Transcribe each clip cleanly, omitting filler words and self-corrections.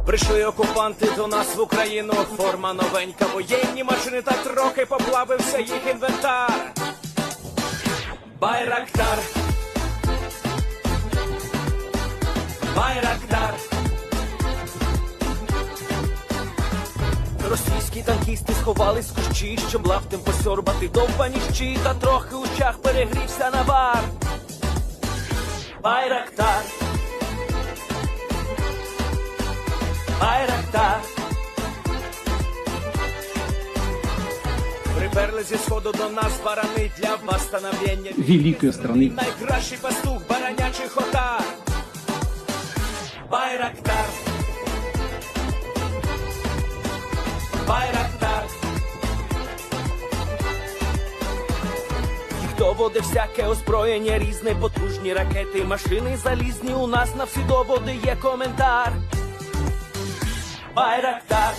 Прийшли окупанти до нас в Україну, форма новенька, воєнні машини, та трохи поплавився їх інвентар. Байрактар, Байрактар. Російські танкісти сховались в кущі, щоб лаптем посьорбати довбані щі, та трохи у чах перегрівся навар. Байрактар, Байрактар. Приперли зі сходу до нас барани для восстановлення великої страни. Найкращий пастух баранячих отар. Байрактар, Байрактар. Їх доводи всяке озброєння різне, потужні ракети, машини залізні, у нас на всі доводи є коментар. Байрактар,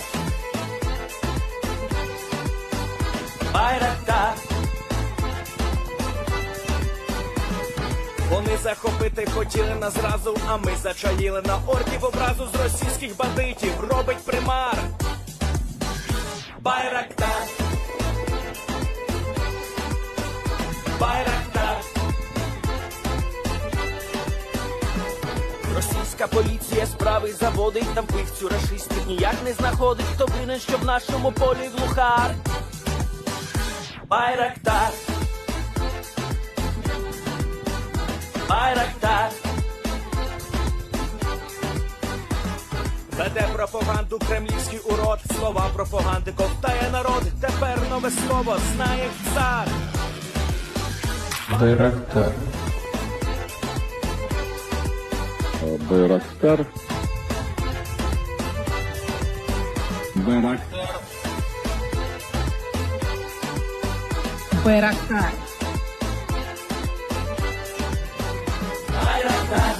Байрактар. Вони захопити хотіли нас зразу, а ми зачаїли на орків образу з російських бандитів, робить примар. Байрактар, Байрактар. Російська поліція справи заводить, там вбивцю рашистів ніяк не знаходить, хто винен, що в нашому полі глухар. Байрактар, Байрактар. Веде пропаганду кремлівський урод, слова пропаганди ковтає народ, тепер нове слово знає цар. Байрактар. Байрактар. Байрактар. Байрактар. Байрактар.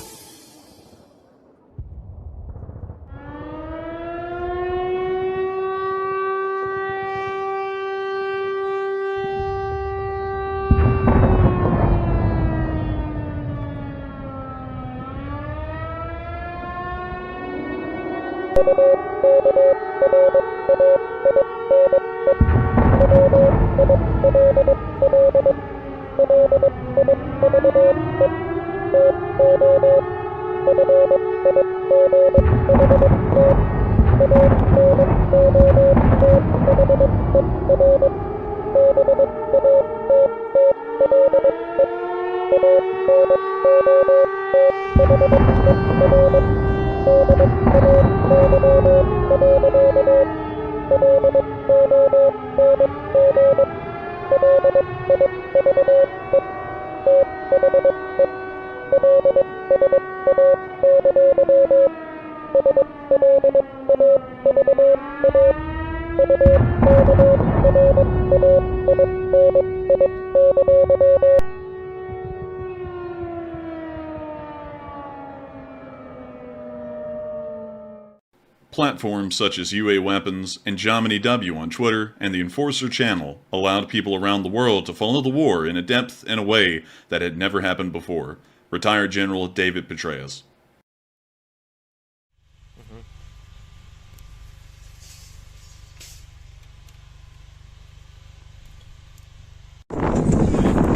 Platforms such as UA Weapons and JomanyW on Twitter and the Enforcer channel allowed people around the world to follow the war in a depth and a way that had never happened before. Retired General David Petraeus.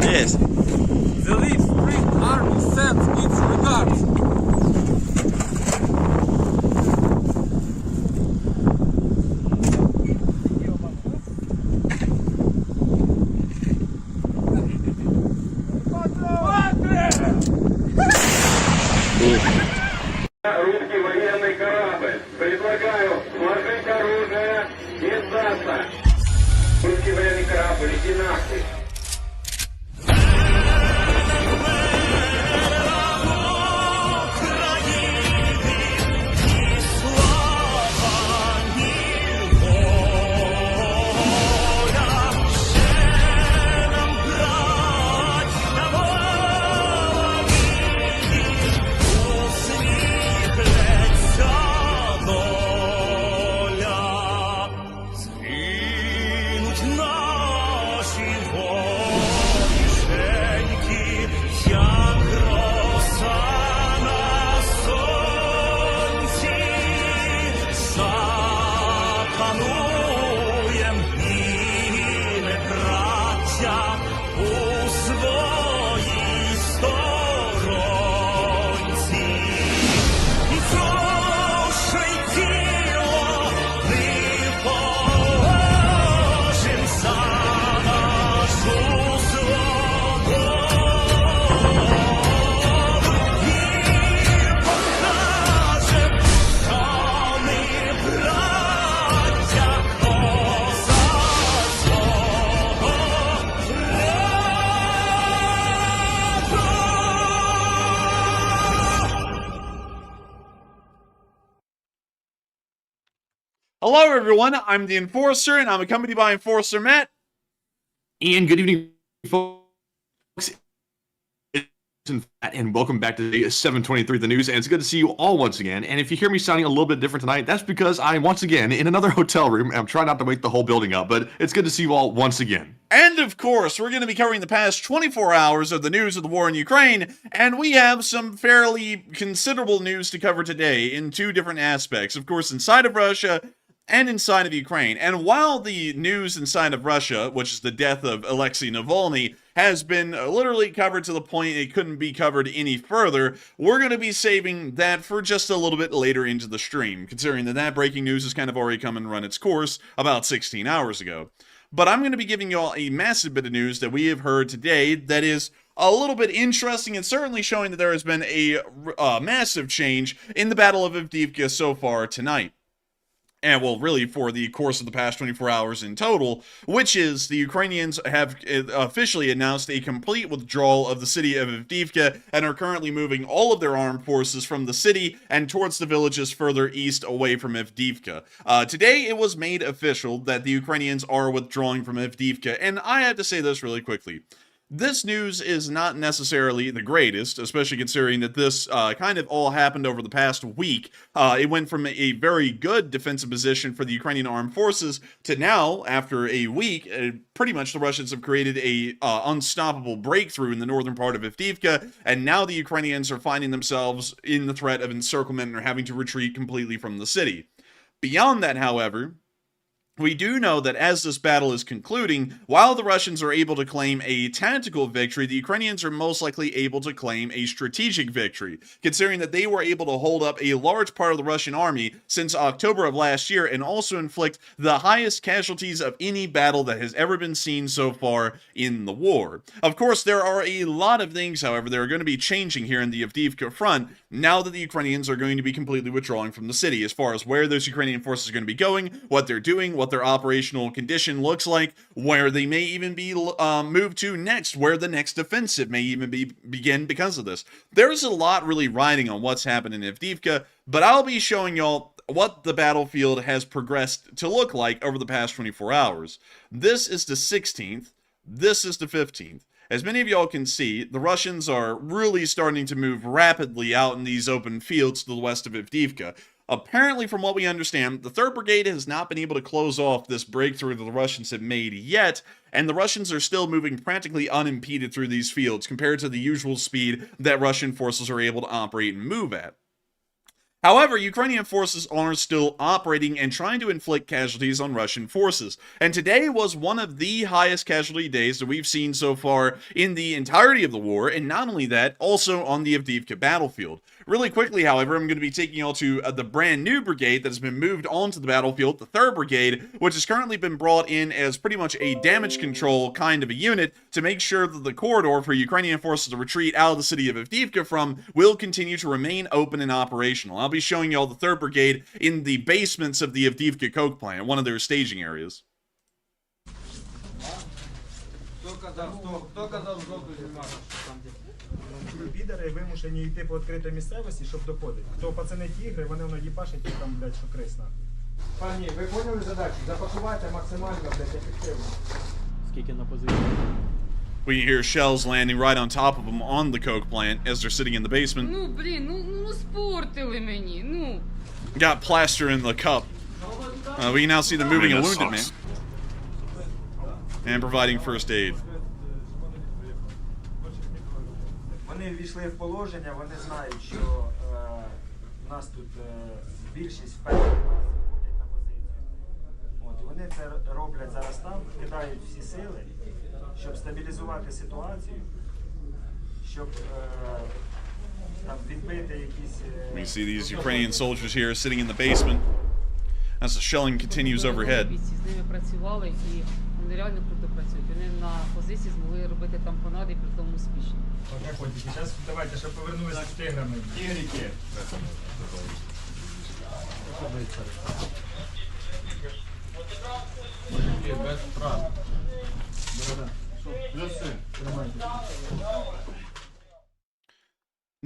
Yes. The Leaf Spring Army sends its regards. Русский военный корабль. Предлагаю сложить оружие и сдаться. Русский военный корабль, иди нахуй. Світ Hello, everyone. I'm the Enforcer, and I'm accompanied by Enforcer Matt. And good evening, folks. And welcome back to 723 The News. And it's good to see you all once again. And if you hear me sounding a little bit different tonight, that's because I'm once again in another hotel room. I'm trying not to wake the whole building up, but it's good to see you all once again. And of course, we're going to be covering the past 24 hours of the news of the war in Ukraine, and we have some fairly considerable news to cover today in two different aspects. Of course, inside of Russia and inside of Ukraine. And while the news inside of Russia, which is the death of Alexei Navalny, has been literally covered to the point it couldn't be covered any further, we're going to be saving that for just a little bit later into the stream, considering that that breaking news has kind of already come and run its course about 16 hours ago. But I'm going to be giving you all a massive bit of news that we have heard today that is a little bit interesting and certainly showing that there has been a massive change in the Battle of Avdiivka so far tonight. And well, really for the course of the past 24 hours in total, which is the Ukrainians have officially announced a complete withdrawal of the city of Avdiivka and are currently moving all of their armed forces from the city and towards the villages further east away from Avdiivka. Today, it was made official that the Ukrainians are withdrawing from Avdiivka, and I have to say this really quickly. This news is not necessarily the greatest, especially considering that this kind of all happened over the past week. It went from a very good defensive position for the Ukrainian armed forces to now, after a week, pretty much the Russians have created a unstoppable breakthrough in the northern part of Avdiivka, and now the Ukrainians are finding themselves in the threat of encirclement and are having to retreat completely from the city. Beyond that, however, we do know that as this battle is concluding, while the Russians are able to claim a tactical victory, the Ukrainians are most likely able to claim a strategic victory, considering that they were able to hold up a large part of the Russian army since October of last year and also inflict the highest casualties of any battle that has ever been seen so far in the war. Of course, there are a lot of things, however, that are going to be changing here in the Avdiivka front now that the Ukrainians are going to be completely withdrawing from the city, as far as where those Ukrainian forces are going to be going, what they're doing, what their operational condition looks like, where they may even be moved to next, where the next offensive may even begin because of this. There's a lot really riding on what's happened in Avdiivka, but I'll be showing y'all what the battlefield has progressed to look like over the past 24 hours. This is the 16th, this is the 15th. As many of y'all can see, the Russians are really starting to move rapidly out in these open fields to the west of Avdiivka. Apparently, from what we understand, the 3rd Brigade has not been able to close off this breakthrough that the Russians have made yet, and the Russians are still moving practically unimpeded through these fields compared to the usual speed that Russian forces are able to operate and move at. However, Ukrainian forces are still operating and trying to inflict casualties on Russian forces, and today was one of the highest casualty days that we've seen so far in the entirety of the war, and not only that, also on the Avdiivka battlefield. Really quickly, however, I'm going to be taking you all to the brand new brigade that has been moved onto the battlefield, the 3rd Brigade, which has currently been brought in as pretty much a damage control kind of a unit to make sure that the corridor for Ukrainian forces to retreat out of the city of Avdiivka from will continue to remain open and operational. I'll be showing you all the 3rd Brigade in the basements of the Avdiivka coke plant, one of their staging areas. Підари вимушені йти по відкритій місцевості, щоб доходити. То пацани тігри, вони воно їбашать, і там, блядь, що крисна. Пані, ви поняли задачу? Запакувати максимально, блядь, ефективно. Скільки на позиції? We hear shells landing right on top of them on the coke plant as they're sitting in the basement. Ну, блін, ну спортили мені, ну. Got plaster in the cup. We can now see them moving a wounded man and providing first aid. Вони ввійшли в положення, вони знають, що у нас тут більшість впевнених ходять на позицію. От, вони це роблять зараз там, кидають всі сили, щоб стабілізувати ситуацію, щоб там відбити якісь... We see these Ukrainian soldiers here sitting in the basement as the shelling continues overhead. Бійці з ними працювали і вони реально круто працюють. Вони на позиції змогли робити тампонади і при тому успішно. Окей, котики, зараз давайте, щоб повернулися з тиграми. Тигрики. Без прав. Плюси. Тримайте.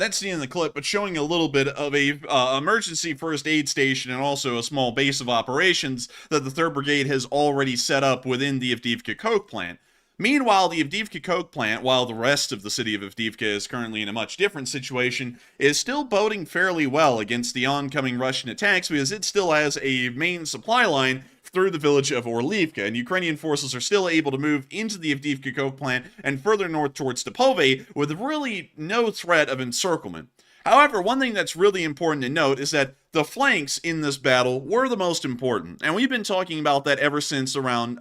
That's the end of the clip, but showing a little bit of a emergency first aid station and also a small base of operations that the 3rd Brigade has already set up within the Avdiivka coke plant. Meanwhile, the Avdiivka coke plant, while the rest of the city of Avdiivka is currently in a much different situation, is still boding fairly well against the oncoming Russian attacks because it still has a main supply line through the village of Orlivka, and Ukrainian forces are still able to move into the Avdiivka coke plant and further north towards Stepove with really no threat of encirclement. However, one thing that's really important to note is that the flanks in this battle were the most important, and we've been talking about that ever since around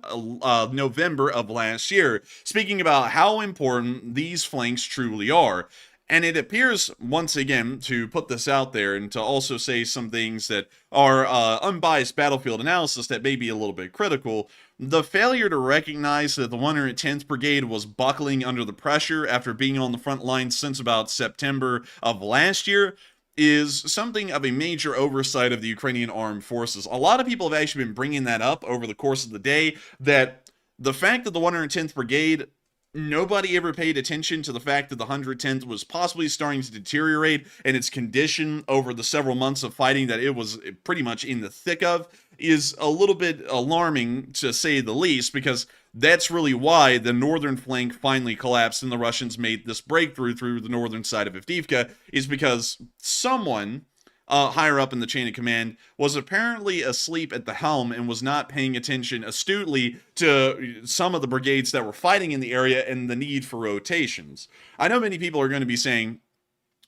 November of last year, speaking about how important these flanks truly are. And it appears, once again, to put this out there and to also say some things that are unbiased battlefield analysis that may be a little bit critical, the failure to recognize that the 110th Brigade was buckling under the pressure after being on the front lines since about September of last year is something of a major oversight of the Ukrainian armed forces. A lot of people have actually been bringing that up over the course of the day, that the fact that the 110th Brigade, nobody ever paid attention to the fact that the 110th was possibly starting to deteriorate in its condition over the several months of fighting that it was pretty much in the thick of, is a little bit alarming, to say the least, because that's really why the northern flank finally collapsed and the Russians made this breakthrough through the northern side of Avdiivka, is because someone higher up in the chain of command was apparently asleep at the helm and was not paying attention astutely to some of the brigades that were fighting in the area and the need for rotations. I know many people are going to be saying,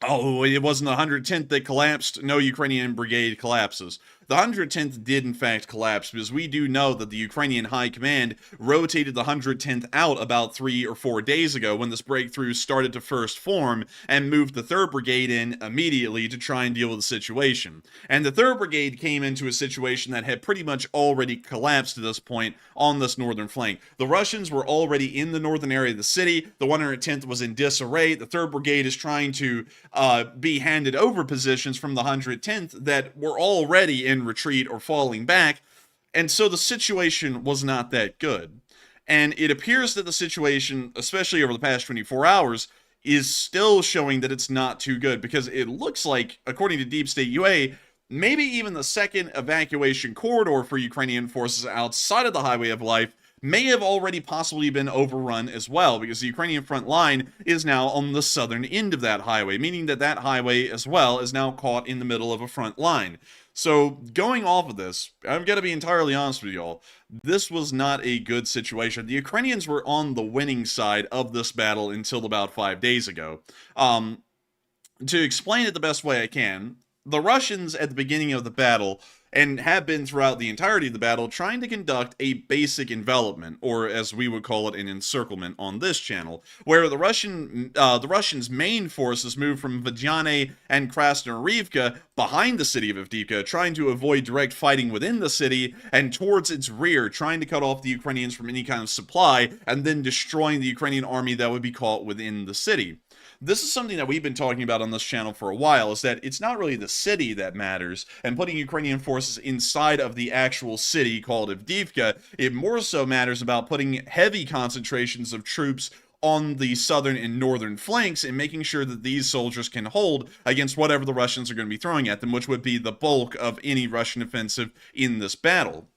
oh, it wasn't the 110th that collapsed. No Ukrainian brigade collapses. The 110th did in fact collapse, because we do know that the Ukrainian High Command rotated the 110th out about 3 or 4 days ago when this breakthrough started to first form, and moved the 3rd Brigade in immediately to try and deal with the situation. And the 3rd Brigade came into a situation that had pretty much already collapsed to this point on this northern flank. The Russians were already in the northern area of the city, the 110th was in disarray, the 3rd Brigade is trying to be handed over positions from the 110th that were already in retreat or falling back, and so the situation was not that good. And it appears that the situation, especially over the past 24 hours, is still showing that it's not too good, because it looks like, according to Deep State UA, maybe even the second evacuation corridor for Ukrainian forces outside of the Highway of Life may have already possibly been overrun as well, because the Ukrainian front line is now on the southern end of that highway, meaning that that highway as well is now caught in the middle of a front line. So, going off of this, I've got to be entirely honest with y'all, this was not a good situation. The Ukrainians were on the winning side of this battle until about 5 days ago. To explain it the best way I can, the Russians at the beginning of the battle, and have been throughout the entirety of the battle, trying to conduct a basic envelopment, or as we would call it, an encirclement on this channel, where the Russians' main forces moved from Vadiane and Krasnoarivka behind the city of Avdiivka, trying to avoid direct fighting within the city, and towards its rear, trying to cut off the Ukrainians from any kind of supply, and then destroying the Ukrainian army that would be caught within the city. This is something that we've been talking about on this channel for a while, is that it's not really the city that matters, and putting Ukrainian forces inside of the actual city called Avdiivka, it more so matters about putting heavy concentrations of troops on the southern and northern flanks and making sure that these soldiers can hold against whatever the Russians are going to be throwing at them, which would be the bulk of any Russian offensive in this battle.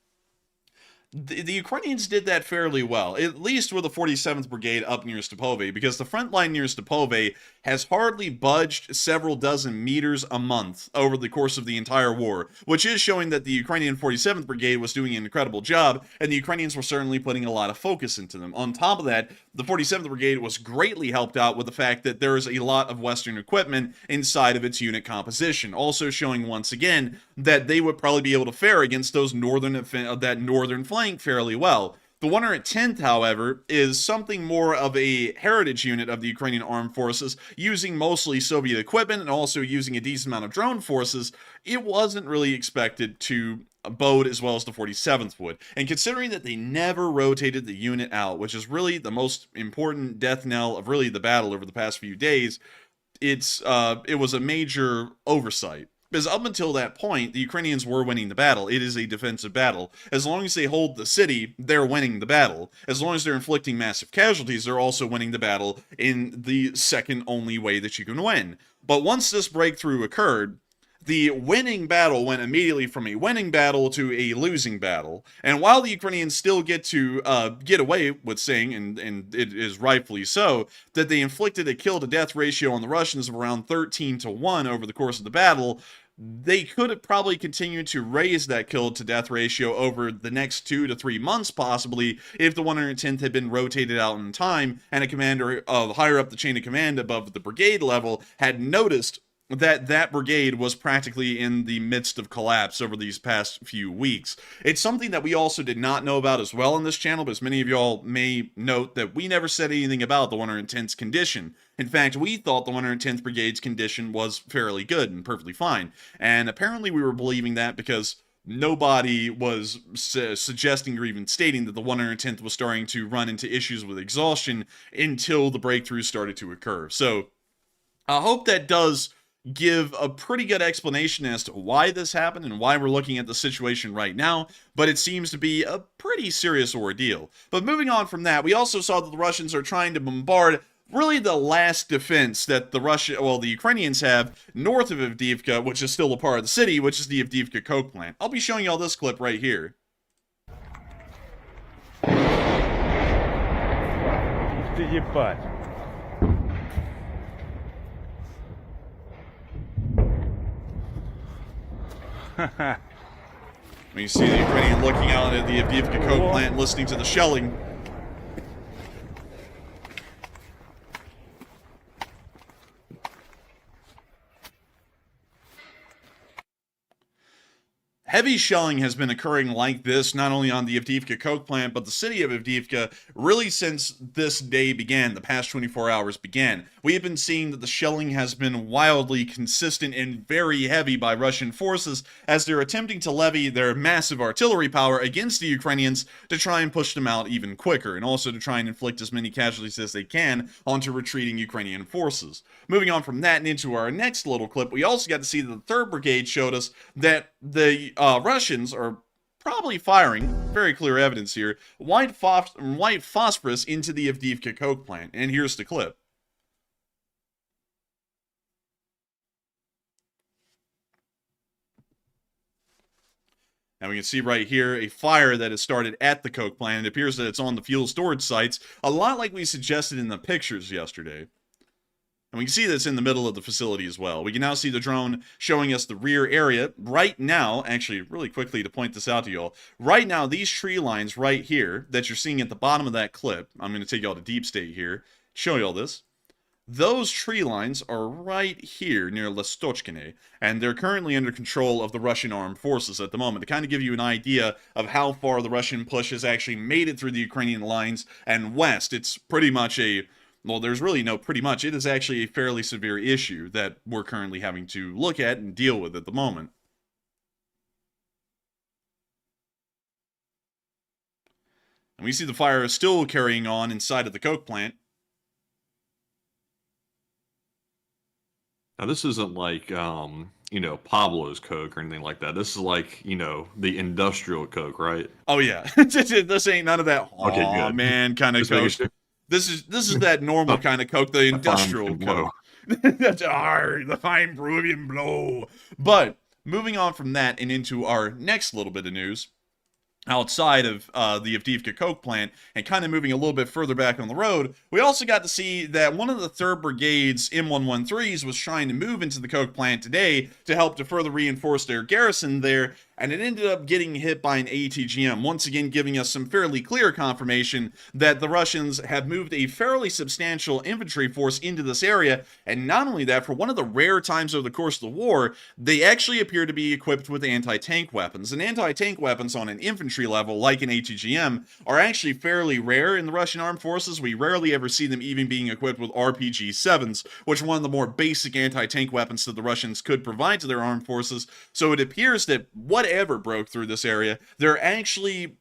The Ukrainians did that fairly well, at least with the 47th Brigade up near Stepove, because the front line near Stepove has hardly budged several dozen meters a month over the course of the entire war, which is showing that the Ukrainian 47th Brigade was doing an incredible job, and the Ukrainians were certainly putting a lot of focus into them. On top of that, the 47th Brigade was greatly helped out with the fact that there is a lot of Western equipment inside of its unit composition, also showing once again that they would probably be able to fare against those that northern flank fairly well. The 110th, however, is something more of a heritage unit of the Ukrainian armed forces, using mostly Soviet equipment and also using a decent amount of drone forces. It wasn't really expected to bode as well as the 47th would. And considering that they never rotated the unit out, which is really the most important death knell of really the battle over the past few days, it was a major oversight. Because up until that point, the Ukrainians were winning the battle. It is a defensive battle. As long as they hold the city, they're winning the battle. As long as they're inflicting massive casualties, they're also winning the battle in the second only way that you can win. But once this breakthrough occurred, the winning battle went immediately from a winning battle to a losing battle. And while the Ukrainians still get to get away with saying, and it is rightfully so, that they inflicted a kill-to-death ratio on the Russians of around 13-1 over the course of the battle, they could have probably continued to raise that kill-to-death ratio over the next 2 to 3 months, possibly, if the 110th had been rotated out in time and a commander higher up the chain of command above the brigade level had noticed that brigade was practically in the midst of collapse over these past few weeks. It's something that we also did not know about as well on this channel, but as many of y'all may note that we never said anything about the 110th's condition. In fact, we thought the 110th Brigade's condition was fairly good and perfectly fine, and apparently we were believing that because nobody was suggesting or even stating that the 110th was starting to run into issues with exhaustion until the breakthrough started to occur. So, I hope that does give a pretty good explanation as to why this happened and why we're looking at the situation right now, but it seems to be a pretty serious ordeal. But moving on from that, we also saw that the Russians are trying to bombard really the last defense that the Ukrainians have north of Avdiivka, which is still a part of the city, which is the Avdiivka coke plant. I'll be showing y'all this clip right here. When you see the Ukrainian looking out at the Avdiivka coke plant, listening to the shelling. Heavy shelling has been occurring like this, not only on the Avdiivka coke plant, but the city of Avdiivka, really since this day began, the past 24 hours began. We have been seeing that the shelling has been wildly consistent and very heavy by Russian forces as they're attempting to levy their massive artillery power against the Ukrainians to try and push them out even quicker, and also to try and inflict as many casualties as they can onto retreating Ukrainian forces. Moving on from that and into our next little clip, we also got to see that the 3rd Brigade showed us that the Russians are probably firing, very clear evidence here, white phosphorus into the Avdiivka coke plant. And here's the clip. And we can see right here a fire that has started at the coke plant. It appears that it's on the fuel storage sites, a lot like we suggested in the pictures yesterday. And we can see that's in the middle of the facility as well. We can now see the drone showing us the rear area. Right now, actually, really quickly to point this out to y'all, right now, these tree lines right here that you're seeing at the bottom of that clip, I'm going to take y'all to deep state here, show y'all this. Those tree lines are right here near Lestochkine, and they're currently under control of the Russian armed forces at the moment. To kind of give you an idea of how far the Russian push has actually made it through the Ukrainian lines and west, it's pretty much well, there's really no pretty much. It is actually a fairly severe issue that we're currently having to look at and deal with at the moment. And we see the fire is still carrying on inside of the coke plant. Now, this isn't like, you know, Pablo's Coke or anything like that. This is like, you know, the industrial Coke, right? Oh, yeah. This ain't none of that, Okay, good. Man, kind of Coke. This is that normal kind of Coke, the industrial Coke. That's the fine Peruvian blow. But moving on from that and into our next little bit of news, outside of the Avdiivka coke plant and kind of moving a little bit further back on the road, we also got to see that one of the 3rd Brigade's M113s was trying to move into the coke plant today to help to further reinforce their garrison there, and it ended up getting hit by an ATGM, once again giving us some fairly clear confirmation that the Russians have moved a fairly substantial infantry force into this area, and not only that, for one of the rare times over the course of the war, they actually appear to be equipped with anti-tank weapons, and anti-tank weapons on an infantry level, like an ATGM, are actually fairly rare in the Russian armed forces. We rarely ever see them even being equipped with RPG-7s, which are one of the more basic anti-tank weapons that the Russians could provide to their armed forces, so it appears that whatever broke through this area, they're actually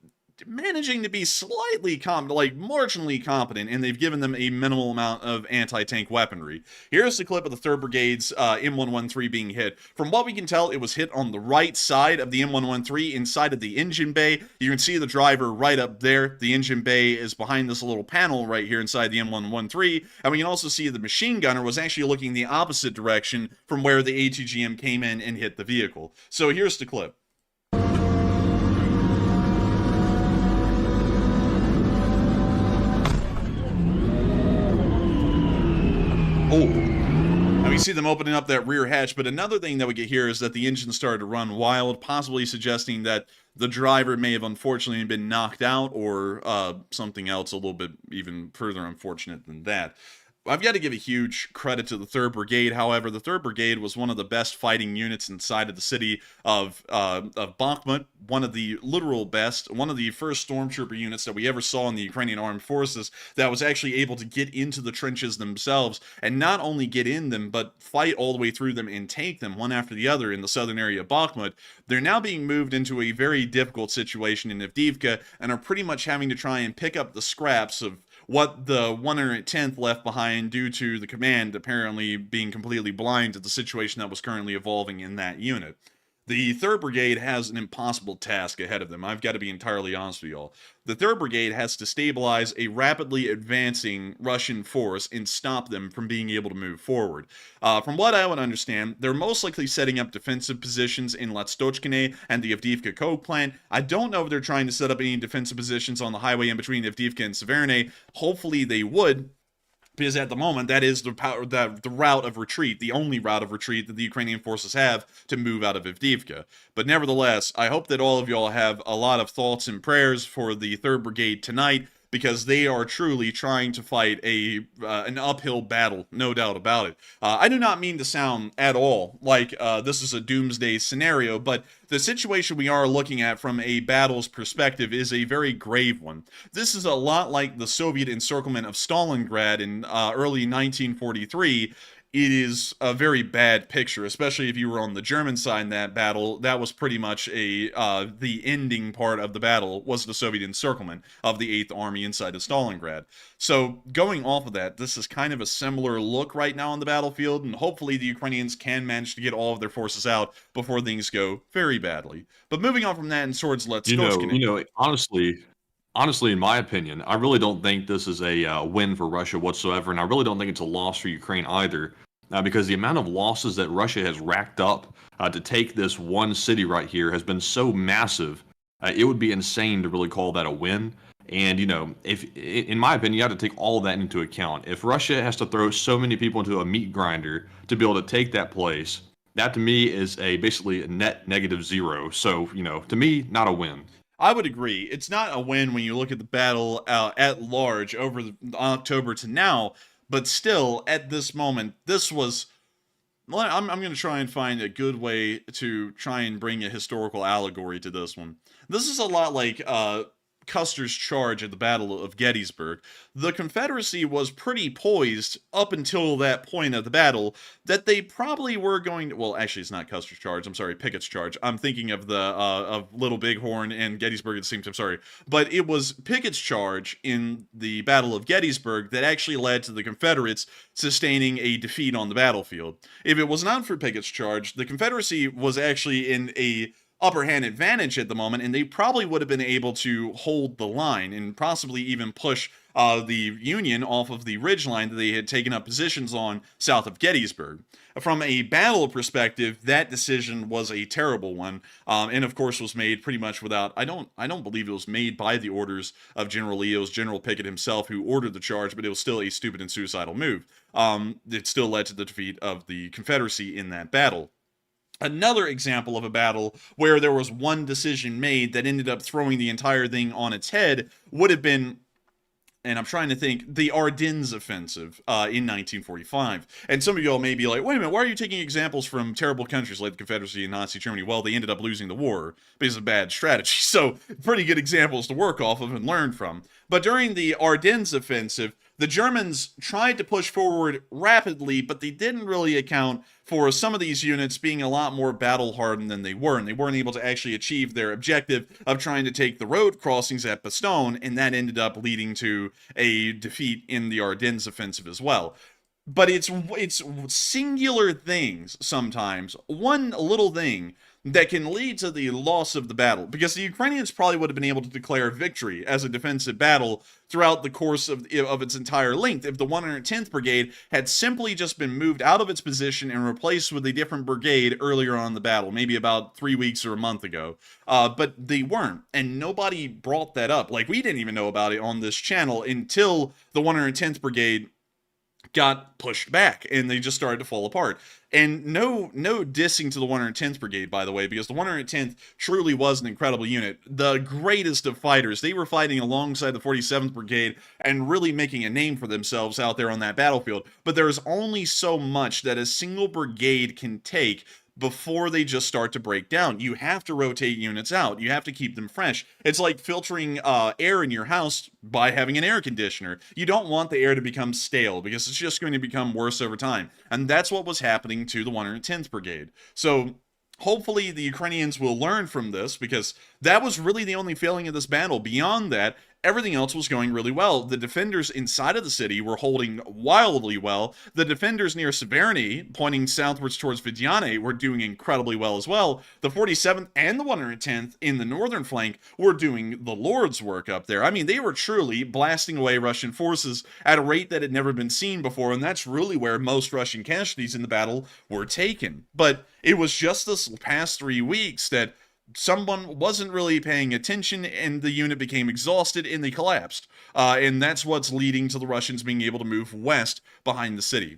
managing to be slightly marginally competent, and they've given them a minimal amount of anti-tank weaponry. Here's the clip of the 3rd Brigade's M113 being hit. From what we can tell, it was hit on the right side of the M113, inside of the engine bay. You can see the driver right up there. The engine bay is behind this little panel right here inside the M113, and we can also see the machine gunner was actually looking the opposite direction from where the ATGM came in and hit the vehicle. So here's the clip. And we see them opening up that rear hatch, but another thing that we get here is that the engine started to run wild, possibly suggesting that the driver may have unfortunately been knocked out, or something else a little bit even further unfortunate than that. I've got to give a huge credit to the 3rd Brigade. However, the 3rd Brigade was one of the best fighting units inside of the city of Bakhmut, one of the literal best, one of the first stormtrooper units that we ever saw in the Ukrainian armed forces that was actually able to get into the trenches themselves, and not only get in them, but fight all the way through them and take them one after the other in the southern area of Bakhmut. They're now being moved into a very difficult situation in Avdiivka, and are pretty much having to try and pick up the scraps of what the 110th left behind due to the command apparently being completely blind to the situation that was currently evolving in that unit. The 3rd Brigade has an impossible task ahead of them. I've got to be entirely honest with y'all. The 3rd Brigade has to stabilize a rapidly advancing Russian force and stop them from being able to move forward. From what I would understand, they're most likely setting up defensive positions in Latstochkine and the Avdiivka coke plant. I don't know if they're trying to set up any defensive positions on the highway in between Avdiivka and Siberian. Hopefully they would, because at the moment, that is the route of retreat, the only route of retreat that the Ukrainian forces have to move out of Avdiivka. But nevertheless, I hope that all of y'all have a lot of thoughts and prayers for the 3rd Brigade tonight, because they are truly trying to fight an uphill battle, no doubt about it. I do not mean to sound at all like this is a doomsday scenario, but the situation we are looking at from a battle's perspective is a very grave one. This is a lot like the Soviet encirclement of Stalingrad in early 1943. It is a very bad picture, especially if you were on the German side in that battle. That was pretty much the ending part of the battle was the Soviet encirclement of the 8th Army inside of Stalingrad. So going off of that, this is kind of a similar look right now on the battlefield, and hopefully the Ukrainians can manage to get all of their forces out before things go very badly. But moving on from that and towards Let's Honestly, in my opinion, I really don't think this is a win for Russia whatsoever, and I really don't think it's a loss for Ukraine either, because the amount of losses that Russia has racked up to take this one city right here has been so massive. It would be insane to really call that a win. And, if in my opinion, you have to take all of that into account. If Russia has to throw so many people into a meat grinder to be able to take that place, that to me is basically a net -0. So, to me, not a win. I would agree. It's not a win when you look at the battle at large over October to now, but still, at this moment, this was... I'm going to try and find a good way to try and bring a historical allegory to this one. This is a lot like Custer's charge at the Battle of Gettysburg. The Confederacy was pretty poised up until that point of the battle that they probably were going to... Well, actually, it's not Custer's charge. I'm sorry, Pickett's charge. I'm thinking of the of Little Bighorn and Gettysburg at the same time. Sorry. But it was Pickett's charge in the Battle of Gettysburg that actually led to the Confederates sustaining a defeat on the battlefield. If it was not for Pickett's charge, the Confederacy was actually in a upper hand advantage at the moment, and they probably would have been able to hold the line and possibly even push the Union off of the ridgeline that they had taken up positions on south of Gettysburg. From a battle perspective, that decision was a terrible one, and of course was made pretty much without... I don't believe it was made by the orders of General Lee. It was General Pickett himself who ordered the charge, but it was still a stupid and suicidal move. It still led to the defeat of the Confederacy in that battle. Another example of a battle where there was one decision made that ended up throwing the entire thing on its head would have been, and I'm trying to think, the Ardennes offensive in 1945. And some of y'all may be like, wait a minute, why are you taking examples from terrible countries like the Confederacy and Nazi Germany? Well, they ended up losing the war because of bad strategy. So pretty good examples to work off of and learn from. But during the Ardennes offensive, The Germans tried to push forward rapidly, but they didn't really account for some of these units being a lot more battle-hardened than they were, and they weren't able to actually achieve their objective of trying to take the road crossings at Bastogne, and that ended up leading to a defeat in the Ardennes offensive as well. But it's singular things sometimes, one little thing that can lead to the loss of the battle, because the Ukrainians probably would have been able to declare victory as a defensive battle throughout the course of its entire length if the 110th Brigade had simply just been moved out of its position and replaced with a different brigade earlier on in the battle, maybe about 3 weeks or a month ago. But they weren't, and nobody brought that up. Like, we didn't even know about it on this channel until the 110th Brigade got pushed back and they just started to fall apart. And no dissing to the 110th Brigade, by the way, because the 110th truly was an incredible unit. The greatest of fighters. They were fighting alongside the 47th Brigade and really making a name for themselves out there on that battlefield. But there's only so much that a single brigade can take before they just start to break down. You have to rotate units out. You have to keep them fresh. It's like filtering air in your house by having an air conditioner. You don't want the air to become stale because it's just going to become worse over time. And that's what was happening to the 110th Brigade. So hopefully the Ukrainians will learn from this, because that was really the only failing of this battle. Beyond that, everything else was going really well. The defenders inside of the city were holding wildly well. The defenders near Siberian, pointing southwards towards Vidyane, were doing incredibly well as well. The 47th and the 110th in the northern flank were doing the Lord's work up there. I mean, they were truly blasting away Russian forces at a rate that had never been seen before, and that's really where most Russian casualties in the battle were taken. But it was just this past 3 weeks that someone wasn't really paying attention, and the unit became exhausted and they collapsed. And that's what's leading to the Russians being able to move west behind the city.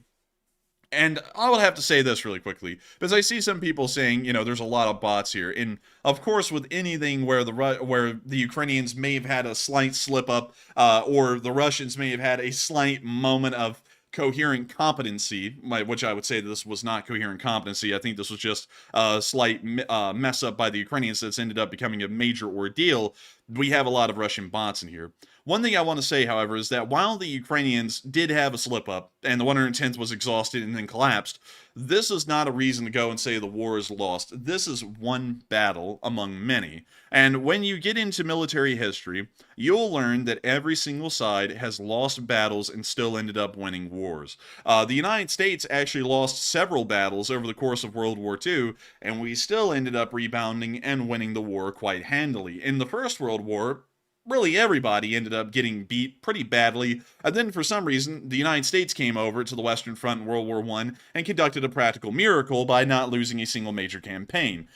And I will have to say this really quickly, because I see some people saying, you know, there's a lot of bots here. And of course, with anything where the Ukrainians may have had a slight slip up, or the Russians may have had a slight moment of coherent competency, which I would say that this was not coherent competency. I think this was just a slight mess up by the Ukrainians that's ended up becoming a major ordeal. We have a lot of Russian bots in here. One thing I want to say, however, is that while the Ukrainians did have a slip-up, and the 110th was exhausted and then collapsed, this is not a reason to go and say the war is lost. This is one battle among many. And when you get into military history, you'll learn that every single side has lost battles and still ended up winning wars. The United States actually lost several battles over the course of World War II, and we still ended up rebounding and winning the war quite handily. In the First World War, really everybody ended up getting beat pretty badly, and then for some reason the United States came over to the Western Front in World War I and conducted a practical miracle by not losing a single major campaign,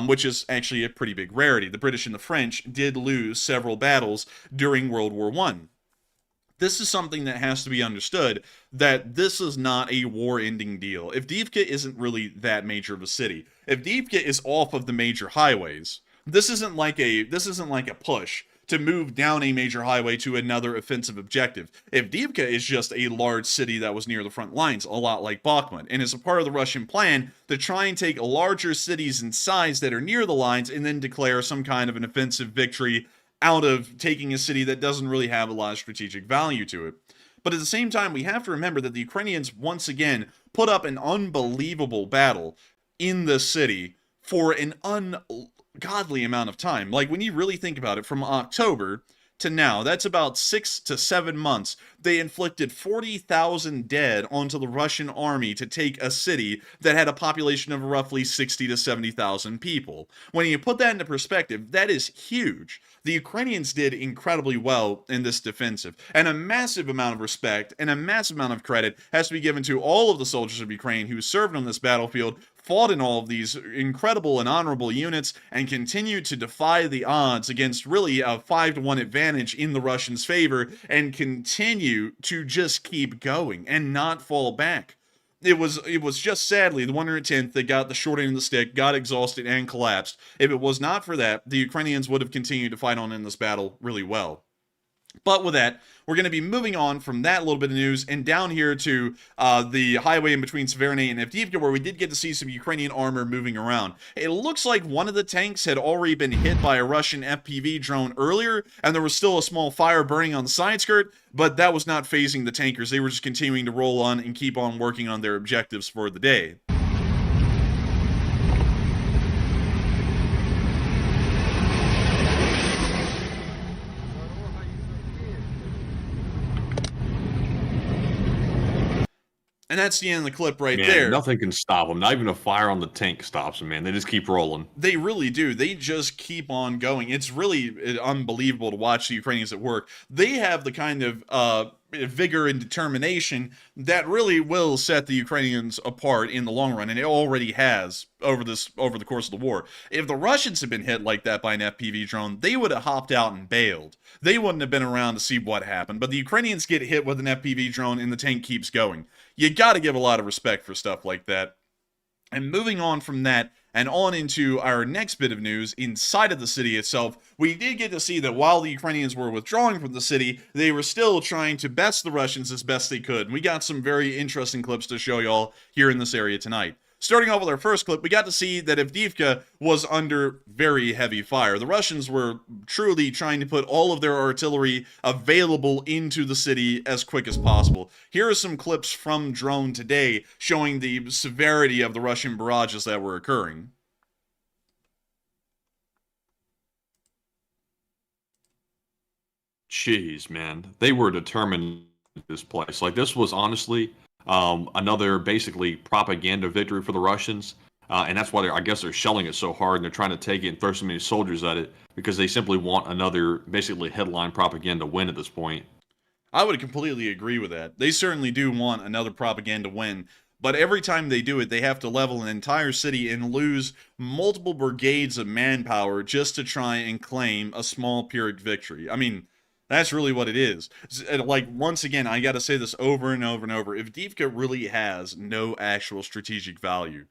which is actually a pretty big rarity. The British and the French did lose several battles during World War I. This is something that has to be understood, that this is not a war-ending deal. Avdiivka isn't really that major of a city. Avdiivka is off of the major highways. This isn't like a push to move down a major highway to another offensive objective. Avdiivka is just a large city that was near the front lines, a lot like Bakhmut, and is a part of the Russian plan to try and take larger cities in size that are near the lines and then declare some kind of an offensive victory out of taking a city that doesn't really have a lot of strategic value to it. But at the same time, we have to remember that the Ukrainians once again put up an unbelievable battle in this city for an ungodly amount of time. Like, when you really think about it, from October to now, that's about 6 to 7 months. They inflicted 40,000 dead onto the Russian army to take a city that had a population of roughly 60 to 70,000 people. When you put that into perspective, that is huge. The Ukrainians did incredibly well in this defensive, and a massive amount of respect and a massive amount of credit has to be given to all of the soldiers of Ukraine who served on this battlefield, fought in all of these incredible and honorable units, and continued to defy the odds against really a 5-to-1 advantage in the Russians' favor, and continue to just keep going and not fall back. It was just sadly the 110th that got the short end of the stick, got exhausted, and collapsed. If it was not for that, the Ukrainians would have continued to fight on in this battle really well. But with that, we're going to be moving on from that little bit of news and down here to the highway in between Siberian and Avdiivka, where we did get to see some Ukrainian armor moving around. It looks like one of the tanks had already been hit by a Russian FPV drone earlier, and there was still a small fire burning on the side skirt, but that was not phasing the tankers. They were just continuing to roll on and keep on working on their objectives for the day. And that's the end of the clip right there. Nothing can stop them. Not even a fire on the tank stops them, man. They just keep rolling. They really do. They just keep on going. It's really unbelievable to watch the Ukrainians at work. They have the kind of vigor and determination that really will set the Ukrainians apart in the long run, and it already has over the course of the war. If the Russians had been hit like that by an FPV drone, they would have hopped out and bailed. They wouldn't have been around to see what happened. But the Ukrainians get hit with an FPV drone, and the tank keeps going. You got to give a lot of respect for stuff like that. And moving on from that and on into our next bit of news inside of the city itself, we did get to see that while the Ukrainians were withdrawing from the city, they were still trying to best the Russians as best they could. And we got some very interesting clips to show y'all here in this area tonight. Starting off with our first clip, we got to see that Avdiivka was under very heavy fire. The Russians were truly trying to put all of their artillery available into the city as quick as possible. Here are some clips from Drone today showing the severity of the Russian barrages that were occurring. Jeez, man. They were determined this place. Like, this was honestly another basically propaganda victory for the Russians. And that's why I guess they're shelling it so hard and they're trying to take it and throw so many soldiers at it, because they simply want another basically headline propaganda win at this point. I would completely agree with that. They certainly do want another propaganda win. But every time they do it, they have to level an entire city and lose multiple brigades of manpower just to try and claim a small Pyrrhic victory. I mean, that's really what it is. Like, once again, I gotta say this over and over and over. Avdiivka really has no actual strategic value.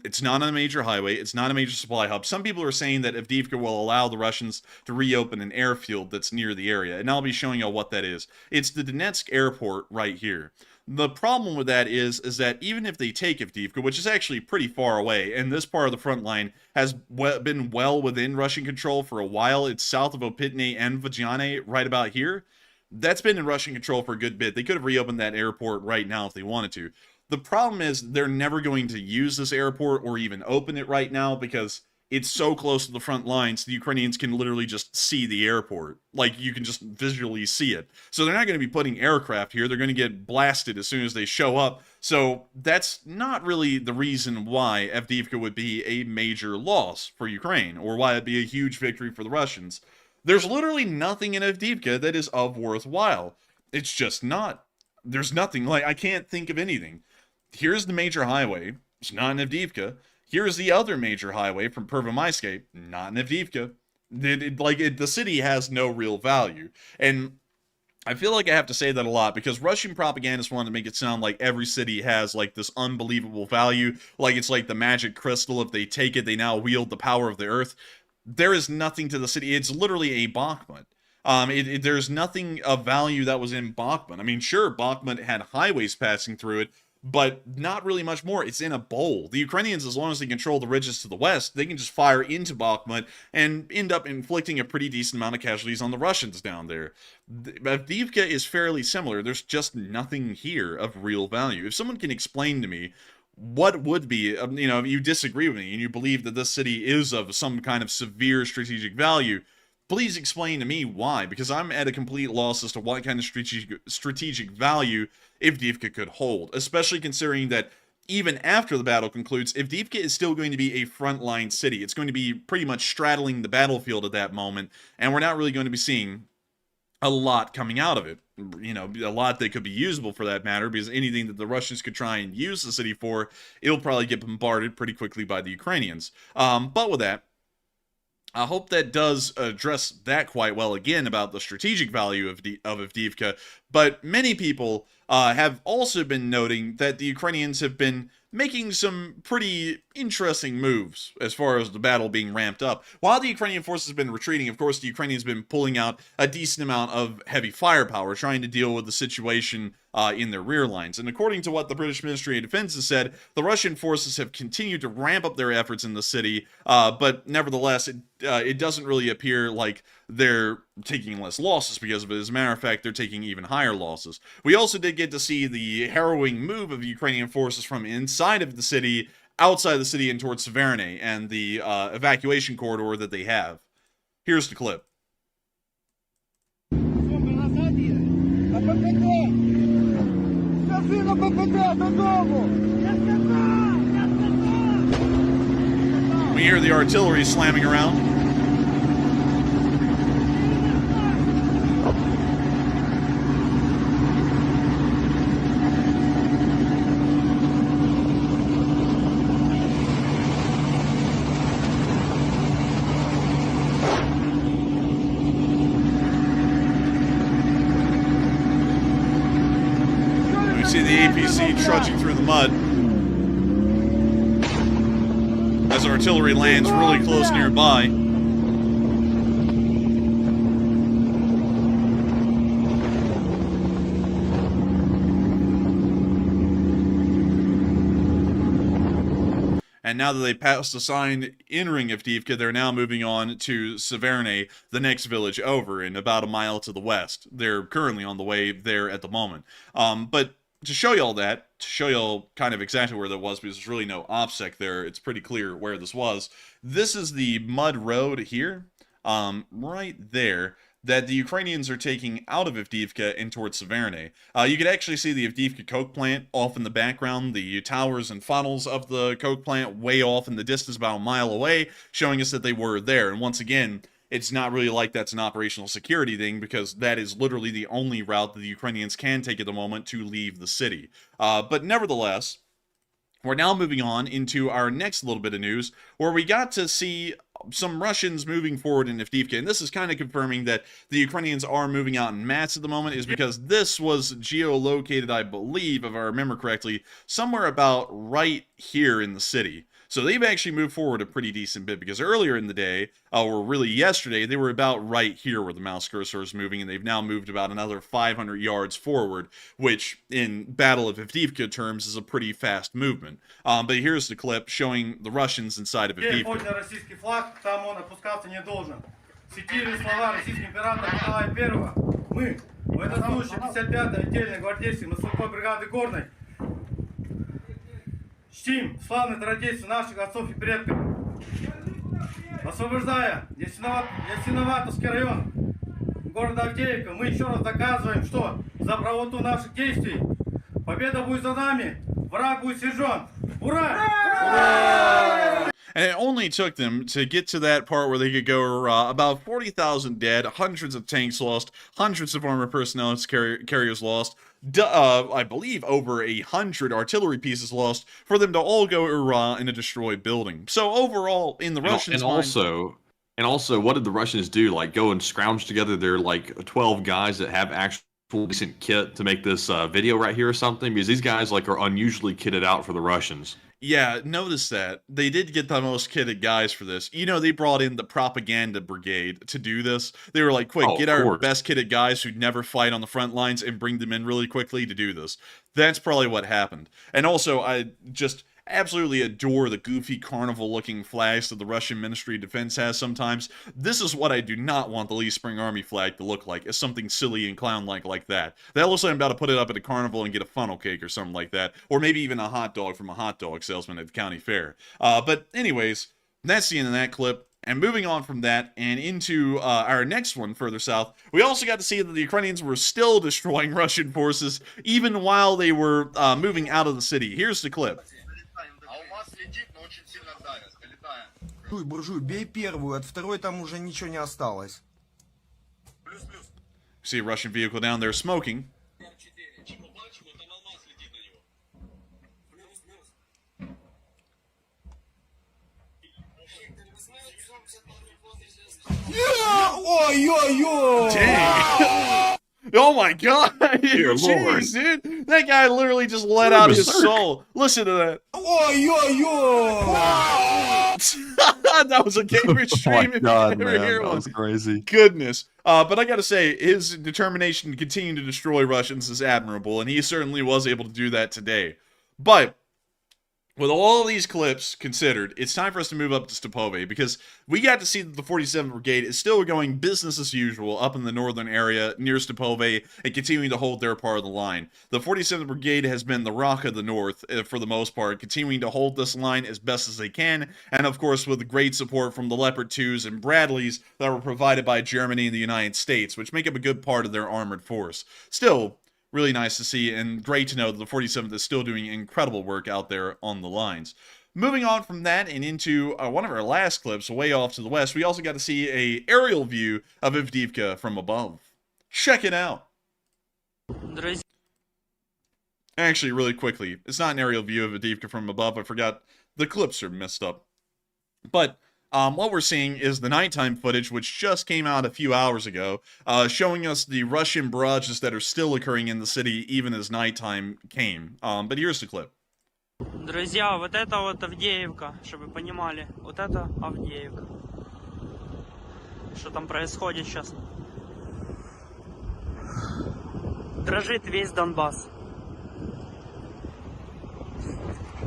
It's not on a major highway. It's not a major supply hub. Some people are saying that Avdiivka will allow the Russians to reopen an airfield that's near the area, and I'll be showing you what that is. It's the Donetsk airport right here. The problem with that is that even if they take Avdiivka, which is actually pretty far away, and this part of the front line has been well within Russian control for a while, it's south of Opitne and Vajane, right about here. That's been in Russian control for a good bit. They could have reopened that airport right now if they wanted to. The problem is they're never going to use this airport or even open it right now because it's so close to the front lines, the Ukrainians can literally just see the airport. Like, you can just visually see it. So they're not going to be putting aircraft here. They're going to get blasted as soon as they show up. So that's not really the reason why Avdiivka would be a major loss for Ukraine, or why it'd be a huge victory for the Russians. There's literally nothing in Avdiivka that is of worthwhile. It's just not. There's nothing. Like, I can't think of anything. Here's the major highway. It's not in Avdiivka. Here's the other major highway from Pervomaiske, not in Avdiivka. The city has no real value. And I feel like I have to say that a lot because Russian propagandists want to make it sound like every city has like this unbelievable value, like it's like the magic crystal. If they take it, they now wield the power of the earth. There is nothing to the city. It's literally a Bakhmut. There's nothing of value that was in Bakhmut. I mean, sure, Bakhmut had highways passing through it, but not really much more. It's in a bowl. The Ukrainians, as long as they control the ridges to the west, they can just fire into Bakhmut and end up inflicting a pretty decent amount of casualties on the Russians down there. Avdiivka is fairly similar. There's just nothing here of real value. If someone can explain to me what would be, if you disagree with me and you believe that this city is of some kind of severe strategic value, please explain to me why, because I'm at a complete loss as to what kind of strategic value Avdiivka could hold, especially considering that even after the battle concludes, Avdiivka is still going to be a frontline city. It's going to be pretty much straddling the battlefield at that moment, and we're not really going to be seeing a lot coming out of it. A lot that could be usable for that matter, because anything that the Russians could try and use the city for, it'll probably get bombarded pretty quickly by the Ukrainians. But with that, I hope that does address that quite well again about the strategic value of Avdiivka, but many people have also been noting that the Ukrainians have been making some pretty interesting moves as far as the battle being ramped up. While the Ukrainian forces have been retreating, of course, the Ukrainians have been pulling out a decent amount of heavy firepower, trying to deal with the situation in their rear lines. And according to what the British Ministry of Defense has said, the Russian forces have continued to ramp up their efforts in the city, but nevertheless, it doesn't really appear like they're taking less losses because of it. As a matter of fact, they're taking even higher losses. We also did get to see the harrowing move of Ukrainian forces from inside of the city, outside the city, and towards Siberian and the evacuation corridor that they have. Here's the clip. We hear the artillery slamming around. See the APC trudging through the mud as artillery lands really close nearby. And now that they passed the sign entering Avdiivka, they're now moving on to Siberian, the next village over, and about a mile to the west. They're currently on the way there at the moment. But to show y'all that, to show y'all kind of exactly where that was, because there's really no OPSEC there, it's pretty clear where this was. This is the mud road here, right there, that the Ukrainians are taking out of Avdiivka and towards Siberian. You could actually see the Avdiivka coke plant off in the background, the towers and funnels of the coke plant way off in the distance, about a mile away, showing us that they were there. And once again, it's not really like that's an operational security thing, because that is literally the only route that the Ukrainians can take at the moment to leave the city. But nevertheless, we're now moving on into our next little bit of news, where we got to see some Russians moving forward in Avdiivka, and this is kind of confirming that the Ukrainians are moving out in mass at the moment, is because this was geolocated, I believe, if I remember correctly, somewhere about right here in the city. So they've actually moved forward a pretty decent bit, because earlier in the day, or really yesterday, they were about right here where the mouse cursor is moving, and they've now moved about another 500 yards forward, which in Battle of Avdiivka terms is a pretty fast movement. But here's the clip showing the Russians inside of Avdiivka. Российский флаг, там он опускаться не должен. Цитирую слова российского императора Николая I. Мы, в этом случае 55-й отдельной гвардейской морской бригады Горной, чтим славные традиции наших отцов и предков. Освобождая Ясиноватовский район города Авдеевка, мы еще раз доказываем, что за правоту наших действий победа будет за нами, враг будет свержен. Ура! Ура! And it only took them to get to that part where they could go about 40,000 dead, hundreds of tanks lost, hundreds of armored personnel carriers lost, I believe over 100 artillery pieces lost, for them to all go in a destroyed building. So overall, in the Russians' And also, what did the Russians do? Like, go and scrounge together their, like, 12 guys that have actual decent kit to make this video right here or something? Because these guys, like, are unusually kitted out for the Russians. Yeah, notice that. They did get the most kitted guys for this. You know, they brought in the propaganda brigade to do this. They were like, quick, get our best kitted guys who'd never fight on the front lines and bring them in really quickly to do this. That's probably what happened. And also, I just absolutely adore the goofy carnival-looking flags that the Russian Ministry of Defense has sometimes. This is what I do not want the Lee Spring Army flag to look like, is something silly and clown-like that. That looks like I'm about to put it up at a carnival and get a funnel cake or something like that, or maybe even a hot dog from a hot dog salesman at the county fair. But anyways, that's the end of that clip. And moving on from that and into our next one further south, we also got to see that the Ukrainians were still destroying Russian forces even while they were moving out of the city. Here's the clip. Буржуй, бей первую, от второй там уже ничего не осталось. See a Russian vehicle down there smoking. Ой-ой-ой! Dang! Oh my god! Dear Jeez, Lord. dude! That guy literally just let out his soul. Listen to that. That was a Cambridge stream. Oh my God, if you ever man, hear that one. was crazy. Goodness. But I gotta say, his determination to continue to destroy Russians is admirable, and he certainly was able to do that today. But with all of these clips considered, it's time for us to move up to Stepove, because we got to see that the 47th Brigade is still going business as usual up in the northern area near Stepove and continuing to hold their part of the line. The 47th Brigade has been the rock of the north for the most part, continuing to hold this line as best as they can, and of course with great support from the Leopard 2s and Bradleys that were provided by Germany and the United States, which make up a good part of their armored force. Still, really nice to see, and great to know that the 47th is still doing incredible work out there on the lines. Moving on from that and into one of our last clips, way off to the west, we also got to see a aerial view of Avdiivka from above. Check it out. Actually, really quickly, it's not an aerial view of Avdiivka from above. I forgot. The clips are messed up. But what we're seeing is the nighttime footage, which just came out a few hours ago, showing us the Russian barrages that are still occurring in the city even as nighttime came. But here's the clip. Друзья, вот это вот Авдеевка, чтобы вы понимали. Вот это Авдеевка. Что там происходит сейчас? Дрожит весь Донбасс.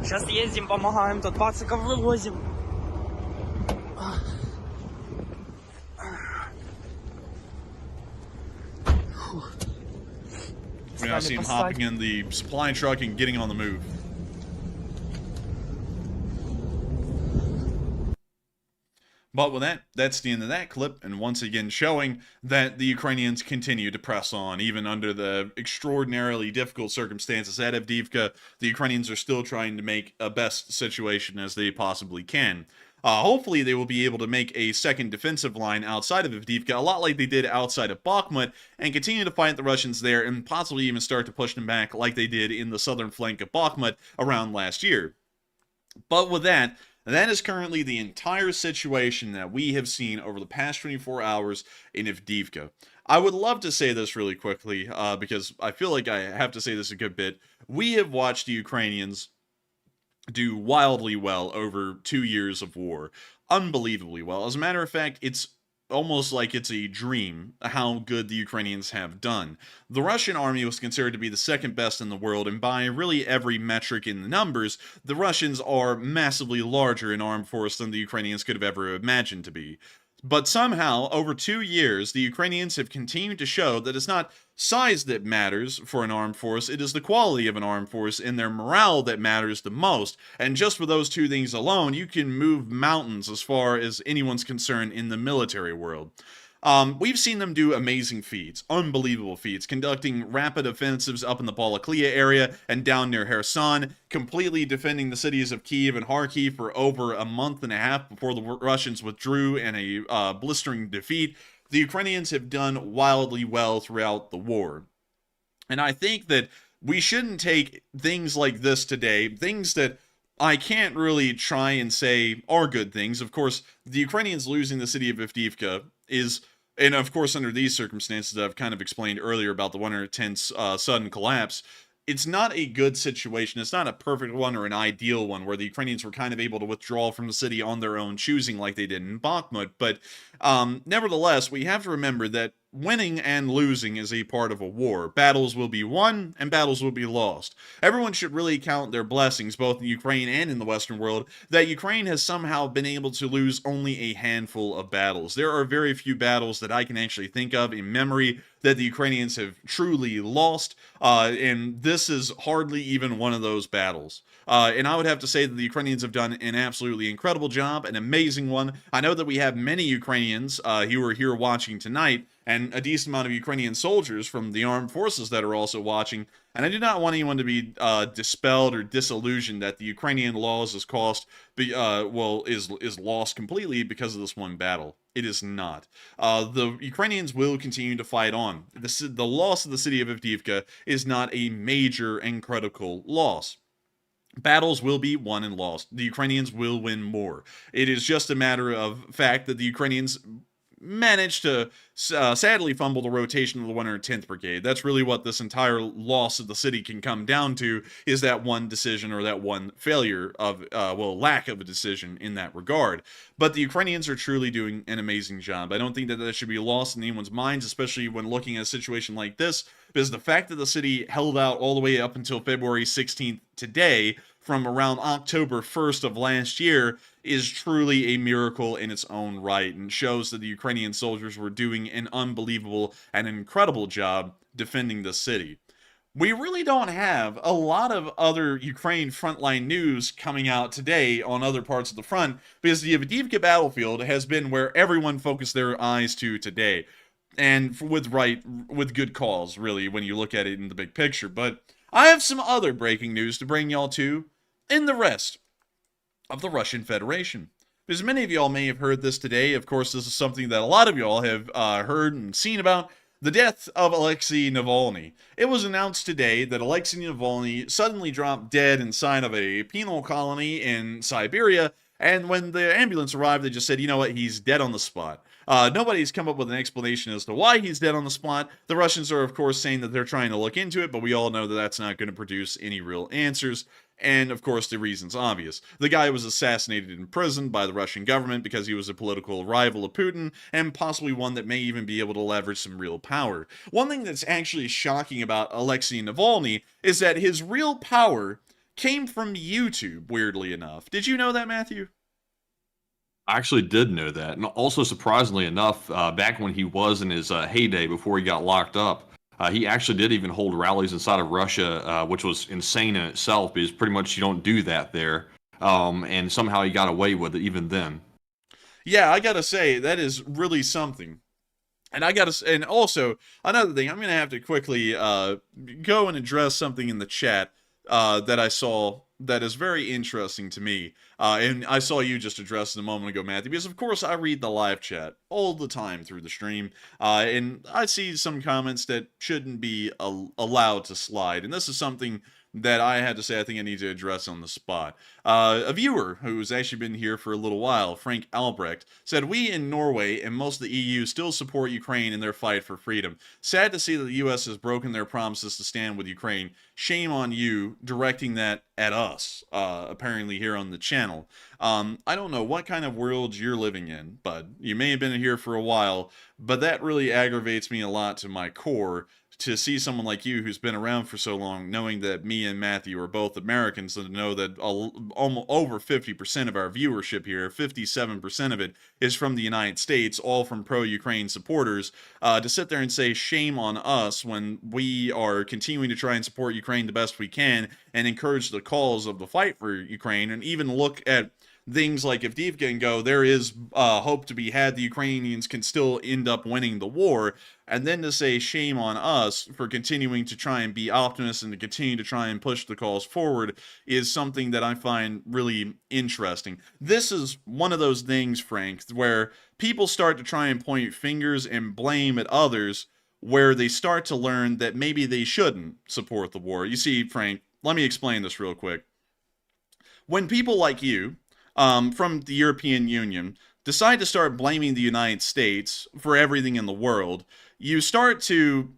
Сейчас ездим, помогаем, тут пациков вывозим. We now see him hopping in the supply truck and getting on the move. But with that, that's the end of that clip, and once again showing that the Ukrainians continue to press on, even under the extraordinarily difficult circumstances at Avdiivka. The Ukrainians are still trying to make a best situation as they possibly can. Hopefully they will be able to make a second defensive line outside of Avdiivka, a lot like they did outside of Bakhmut, and continue to fight the Russians there, and possibly even start to push them back like they did in the southern flank of Bakhmut around last year. But with that, that is currently the entire situation that we have seen over the past 24 hours in Avdiivka. I would love to say this really quickly, because I feel like I have to say this a good bit. We have watched the Ukrainians do wildly well over 2 years of war. Unbelievably well. As a matter of fact, it's almost like it's a dream how good the Ukrainians have done. The Russian army was considered to be the second best in the world, and by really every metric in the numbers, the Russians are massively larger in armed force than the Ukrainians could have ever imagined to be. But somehow, over 2 years, the Ukrainians have continued to show that it's not size that matters for an armed force, it is the quality of an armed force and their morale that matters the most. And just with those two things alone, you can move mountains as far as anyone's concerned in the military world. We've seen them do amazing feats, unbelievable feats, conducting rapid offensives up in the Balaklia area and down near Kherson, completely defending the cities of Kyiv and Kharkiv for over a month and a half before the Russians withdrew in a blistering defeat. The Ukrainians have done wildly well throughout the war. And I think that we shouldn't take things like this today, things that I can't really try and say are good things. Of course, the Ukrainians losing the city of Avdiivka is, and of course under these circumstances that I've kind of explained earlier about the 110's sudden collapse, it's not a good situation. It's not a perfect one or an ideal one where the Ukrainians were kind of able to withdraw from the city on their own choosing like they did in Bakhmut. But nevertheless, we have to remember that winning and losing is a part of a war. Battles will be won and battles will be lost. Everyone should really count their blessings, both in Ukraine and in the Western world, that Ukraine has somehow been able to lose only a handful of battles. There are very few battles that I can actually think of in memory that the Ukrainians have truly lost, and this is hardly even one of those battles. And I would have to say that the Ukrainians have done an absolutely incredible job, an amazing one. I know that we have many Ukrainians who are here watching tonight, and a decent amount of Ukrainian soldiers from the armed forces that are also watching. And I do not want anyone to be dispelled or disillusioned that the Ukrainian loss is lost completely because of this one battle. It is not. The Ukrainians will continue to fight on. The loss of the city of Avdiivka is not a major and critical loss. Battles will be won and lost. The Ukrainians will win more. It is just a matter of fact that the Ukrainians managed to sadly fumble the rotation of the 110th Brigade. That's really what this entire loss of the city can come down to, is that one decision or that one failure of, lack of a decision in that regard. But the Ukrainians are truly doing an amazing job. I don't think that should be lost in anyone's minds, especially when looking at a situation like this, because the fact that the city held out all the way up until February 16th today, from around October 1st of last year, is truly a miracle in its own right, and shows that the Ukrainian soldiers were doing an unbelievable and incredible job defending the city. We really don't have a lot of other Ukraine frontline news coming out today on other parts of the front, because the Avdiivka battlefield has been where everyone focused their eyes to today, and with good cause, really, when you look at it in the big picture. But I have some other breaking news to bring y'all to in the rest of the Russian Federation. Because many of y'all may have heard this today. Of course, this is something that a lot of y'all have heard and seen about. The death of Alexei Navalny. It was announced today that Alexei Navalny suddenly dropped dead inside of a penal colony in Siberia, and when the ambulance arrived, they just said, you know what, he's dead on the spot. Nobody's come up with an explanation as to why he's dead on the spot. The Russians are, of course, saying that they're trying to look into it, but we all know that that's not going to produce any real answers. And, of course, the reason's obvious. The guy was assassinated in prison by the Russian government because he was a political rival of Putin, and possibly one that may even be able to leverage some real power. One thing that's actually shocking about Alexei Navalny is that his real power came from YouTube, weirdly enough. Did you know that, Matthew? I actually did know that. And also, surprisingly enough, back when he was in his heyday before he got locked up, he actually did even hold rallies inside of Russia, which was insane in itself, because pretty much you don't do that there. And somehow he got away with it even then. Yeah, I gotta say, that is really something. And and also, another thing, I'm gonna have to quickly go and address something in the chat that I saw that is very interesting to me. And I saw you just address it a moment ago, Matthew, because of course I read the live chat all the time through the stream, and I see some comments that shouldn't be allowed to slide, and this is something that I had to say I think I need to address on the spot. A viewer who's actually been here for a little while, Frank Albrecht, said, "We in Norway and most of the EU still support Ukraine in their fight for freedom. Sad to see that the US has broken their promises to stand with Ukraine. Shame on you directing that at us," apparently here on the channel. I don't know what kind of world you're living in, bud. You may have been here for a while, but that really aggravates me a lot to my core, to see someone like you who's been around for so long, knowing that me and Matthew are both Americans, and to know that almost over 50% of our viewership here, 57% of it, is from the United States, all from pro-Ukraine supporters, to sit there and say shame on us when we are continuing to try and support Ukraine the best we can and encourage the cause of the fight for Ukraine, and even look at things like Avdiivka and go, there is hope to be had, the Ukrainians can still end up winning the war, and then to say shame on us for continuing to try and be optimists and to continue to try and push the cause forward is something that I find really interesting. This is one of those things, Frank, where people start to try and point fingers and blame at others, where they start to learn that maybe they shouldn't support the war. You see, Frank, let me explain this real quick. When people like you, from the European Union, decide to start blaming the United States for everything in the world, you start to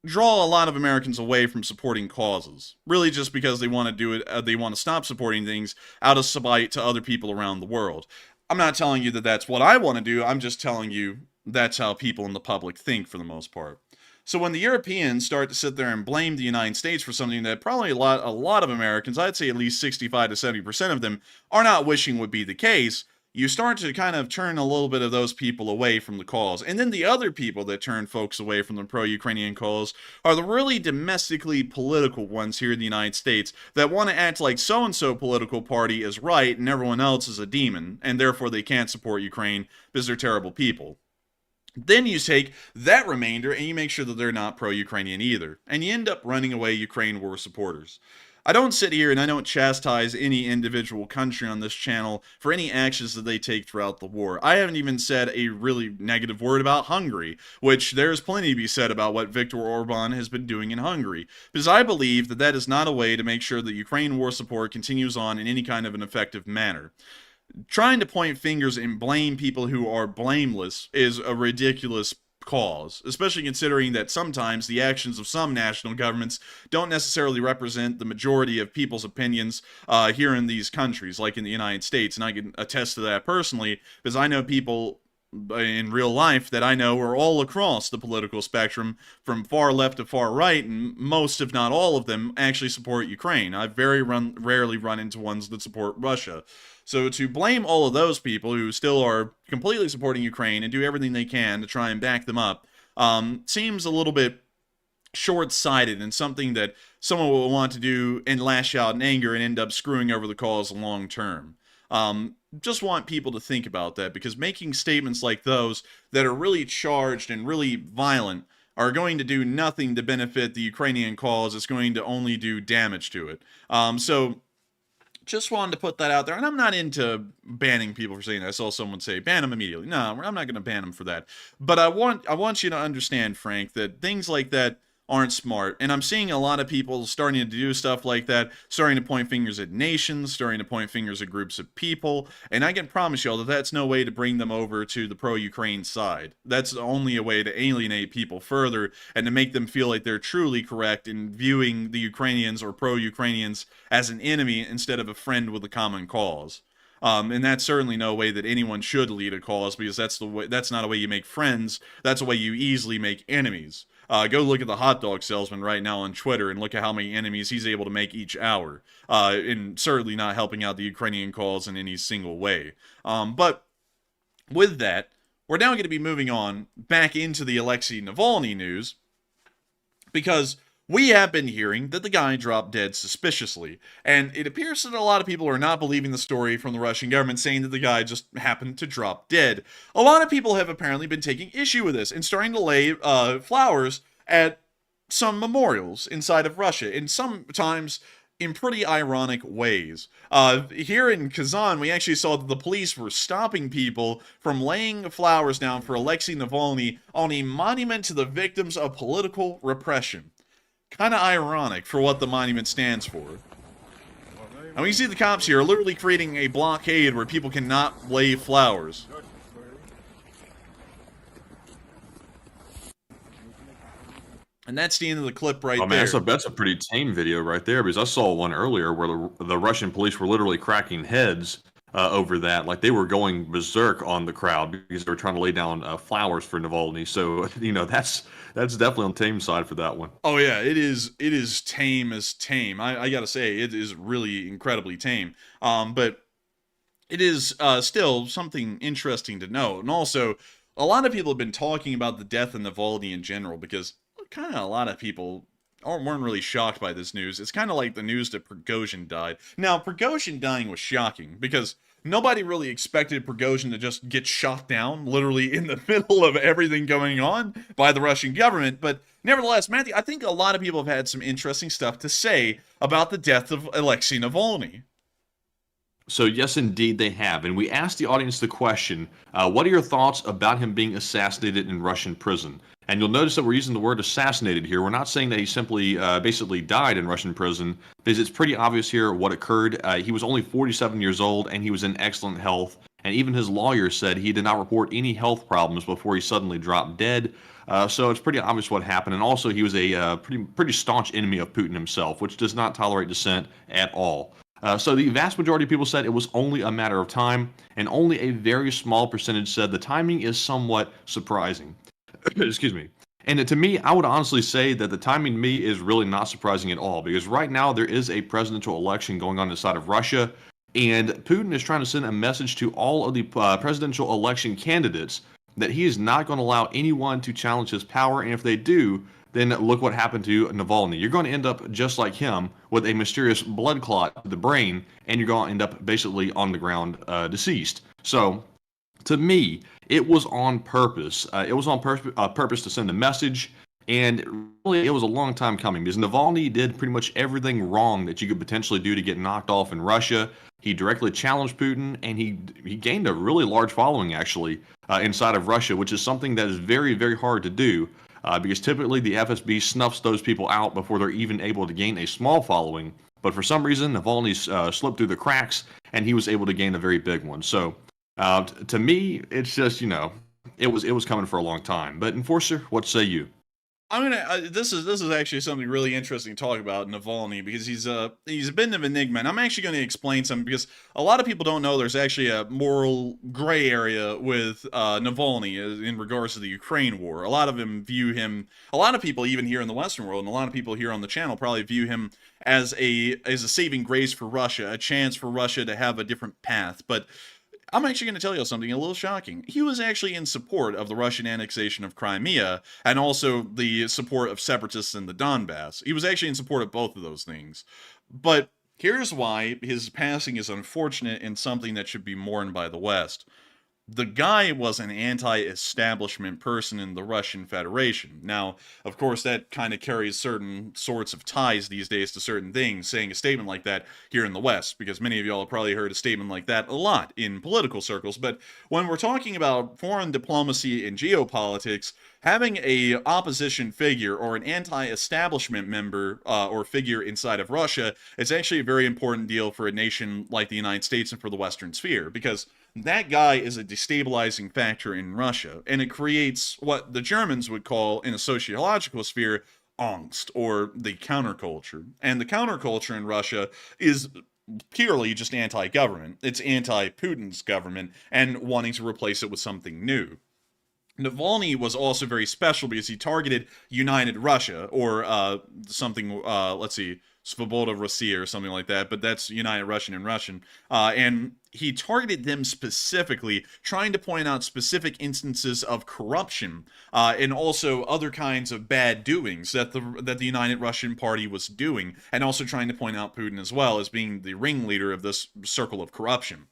draw a lot of Americans away from supporting causes. Really just because they want to do it, they want to stop supporting things out of spite to other people around the world. I'm not telling you that that's what I want to do, I'm just telling you that's how people in the public think for the most part. So when the Europeans start to sit there and blame the United States for something that probably a lot of Americans, I'd say at least 65 to 70% of them, are not wishing would be the case, you start to kind of turn a little bit of those people away from the cause. And then the other people that turn folks away from the pro-Ukrainian cause are the really domestically political ones here in the United States that want to act like so-and-so political party is right and everyone else is a demon, and therefore they can't support Ukraine because they're terrible people. Then you take that remainder and you make sure that they're not pro-Ukrainian either. And you end up running away Ukraine war supporters. I don't sit here and I don't chastise any individual country on this channel for any actions that they take throughout the war. I haven't even said a really negative word about Hungary, which there's plenty to be said about what Viktor Orban has been doing in Hungary. Because I believe that that is not a way to make sure that Ukraine war support continues on in any kind of an effective manner. trying to point fingers and blame people who are blameless is a ridiculous cause, especially considering that sometimes the actions of some national governments don't necessarily represent the majority of people's opinions here in these countries, like in the United States. And I can attest to that personally, because I know people in real life that I know are all across the political spectrum, from far left to far right, and most, if not all of them, actually support Ukraine. I rarely run into ones that support Russia. So to blame all of those people who still are completely supporting Ukraine and do everything they can to try and back them up seems a little bit short-sighted, and something that someone will want to do and lash out in anger and end up screwing over the cause long term. Just want people to think about that, because making statements like those that are really charged and really violent are going to do nothing to benefit the Ukrainian cause. It's going to only do damage to it. So just wanted to put that out there. And I'm not into banning people for saying that. I saw someone say, ban them immediately. No, I'm not going to ban them for that. But I want you to understand, Frank, that things like that aren't smart. And I'm seeing a lot of people starting to do stuff like that, starting to point fingers at nations, starting to point fingers at groups of people. And I can promise y'all that that's no way to bring them over to the pro-Ukraine side. That's only a way to alienate people further and to make them feel like they're truly correct in viewing the Ukrainians or pro-Ukrainians as an enemy instead of a friend with a common cause. And that's certainly no way that anyone should lead a cause, because that's not a way you make friends. That's a way you easily make enemies. Go look at the hot dog salesman right now on Twitter and look at how many enemies he's able to make each hour. And certainly not helping out the Ukrainian cause in any single way. But with that, we're now going to be moving on back into the Alexei Navalny news, because we have been hearing that the guy dropped dead suspiciously, and it appears that a lot of people are not believing the story from the Russian government saying that the guy just happened to drop dead. A lot of people have apparently been taking issue with this and starting to lay flowers at some memorials inside of Russia, and sometimes in pretty ironic ways. Here in Kazan, we actually saw that the police were stopping people from laying flowers down for Alexei Navalny on a monument to the victims of political repression. Kind of ironic for what the monument stands for. And we see the cops here are literally creating a blockade where people cannot lay flowers. And that's the end of the clip right there. That's a pretty tame video right there, because I saw one earlier where the Russian police were literally cracking heads over that. Like, they were going berserk on the crowd because they were trying to lay down flowers for Navalny. So, you know, that's definitely on the tame side for that one. Oh yeah, it is tame as tame. I gotta say, it is really incredibly tame. But it is still something interesting to note. And also, a lot of people have been talking about the death of Navalny in general, because kind of a lot of people weren't really shocked by this news. It's kind of like the news that Prigozhin died. Now, Prigozhin dying was shocking, because nobody really expected Prigozhin to just get shot down, literally in the middle of everything going on by the Russian government. But nevertheless, Matthew, I think a lot of people have had some interesting stuff to say about the death of Alexei Navalny. So yes, indeed they have. And we asked the audience the question, what are your thoughts about him being assassinated in Russian prison? And you'll notice that we're using the word assassinated here. We're not saying that he simply basically died in Russian prison, because it's pretty obvious here what occurred. He was only 47 years old, and he was in excellent health. And even his lawyer said he did not report any health problems before he suddenly dropped dead. So it's pretty obvious what happened. And also, he was a pretty staunch enemy of Putin himself, which does not tolerate dissent at all. So the vast majority of people said it was only a matter of time, and only a very small percentage said the timing is somewhat surprising. Excuse me. And to me, I would honestly say that the timing to me is really not surprising at all, because right now there is a presidential election going on inside of Russia, and Putin is trying to send a message to all of the presidential election candidates that he is not going to allow anyone to challenge his power, and if they do, then look what happened to Navalny. You're going to end up just like him, with a mysterious blood clot to the brain, and you're going to end up basically on the ground deceased. So, to me, it was on purpose. It was on purpose to send a message, and really it was a long time coming, because Navalny did pretty much everything wrong that you could potentially do to get knocked off in Russia. He directly challenged Putin, and he gained a really large following, actually, inside of Russia, which is something that is very, very hard to do. because typically the FSB snuffs those people out before they're even able to gain a small following. But for some reason, Navalny slipped through the cracks, and he was able to gain a very big one. So to me, it's just, it was coming for a long time. But Enforcer, what say you? I'm gonna. This is actually something really interesting to talk about Navalny, because he's a bit of an enigma, and I'm actually going to explain something, because a lot of people don't know there's actually a moral gray area with Navalny in regards to the Ukraine war. A lot of people even here in the Western world, and a lot of people here on the channel probably view him as a saving grace for Russia, a chance for Russia to have a different path. But I'm actually going to tell you something a little shocking. He was actually in support of the Russian annexation of Crimea, and also the support of separatists in the Donbass. He was actually in support of both of those things. But here's why his passing is unfortunate and something that should be mourned by the West. The guy was an anti-establishment person in the Russian Federation. Now, of course, that kind of carries certain sorts of ties these days to certain things, saying a statement like that here in the West, because many of y'all have probably heard a statement like that a lot in political circles. But when we're talking about foreign diplomacy and geopolitics, having a opposition figure or an anti-establishment member or figure inside of Russia is actually a very important deal for a nation like the United States and for the Western sphere, because that guy is a destabilizing factor in Russia, and it creates what the Germans would call, in a sociological sphere, angst, or the counterculture. And the counterculture in Russia is purely just anti-government. It's anti-Putin's government, and wanting to replace it with something new. Navalny was also very special because he targeted United Russia, or something, let's see, Svoboda Rossiya or something like that, but that's United Russian in Russian. And he targeted them specifically, trying to point out specific instances of corruption and also other kinds of bad doings that the United Russian Party was doing, and also trying to point out Putin as well as being the ringleader of this circle of corruption.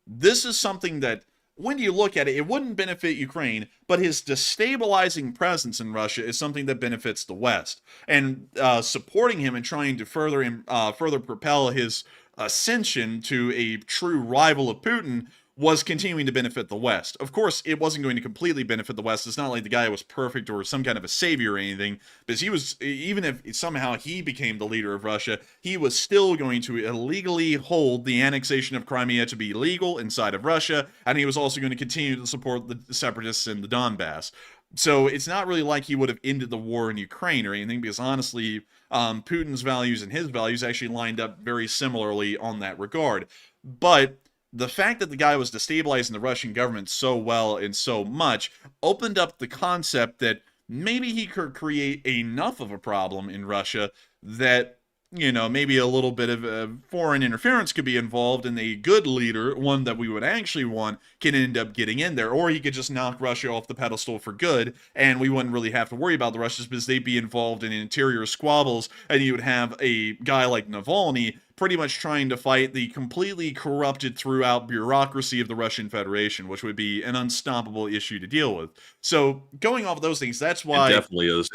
This is something that, when you look at it, it wouldn't benefit Ukraine, but his destabilizing presence in Russia is something that benefits the West. And supporting him and trying to further propel his ascension to a true rival of Putin was continuing to benefit the West. Of course, it wasn't going to completely benefit the West. It's not like the guy was perfect or some kind of a savior or anything, because he was, even if somehow he became the leader of Russia, he was still going to illegally hold the annexation of Crimea to be legal inside of Russia, and he was also going to continue to support the separatists in the Donbass. So it's not really like he would have ended the war in Ukraine or anything, because honestly, Putin's values and his values actually lined up very similarly on that regard. But the fact that the guy was destabilizing the Russian government so well and so much opened up the concept that maybe he could create enough of a problem in Russia that, maybe a little bit of foreign interference could be involved, and a good leader, one that we would actually want, can end up getting in there. Or he could just knock Russia off the pedestal for good, and we wouldn't really have to worry about the Russians, because they'd be involved in interior squabbles, and you would have a guy like Navalny pretty much trying to fight the completely corrupted throughout bureaucracy of the Russian Federation, which would be an unstoppable issue to deal with. So going off of those things, that's why It definitely is.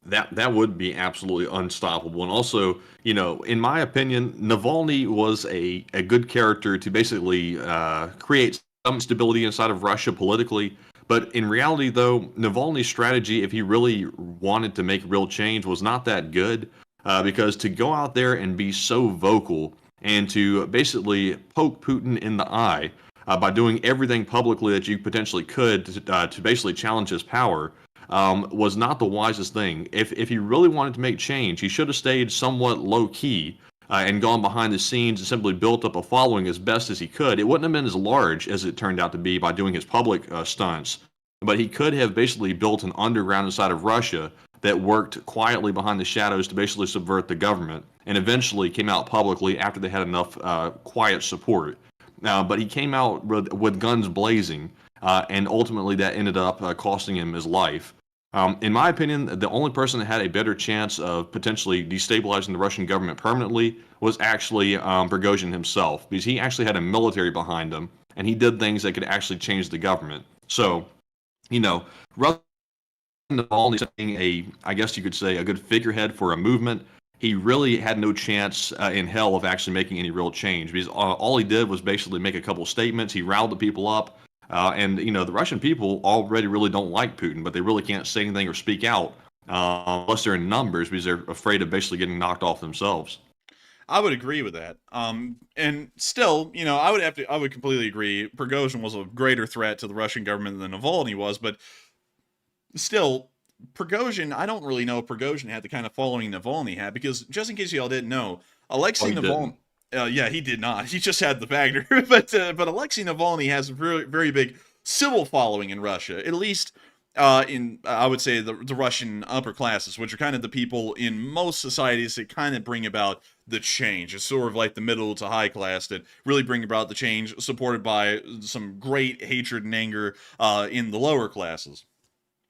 That would be absolutely unstoppable. And also, in my opinion, Navalny was a good character to basically create some stability inside of Russia politically. But in reality, though, Navalny's strategy, if he really wanted to make real change, was not that good. Because to go out there and be so vocal and to basically poke Putin in the eye by doing everything publicly that you potentially could to basically challenge his power was not the wisest thing. If he really wanted to make change, he should have stayed somewhat low-key and gone behind the scenes and simply built up a following as best as he could. It wouldn't have been as large as it turned out to be by doing his public stunts, but he could have basically built an underground inside of Russia that worked quietly behind the shadows to basically subvert the government, and eventually came out publicly after they had enough quiet support. But he came out with guns blazing, and ultimately that ended up costing him his life. In my opinion, the only person that had a better chance of potentially destabilizing the Russian government permanently was actually Prigozhin himself, because he actually had a military behind him, and he did things that could actually change the government. So, rather Navalny being I guess you could say, a good figurehead for a movement, he really had no chance in hell of actually making any real change, because all he did was basically make a couple statements. He riled the people up, And the Russian people already really don't like Putin, but they really can't say anything or speak out unless they're in numbers because they're afraid of basically getting knocked off themselves. I would agree with that. And still, I would completely agree. Prigozhin was a greater threat to the Russian government than Navalny was, but still, Prigozhin, I don't really know if Prigozhin had the kind of following Navalny had, because just in case y'all didn't know, Alexei Navalny, yeah, he did not. He just had the Wagner, but Alexei Navalny has a very, very big civil following in Russia, at least in I would say the Russian upper classes, which are kind of the people in most societies that kind of bring about the change. It's sort of like the middle to high class that really bring about the change, supported by some great hatred and anger in the lower classes.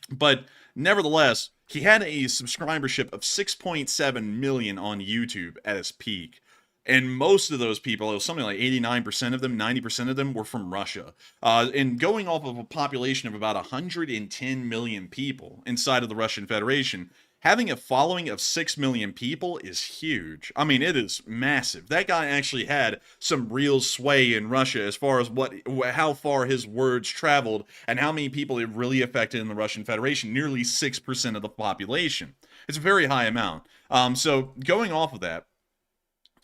But nevertheless, he had a subscribership of 6.7 million on YouTube at his peak. And most of those people, it was something like 89% of them, 90% of them were from Russia. And going off of a population of about 110 million people inside of the Russian Federation, having a following of 6 million people is huge. I mean, it is massive. That guy actually had some real sway in Russia as far as how far his words traveled and how many people it really affected in the Russian Federation. Nearly 6% of the population. It's a very high amount. So going off of that,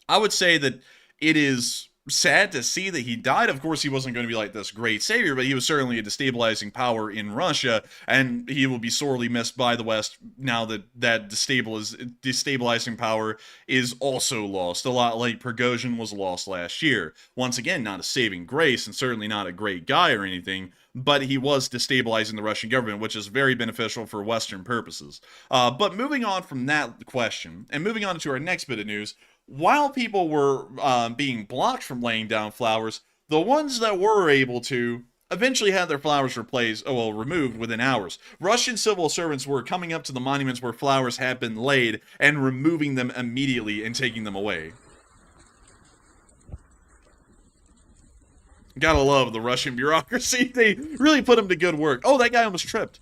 I would say that it is sad to see that he died. Of course, he wasn't going to be like this great savior, but he was certainly a destabilizing power in Russia, and he will be sorely missed by the West now that that destabilizing power is also lost. A lot like Prigozhin was lost last year. Once again, not a saving grace, and certainly not a great guy or anything, but he was destabilizing the Russian government, which is very beneficial for Western purposes. But moving on from that question, and moving on to our next bit of news, while people were being blocked from laying down flowers, the ones that were able to eventually had their flowers removed within hours. Russian civil servants were coming up to the monuments where flowers had been laid and removing them immediately and taking them away. Gotta love the Russian bureaucracy. They really put them to good work. Oh, that guy almost tripped.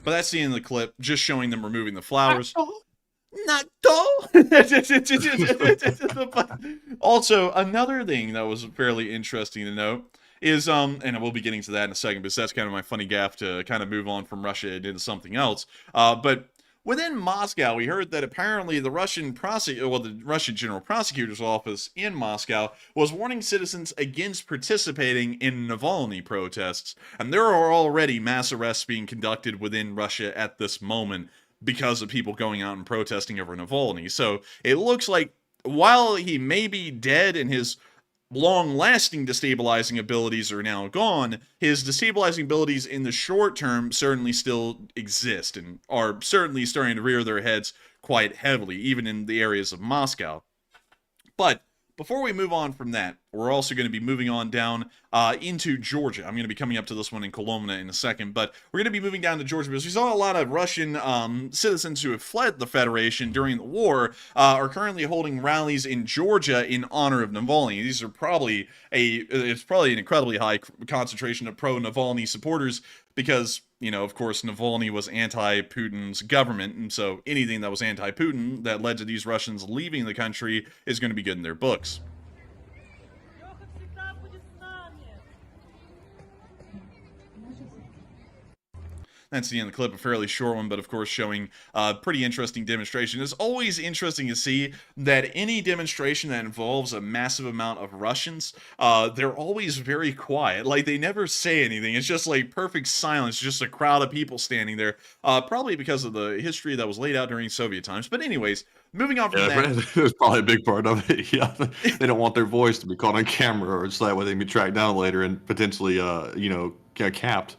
But that's the end of the clip, just showing them removing the flowers. Also, another thing that was fairly interesting to note is, and we'll be getting to that in a second, because that's kind of my funny gaffe to kind of move on from Russia into something else. But within Moscow, we heard that apparently the Russian General Prosecutor's Office in Moscow was warning citizens against participating in Navalny protests, and there are already mass arrests being conducted within Russia at this moment because of people going out and protesting over Navalny. So it looks like while he may be dead and his long-lasting destabilizing abilities are now gone, his destabilizing abilities in the short term certainly still exist and are certainly starting to rear their heads quite heavily, even in the areas of Moscow. But before we move on from that, we're also going to be moving on down into Georgia. I'm going to be coming up to this one in Kolomna in a second, but we're going to be moving down to Georgia because we saw a lot of Russian citizens who have fled the Federation during the war are currently holding rallies in Georgia in honor of Navalny. These are probably it's probably an incredibly high concentration of pro-Navalny supporters because, of course, Navalny was anti-Putin's government, and so anything that was anti-Putin that led to these Russians leaving the country is going to be good in their books. That's the end of the clip, a fairly short one, but of course showing a pretty interesting demonstration. It's always interesting to see that any demonstration that involves a massive amount of Russians, they're always very quiet. Like, they never say anything. It's just like perfect silence, just a crowd of people standing there, probably because of the history that was laid out during Soviet times. But anyways, moving on from that. That's probably a big part of it. Yeah, they don't want their voice to be caught on camera, or it's that way they can be tracked down later and potentially, capped.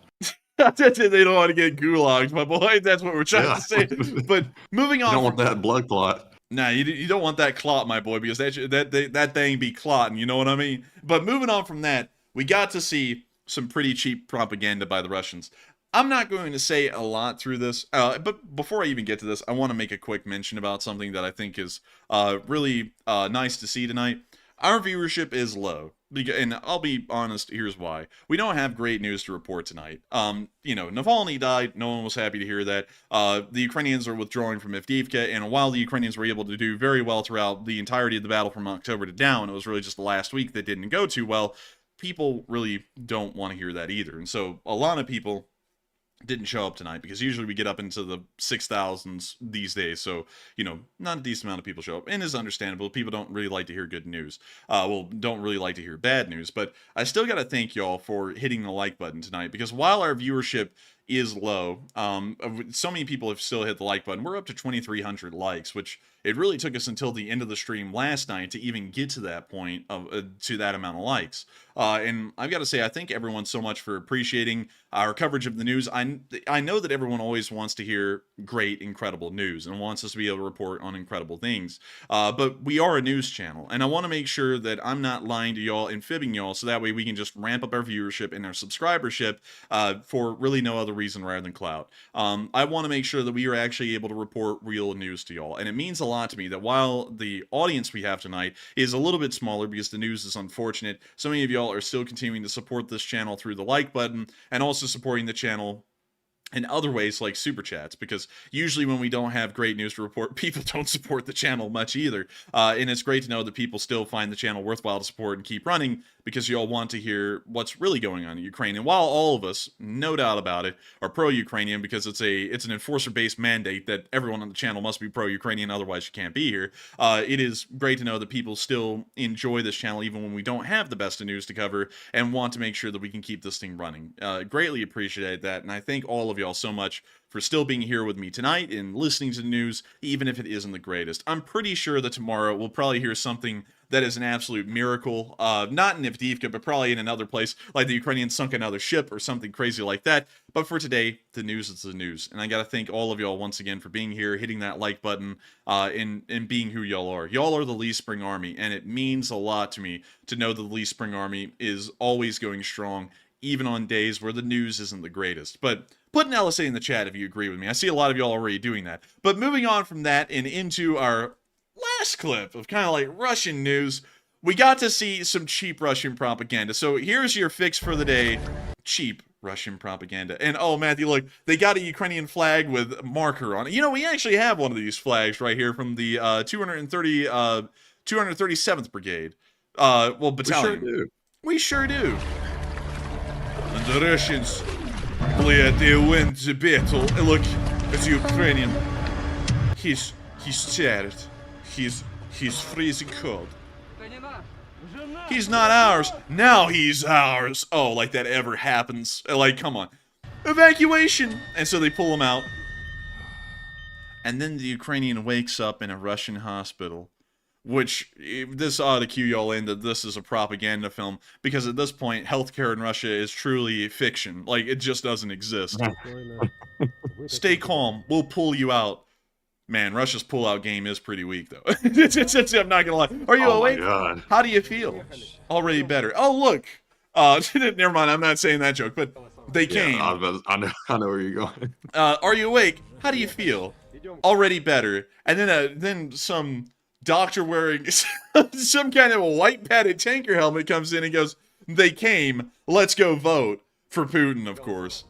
They don't want to get gulags, my boy. That's what we're trying to say. But moving on. You don't want that blood clot. Nah, you don't want that clot, my boy, because that thing be clotting, you know what I mean? But moving on from that, we got to see some pretty cheap propaganda by the Russians. I'm not going to say a lot through this, but before I even get to this, I want to make a quick mention about something that I think is really nice to see tonight. Our viewership is low. And I'll be honest, here's why. We don't have great news to report tonight. Navalny died. No one was happy to hear that. The Ukrainians are withdrawing from Avdiivka, and while the Ukrainians were able to do very well throughout the entirety of the battle from October to down, it was really just the last week that didn't go too well. People really don't want to hear that either. And so a lot of people didn't show up tonight, because usually we get up into the 6,000s these days, so not a decent amount of people show up, and it's understandable. People don't really like to hear good news, don't really like to hear bad news. But I still gotta thank y'all for hitting the like button tonight, because while our viewership is low, so many people have still hit the like button. We're up to 2,300 likes, which it really took us until the end of the stream last night to even get to that point of to that amount of likes. And I've got to say, I thank everyone so much for appreciating our coverage of the news. I know that everyone always wants to hear great, incredible news and wants us to be able to report on incredible things. But we are a news channel, and I want to make sure that I'm not lying to y'all and fibbing y'all, so that way we can just ramp up our viewership and our subscribership for really no other reason rather than clout. I want to make sure that we are actually able to report real news to y'all, and it means a lot to me that while the audience we have tonight is a little bit smaller because the news is unfortunate, so many of y'all are still continuing to support this channel through the like button, and also supporting the channel in other ways like super chats, because usually when we don't have great news to report, people don't support the channel much either. And it's great to know that people still find the channel worthwhile to support and keep running, because you all want to hear what's really going on in Ukraine. And while all of us, no doubt about it, are pro-Ukrainian, because it's an enforcer-based mandate that everyone on the channel must be pro-Ukrainian, otherwise you can't be here, it is great to know that people still enjoy this channel even when we don't have the best of news to cover, and want to make sure that we can keep this thing running. Greatly appreciate that, and I thank all of y'all so much for still being here with me tonight and listening to the news, even if it isn't the greatest. I'm pretty sure that tomorrow we'll probably hear something that is an absolute miracle, not in Avdiivka, but probably in another place, like the Ukrainians sunk another ship or something crazy like that. But for today, the news is the news. And I gotta thank all of y'all once again for being here, hitting that like button, and being who y'all are. Y'all are the Lee Spring Army, and it means a lot to me to know that the Lee Spring Army is always going strong, even on days where the news isn't the greatest. But put an LSA in the chat if you agree with me. I see a lot of y'all already doing that. But moving on from that and into our last clip of kind of like Russian news, we got to see some cheap Russian propaganda. So here's your fix for the day: cheap Russian propaganda. And oh, Matthew, look, they got a Ukrainian flag with marker on it. We actually have one of these flags right here from the 237th Brigade. Battalion. We sure do. And the Russians, they went to battle. And look, it's Ukrainian. He's shattered. He's freezing cold. He's not ours. Now he's ours. Oh, like that ever happens. Like, come on. Evacuation! And so they pull him out. And then the Ukrainian wakes up in a Russian hospital. Which, this ought to cue y'all in that this is a propaganda film, because at this point, healthcare in Russia is truly fiction. Like, it just doesn't exist. Stay calm. We'll pull you out. Man, Russia's pull-out game is pretty weak, though. I'm not gonna lie. Are you awake? God. How do you feel? Already better. Oh, look. Never mind, I'm not saying that joke, but they came. Yeah, I know where you're going. Are you awake? How do you feel? Already better. And then some doctor wearing some kind of a white padded tanker helmet comes in and goes, "They came. Let's go vote for Putin," of course.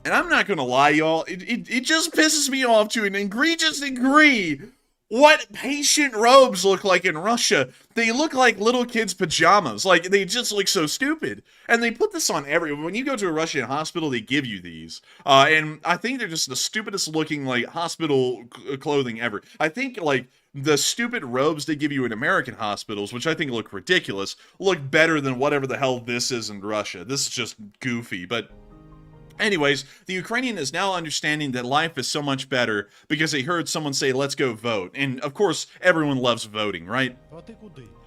And I'm not gonna lie, y'all, it just pisses me off to an egregious degree what patient robes look like in Russia. They look like little kids' pajamas. Like, they just look so stupid. And they put this on when you go to a Russian hospital, they give you these. And I think they're just the stupidest looking, like, hospital clothing ever. I think, like, the stupid robes they give you in American hospitals, which I think look ridiculous, look better than whatever the hell this is in Russia. This is just goofy, but anyways, the Ukrainian is now understanding that life is so much better because they heard someone say, "Let's go vote." And of course, everyone loves voting, right?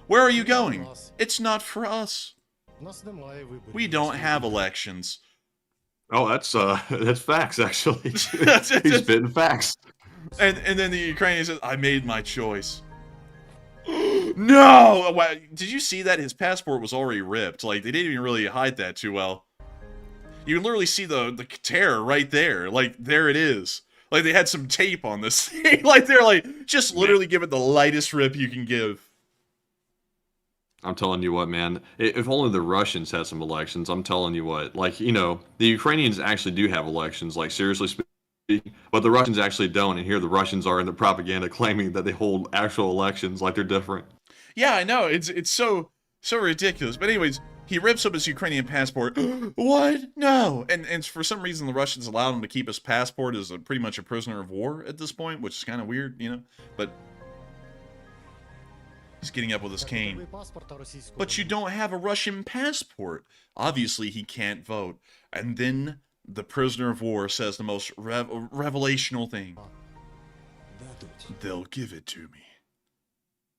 Where are you going? It's not for us. We don't have elections. Oh, that's facts, actually. He's spitting facts. And then the Ukrainian says, "I made my choice." No! Did you see that? His passport was already ripped. Like, they didn't even really hide that too well. You can literally see the tear right there. Like, there it is. Like they had some tape on this thing. Like they're like, just literally give it the lightest rip you can give. I'm telling you what, man. If only the Russians had some elections, I'm telling you what. Like, you know, the Ukrainians actually do have elections, like seriously speaking, but the Russians actually don't. And here the Russians are in the propaganda claiming that they hold actual elections like they're different. Yeah, I know. It's so ridiculous. But anyways, he rips up his Ukrainian passport. What? No. And for some reason, the Russians allowed him to keep his passport as pretty much a prisoner of war at this point, which is kind of weird, you know? But he's getting up with his cane. But you don't have a Russian passport. Obviously, he can't vote. And then the prisoner of war says the most revelational thing. They'll give it to me.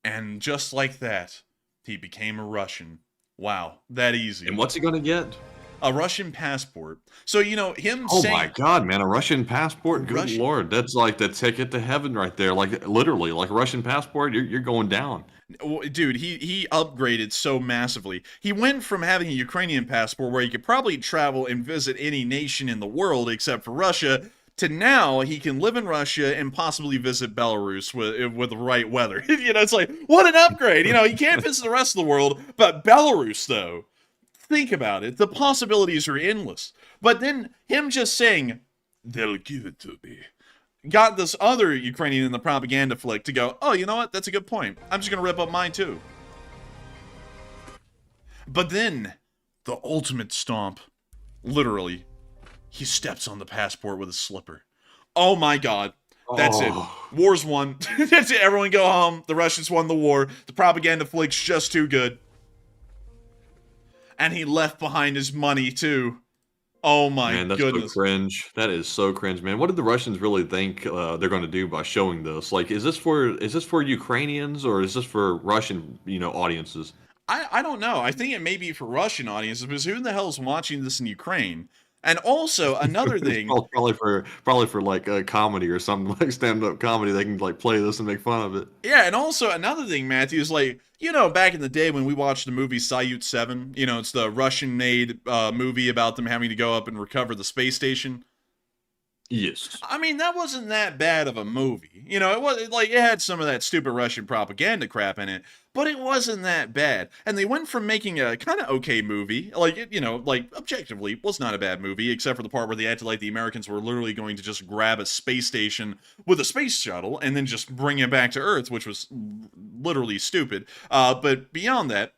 And just like that, he became a Russian. Wow, that easy. And what's he gonna get? A Russian passport. So, you know, him Oh saying... my God, man, a Russian passport? Good Lord, that's like the ticket to heaven right there. Like, literally, like a Russian passport, you're going down. Dude, he upgraded so massively. He went from having a Ukrainian passport where he could probably travel and visit any nation in the world except for Russia, to now he can live in Russia and possibly visit Belarus with the right weather. You know, it's like, what an upgrade! You know, he can't visit the rest of the world, but Belarus, though. Think about it. The possibilities are endless. But then him just saying, they'll give it to me, got this other Ukrainian in the propaganda flick to go, oh, you know what? That's a good point. I'm just going to rip up mine too. But then, the ultimate stomp. Literally, he steps on the passport with a slipper. Oh my God. That's it. War's won. That's it. Everyone go home. The Russians won the war. The propaganda flick's just too good. And he left behind his money, too. Oh, my man, that's goodness. so cringe. That is so cringe, man. What did the Russians really think they're going to do by showing this? Like, is this for Ukrainians or is this for Russian, audiences? I don't know. I think it may be for Russian audiences, because who the hell is watching this in Ukraine? And also, another thing... probably for like a comedy or something, like stand-up comedy. They can, like, play this and make fun of it. Yeah, and also, another thing, Matthew, is like... back in the day when we watched the movie Salyut 7, it's the Russian-made movie about them having to go up and recover the space station. Yes. I mean, that wasn't that bad of a movie. It had some of that stupid Russian propaganda crap in it, but it wasn't that bad. And they went from making a kind of okay movie, objectively, was not a bad movie, except for the part where they acted like the Americans were literally going to just grab a space station with a space shuttle and then just bring it back to Earth, which was literally stupid. But beyond that,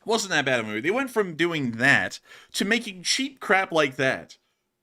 wasn't that bad a movie. They went from doing that to making cheap crap like that.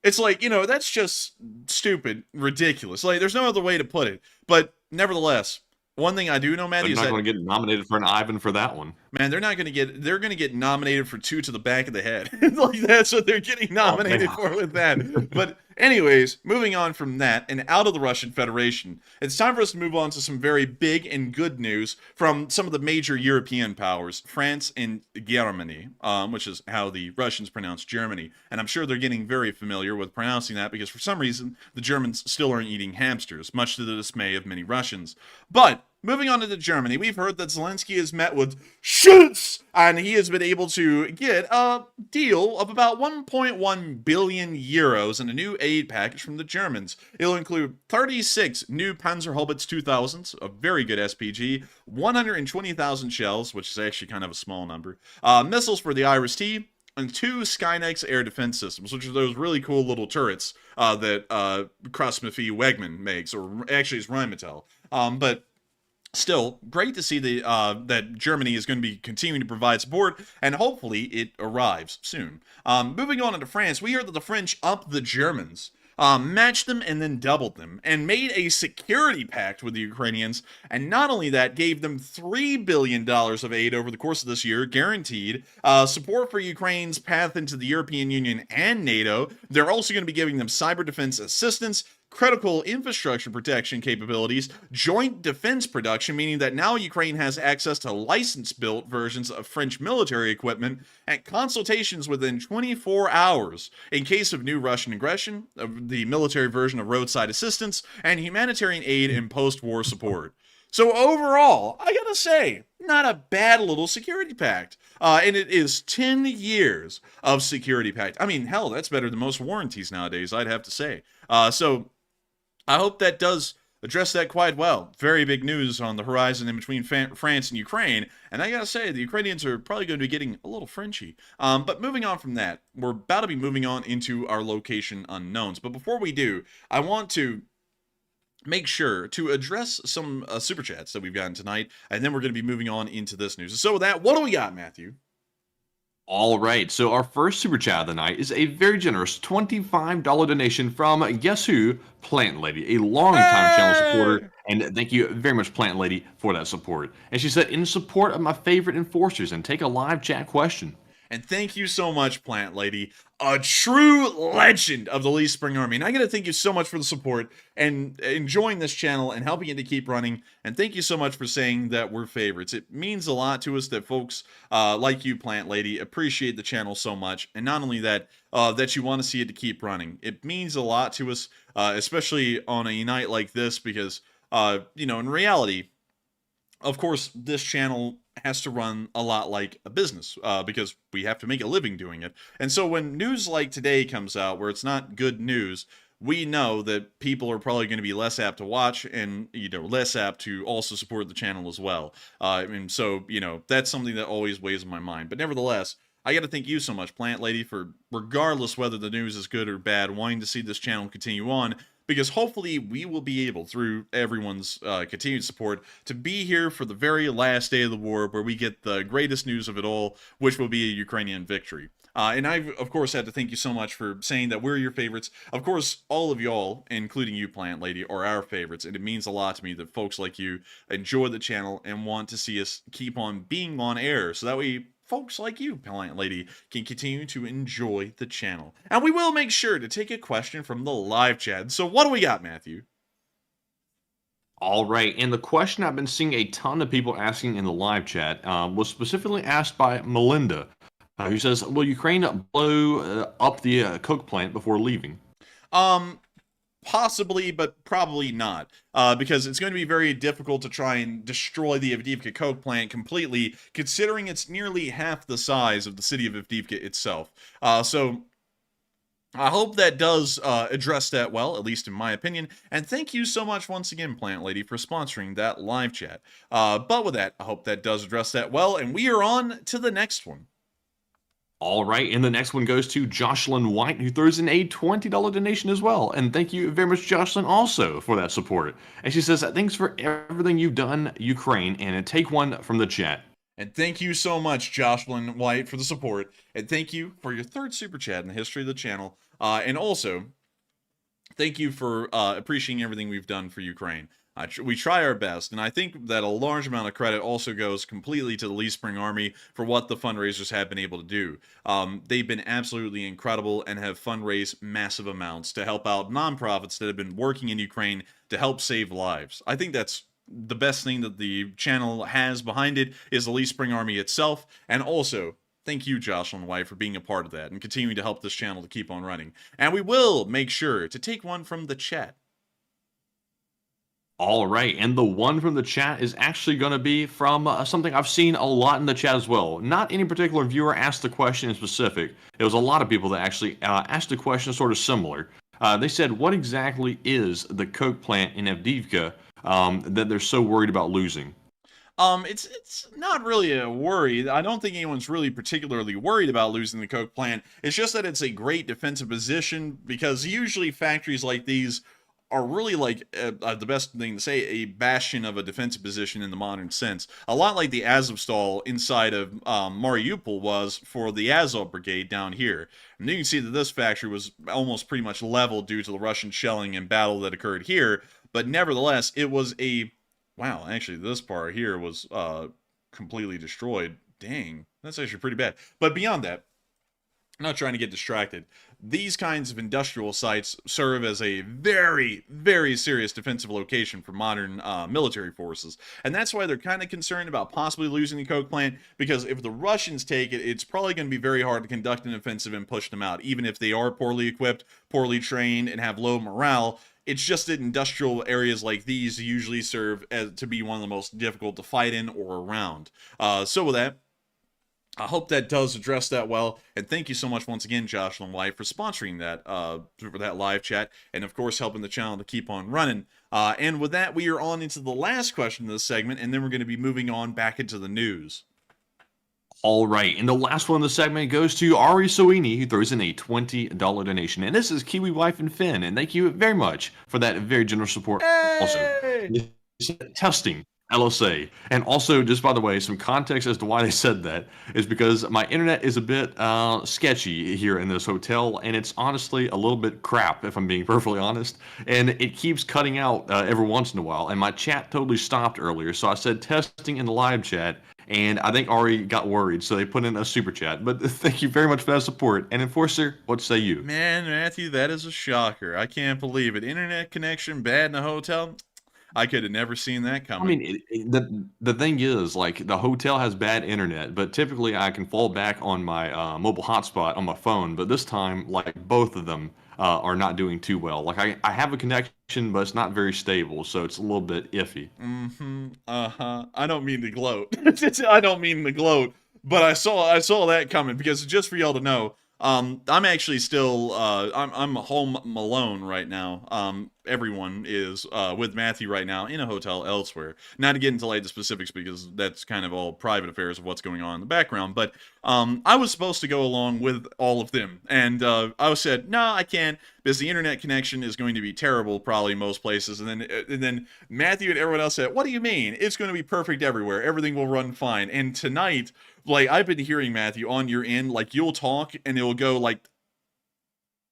It's like, that's just stupid, ridiculous. Like, there's no other way to put it. But nevertheless, one thing I do know, Matthew, is that... They're not going to get nominated for an Ivan for that one. Man, they're going to get nominated for 2 to the back of the head. Like, that's what they're getting nominated for with that. But anyways, moving on from that and out of the Russian Federation, it's time for us to move on to some very big and good news from some of the major European powers, France and Germany, which is how the Russians pronounce Germany. And I'm sure they're getting very familiar with pronouncing that because for some reason, the Germans still aren't eating hamsters, much to the dismay of many Russians. But moving on to Germany, we've heard that Zelensky has met with Schultz, and he has been able to get a deal of about 1.1 billion euros in a new aid package from the Germans. It'll include 36 new Panzerhaubitze 2000s, a very good SPG, 120,000 shells, which is actually kind of a small number, missiles for the Iris-T, and 2 Skynex air defense systems, which are those really cool little turrets that Krasnofey Wegman makes, or actually it's Rheinmetall. But still, great to see that Germany is going to be continuing to provide support, and hopefully it arrives soon. Moving on into France, we heard that the French upped the Germans, matched them and then doubled them, and made a security pact with the Ukrainians, and not only that, gave them $3 billion of aid over the course of this year, guaranteed, support for Ukraine's path into the European Union and NATO. They're also going to be giving them cyber defense assistance, critical infrastructure protection capabilities, joint defense production, meaning that now Ukraine has access to license-built versions of French military equipment, and consultations within 24 hours in case of new Russian aggression, the military version of roadside assistance, and humanitarian aid and post-war support. So overall, I gotta say, not a bad little security pact. And it is 10 years of security pact. I mean, hell, that's better than most warranties nowadays, I'd have to say. So I hope that does address that quite well. Very big news on the horizon in between France and Ukraine, and I gotta say, the Ukrainians are probably going to be getting a little Frenchy. But moving on from that, we're about to be moving on into our location unknowns. But before we do, I want to make sure to address some super chats that we've gotten tonight, and then we're going to be moving on into this news. So with that, what do we got, Matthew? All right, so our first super chat of the night is a very generous $25 donation from, guess who? Plant Lady, a long-time channel supporter, and thank you very much, Plant Lady, for that support. And she said, in support of my favorite enforcers, and take a live chat question. And thank you so much, Plant Lady, a true legend of the Lee Spring Army. And I gotta thank you so much for the support and enjoying this channel and helping it to keep running. And thank you so much for saying that we're favorites. It means a lot to us that folks like you, Plant Lady, appreciate the channel so much. And not only that, that you want to see it to keep running. It means a lot to us, especially on a night like this, because, you know, in reality, of course, this channel has to run a lot like a business because we have to make a living doing it. And so when news like today comes out where it's not good news, we know that people are probably going to be less apt to watch and, you know, less apt to also support the channel as well. And so, you know, that's something that always weighs on my mind. But nevertheless, I got to thank you so much, Plant Lady, for regardless whether the news is good or bad, wanting to see this channel continue on. Because hopefully we will be able, through everyone's continued support, to be here for the very last day of the war, where we get the greatest news of it all, which will be a Ukrainian victory. And I've, of course, had to thank you so much for saying that we're your favorites. Of course, all of y'all, including you, Plant Lady, are our favorites, and it means a lot to me that folks like you enjoy the channel and want to see us keep on being on air, so that way folks like you, Plant Lady, can continue to enjoy the channel. And we will make sure to take a question from the live chat. So what do we got, Matthew? All right, and the question I've been seeing a ton of people asking in the live chat was specifically asked by Melinda, who says, will Ukraine blow up the coke plant before leaving? Possibly, but probably not, because it's going to be very difficult to try and destroy the Avdiivka coke plant completely, considering it's nearly half the size of the city of Avdiivka itself. So I hope that does address that well, at least in my opinion. And thank you so much once again, Plant Lady, for sponsoring that live chat. But with that, I hope that does address that well, and we are on to the next one. All right, and the next one goes to Jocelyn White, who throws in a $20 donation as well. And thank you very much, Jocelyn, also for that support. And she says, thanks for everything you've done, Ukraine, and take one from the chat. And thank you so much, Jocelyn White, for the support. And thank you for your third super chat in the history of the channel. And also, thank you for appreciating everything we've done for Ukraine. We try our best, and I think that a large amount of credit also goes completely to the Lee Spring Army for what the fundraisers have been able to do. They've been absolutely incredible and have fundraised massive amounts to help out nonprofits that have been working in Ukraine to help save lives. I think that's the best thing that the channel has behind it is the Lee Spring Army itself, and also thank you, Jocelyn White, for being a part of that and continuing to help this channel to keep on running. And we will make sure to take one from the chat. All right, and the one from the chat is actually going to be from something I've seen a lot in the chat as well. Not any particular viewer asked the question in specific. It was a lot of people that actually asked the question sort of similar. They said, what exactly is the coke plant in Avdiivka that they're so worried about losing? It's not really a worry. I don't think anyone's really particularly worried about losing the coke plant. It's just that it's a great defensive position, because usually factories like these are really like, the best thing to say, a bastion of a defensive position in the modern sense. A lot like the Azovstal inside of Mariupol was for the Azov Brigade down here. And you can see that this factory was almost pretty much leveled due to the Russian shelling and battle that occurred here. But nevertheless, it was a... Wow, actually, this part here was completely destroyed. Dang, that's actually pretty bad. But beyond that, I'm not trying to get distracted. These kinds of industrial sites serve as a very, very serious defensive location for modern military forces. And that's why they're kind of concerned about possibly losing the coke plant, because if the Russians take it, it's probably going to be very hard to conduct an offensive and push them out, even if they are poorly equipped, poorly trained, and have low morale. It's just that industrial areas like these usually serve as to be one of the most difficult to fight in or around. So with that, I hope that does address that well, and thank you so much once again, Jocelyn White, for sponsoring that for that live chat, and of course helping the channel to keep on running. And with that, we are on into the last question of this segment, and then we're going to be moving on back into the news. All right, and the last one of the segment goes to Ari Soini, who throws in a $20 donation. And this is Kiwi Wife and Finn, and thank you very much for that very generous support. Also, testing LSA. And also, just by the way, some context as to why they said that is because my internet is a bit sketchy here in this hotel, and it's honestly a little bit crap, if I'm being perfectly honest. And it keeps cutting out every once in a while, and my chat totally stopped earlier. So I said testing in the live chat, and I think Ari got worried, so they put in a super chat. But thank you very much for that support. And Enforcer, what say you? Man, Matthew, that is a shocker. I can't believe it. Internet connection bad in a hotel? I could have never seen that coming. I mean, the thing is, like, the hotel has bad internet, but typically I can fall back on my mobile hotspot on my phone. But this time, like, both of them are not doing too well. Like, I have a connection, but it's not very stable, so it's a little bit iffy. I don't mean to gloat. I don't mean to gloat, but I saw that coming, because just for y'all to know, I'm actually still I'm home alone right now. Everyone is with Matthew right now in a hotel elsewhere. Not to get into like the specifics, because that's kind of all private affairs of what's going on in the background. But I was supposed to go along with all of them, and I was said, no, I can't, because the internet connection is going to be terrible probably most places. And then Matthew and everyone else said, what do you mean? It's going to be perfect everywhere. Everything will run fine. And tonight, like, I've been hearing, Matthew, on your end, like, you'll talk and it'll go like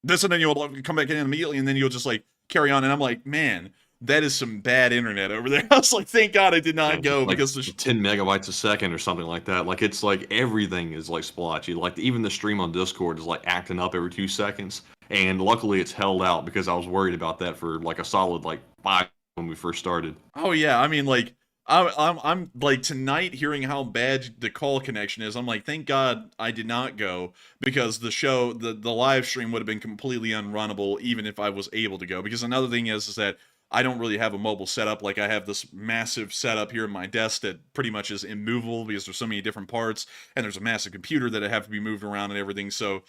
this, and then you'll come back in immediately, and then you'll just like carry on. And I'm like, man, that is some bad internet over there. I was like, thank God I did not go, like, because there's 10 megabytes a second or something like that. Like, it's like everything is like splotchy. Like, even the stream on Discord is like acting up every 2 seconds. And luckily it's held out, because I was worried about that for like a solid like 5 when we first started. Oh yeah, I mean, like, I'm like, tonight, hearing how bad the call connection is, I'm like, thank God I did not go, because the show, the live stream would have been completely unrunnable even if I was able to go. Because another thing is that I don't really have a mobile setup. Like, I have this massive setup here at my desk that pretty much is immovable, because there's so many different parts, and there's a massive computer that I have to be moved around and everything. So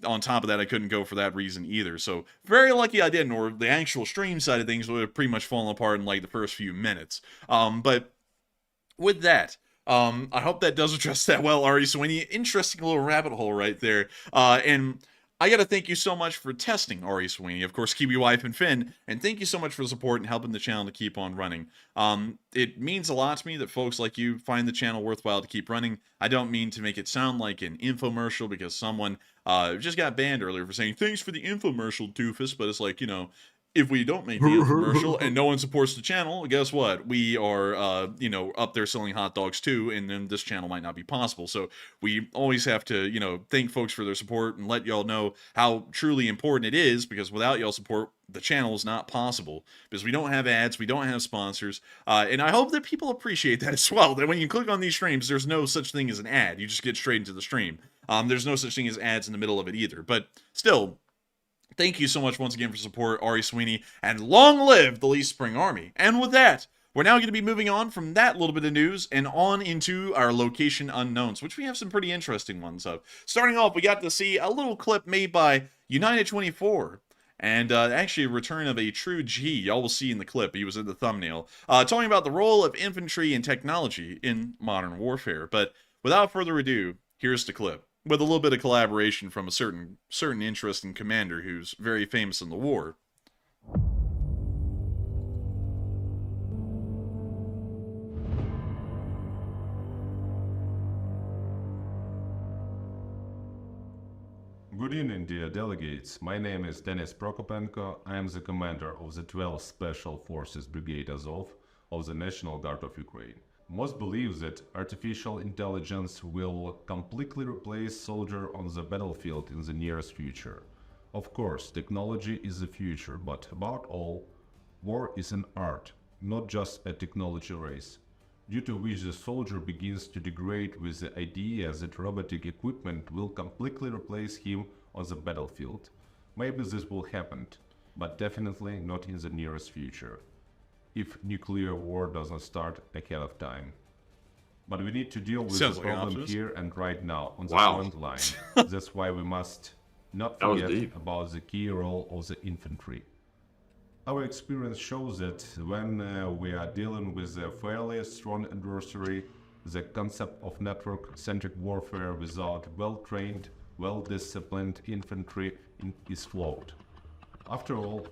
on top of that, I couldn't go for that reason either. So very lucky I didn't, or the actual stream side of things would have pretty much fallen apart in like the first few minutes. But with that, I hope that does address that well, Ari. So any interesting little rabbit hole right there. And I got to thank you so much for testing, Ari Sweeney, of course, Kiwi Wife and Finn, and thank you so much for the support and helping the channel to keep on running. It means a lot to me that folks like you find the channel worthwhile to keep running. I don't mean to make it sound like an infomercial, because someone just got banned earlier for saying, thanks for the infomercial, doofus, but it's like, you know, if we don't make the infomercial and no one supports the channel, guess what? We are, you know, up there selling hot dogs too, and then this channel might not be possible. So we always have to, you know, thank folks for their support and let y'all know how truly important it is, because without y'all support, the channel is not possible, because we don't have ads, we don't have sponsors, and I hope that people appreciate that as well, that when you click on these streams, there's no such thing as an ad. You just get straight into the stream. There's no such thing as ads in the middle of it either, but still, thank you so much once again for support, Ari Sweeney, and long live the Lee Spring Army. And with that, we're now going to be moving on from that little bit of news and on into our location unknowns, which we have some pretty interesting ones of. Starting off, we got to see a little clip made by United24, and actually a return of a true G. Y'all will see in the clip, he was in the thumbnail, talking about the role of infantry and technology in modern warfare. But without further ado, here's the clip, with a little bit of collaboration from a certain interesting commander who's very famous in the war. Good evening, dear delegates. My name is Denis Prokopenko. I am the commander of the 12th Special Forces Brigade Azov of the National Guard of Ukraine. Most believe that artificial intelligence will completely replace soldier on the battlefield in the nearest future. Of course, technology is the future, but above all, war is an art, not just a technology race, due to which the soldier begins to degrade with the idea that robotic equipment will completely replace him on the battlefield. Maybe this will happen, but definitely not in the nearest future, if nuclear war doesn't start ahead of time. But we need to deal with Sounds the like an problem optimist. here and right now on the Wow. front line. That's why we must not That was forget deep. about the key role of the infantry. Our experience shows that when we are dealing with a fairly strong adversary, the concept of network-centric warfare without well-trained, well-disciplined infantry is flawed. After all,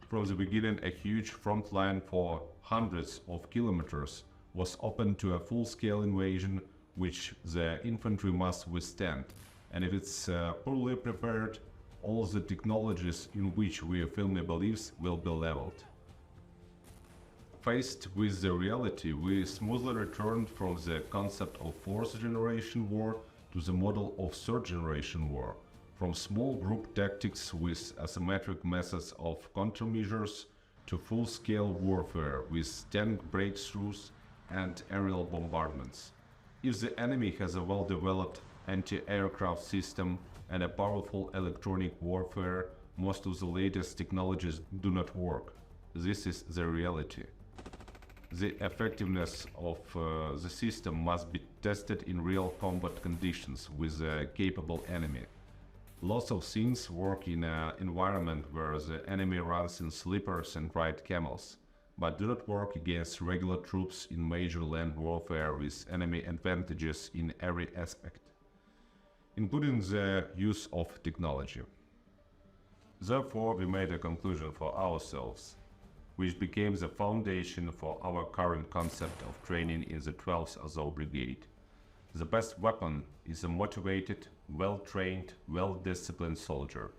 from the beginning, a huge front line for hundreds of kilometers was open to a full-scale invasion which the infantry must withstand. And if it's poorly prepared, all the technologies in which we firmly believe will be leveled. Faced with the reality, we smoothly returned from the concept of fourth generation war to the model of third generation war, from small group tactics with asymmetric methods of countermeasures to full-scale warfare with tank breakthroughs and aerial bombardments. If the enemy has a well-developed anti-aircraft system and a powerful electronic warfare, most of the latest technologies do not work. This is the reality. The effectiveness of the system must be tested in real combat conditions with a capable enemy. Lots of things work in an environment where the enemy runs in slippers and rides camels, but do not work against regular troops in major land warfare with enemy advantages in every aspect, including the use of technology. Therefore, we made a conclusion for ourselves, which became the foundation for our current concept of training in the 12th Azov Brigade. The best weapon is a motivated, well-trained, well-disciplined soldier,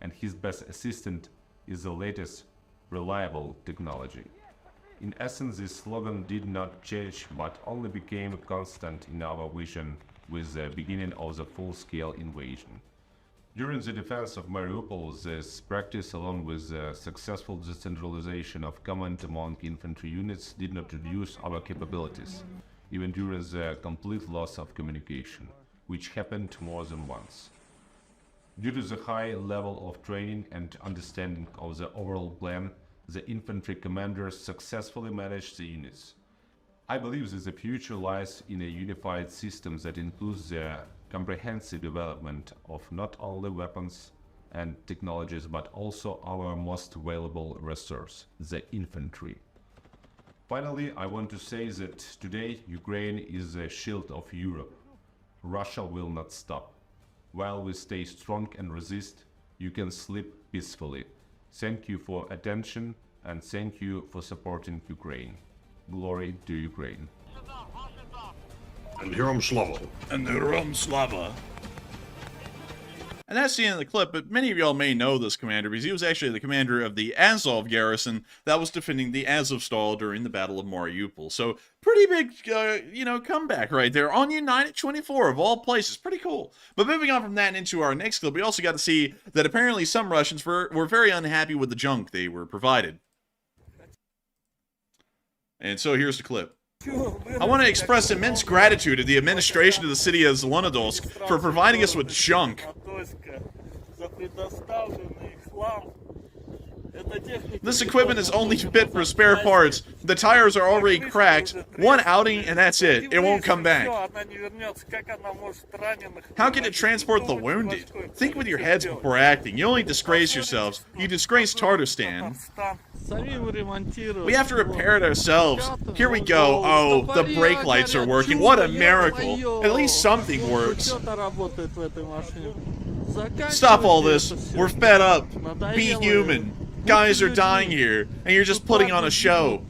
and his best assistant is the latest, reliable technology. In essence, this slogan did not change, but only became constant in our vision with the beginning of the full-scale invasion. During the defense of Mariupol, this practice, along with the successful decentralization of command among infantry units, did not reduce our capabilities, even during the complete loss of communication, which happened more than once. Due to the high level of training and understanding of the overall plan, the infantry commanders successfully managed the units. I believe that the future lies in a unified system that includes the comprehensive development of not only weapons and technologies, but also our most valuable resource, the infantry. Finally, I want to say that today Ukraine is the shield of Europe. Russia will not stop. While we stay strong and resist, you can sleep peacefully. Thank you for attention and thank you for supporting Ukraine. Glory to Ukraine. And Herom Slava. And Herom Slava. And that's the end of the clip, but many of y'all may know this commander because he was actually the commander of the Azov garrison that was defending the Azovstal during the Battle of Mariupol. So, pretty big, comeback right there on United 24 of all places. Pretty cool. But moving on from that and into our next clip, we also got to see that apparently some Russians were very unhappy with the junk they were provided. And so here's the clip. I want to express immense gratitude to the administration of the city of Zelenodolsk for providing us with junk. This equipment is only fit for spare parts. The tires are already cracked. One outing and that's it. It won't come back. How can it transport the wounded? Think with your heads before acting. You only disgrace yourselves. You disgrace Tatarstan. We have to repair it ourselves. Here we go. Oh, the brake lights are working. What a miracle. At least something works. Stop all this. We're fed up. Be human. Guys are dying here, and you're just putting on a show.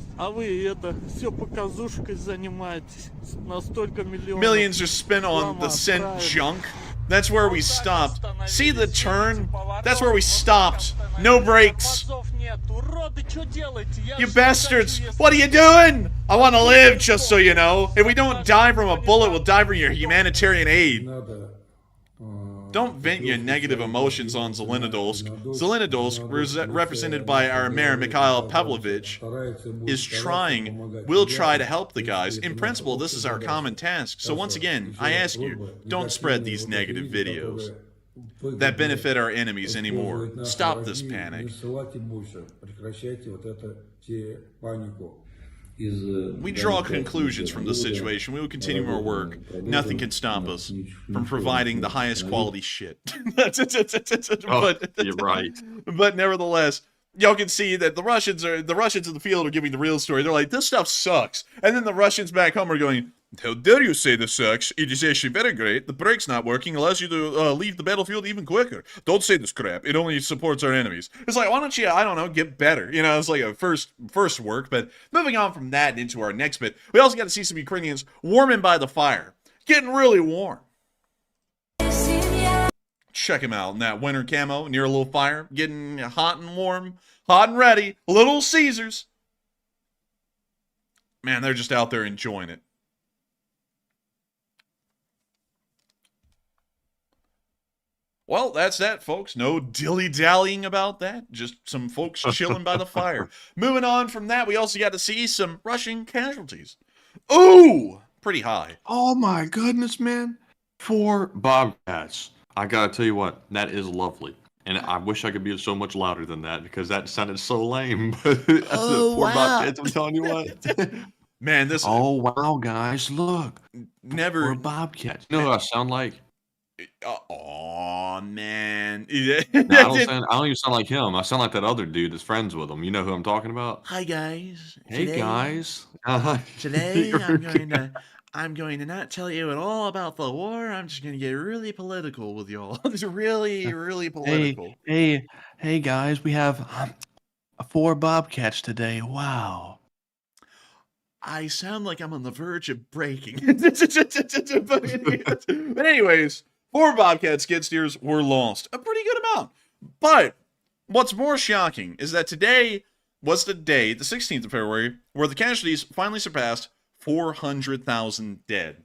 Millions are spent on the sent junk. That's where we stopped. See the turn? That's where we stopped. No brakes. You bastards! What are you doing? I want to live, just so you know. If we don't die from a bullet, we'll die from your humanitarian aid. Don't vent your negative emotions on Zelenodolsk. Zelenodolsk, represented by our mayor Mikhail Pavlovich, will try to help the guys. In principle, this is our common task. So once again, I ask you, don't spread these negative videos that benefit our enemies anymore. Stop this panic. We draw conclusions from this situation. We will continue our work. Nothing can stop us from providing the highest quality shit. You're right. But nevertheless, y'all can see that the Russians in the field are giving the real story. They're like, this stuff sucks. And then the Russians back home are going, how dare you say this sucks? It is actually very great. The brake's not working. Allows you to leave the battlefield even quicker. Don't say this crap. It only supports our enemies. It's like, why don't you, I don't know, get better? You know, it's like a first work. But moving on from that into our next bit, we also got to see some Ukrainians warming by the fire. Getting really warm. Check him out in that winter camo near a little fire. Getting hot and warm. Hot and ready. Little Caesars. Man, they're just out there enjoying it. Well, that's that, folks. No dilly-dallying about that. Just some folks chilling by the fire. Moving on from that, we also got to see some Russian casualties. Ooh! Pretty high. Oh my goodness, man. 4 Bobcats. I gotta tell you what, that is lovely. And I wish I could be so much louder than that because that sounded so lame. But that's Oh, 4 wow. Bobcats, I'm telling you what. Man, this... Oh, wow, guys, look. Never... 4 Bobcats. You know what I sound like? Oh man. No, I don't even sound like him. I sound like that other dude that's friends with him. You know who I'm talking about? Hi guys. Hey guys. Today I'm going to not tell you at all about the war. I'm just going to get really political with y'all. It's really, really political. Hey guys, we have 4 Bobcats today. Wow. I sound like I'm on the verge of breaking. But anyways, 4 Bobcat skid steers were lost. A pretty good amount. But what's more shocking is that today was the day, the 16th of February, where the casualties finally surpassed 400,000 dead.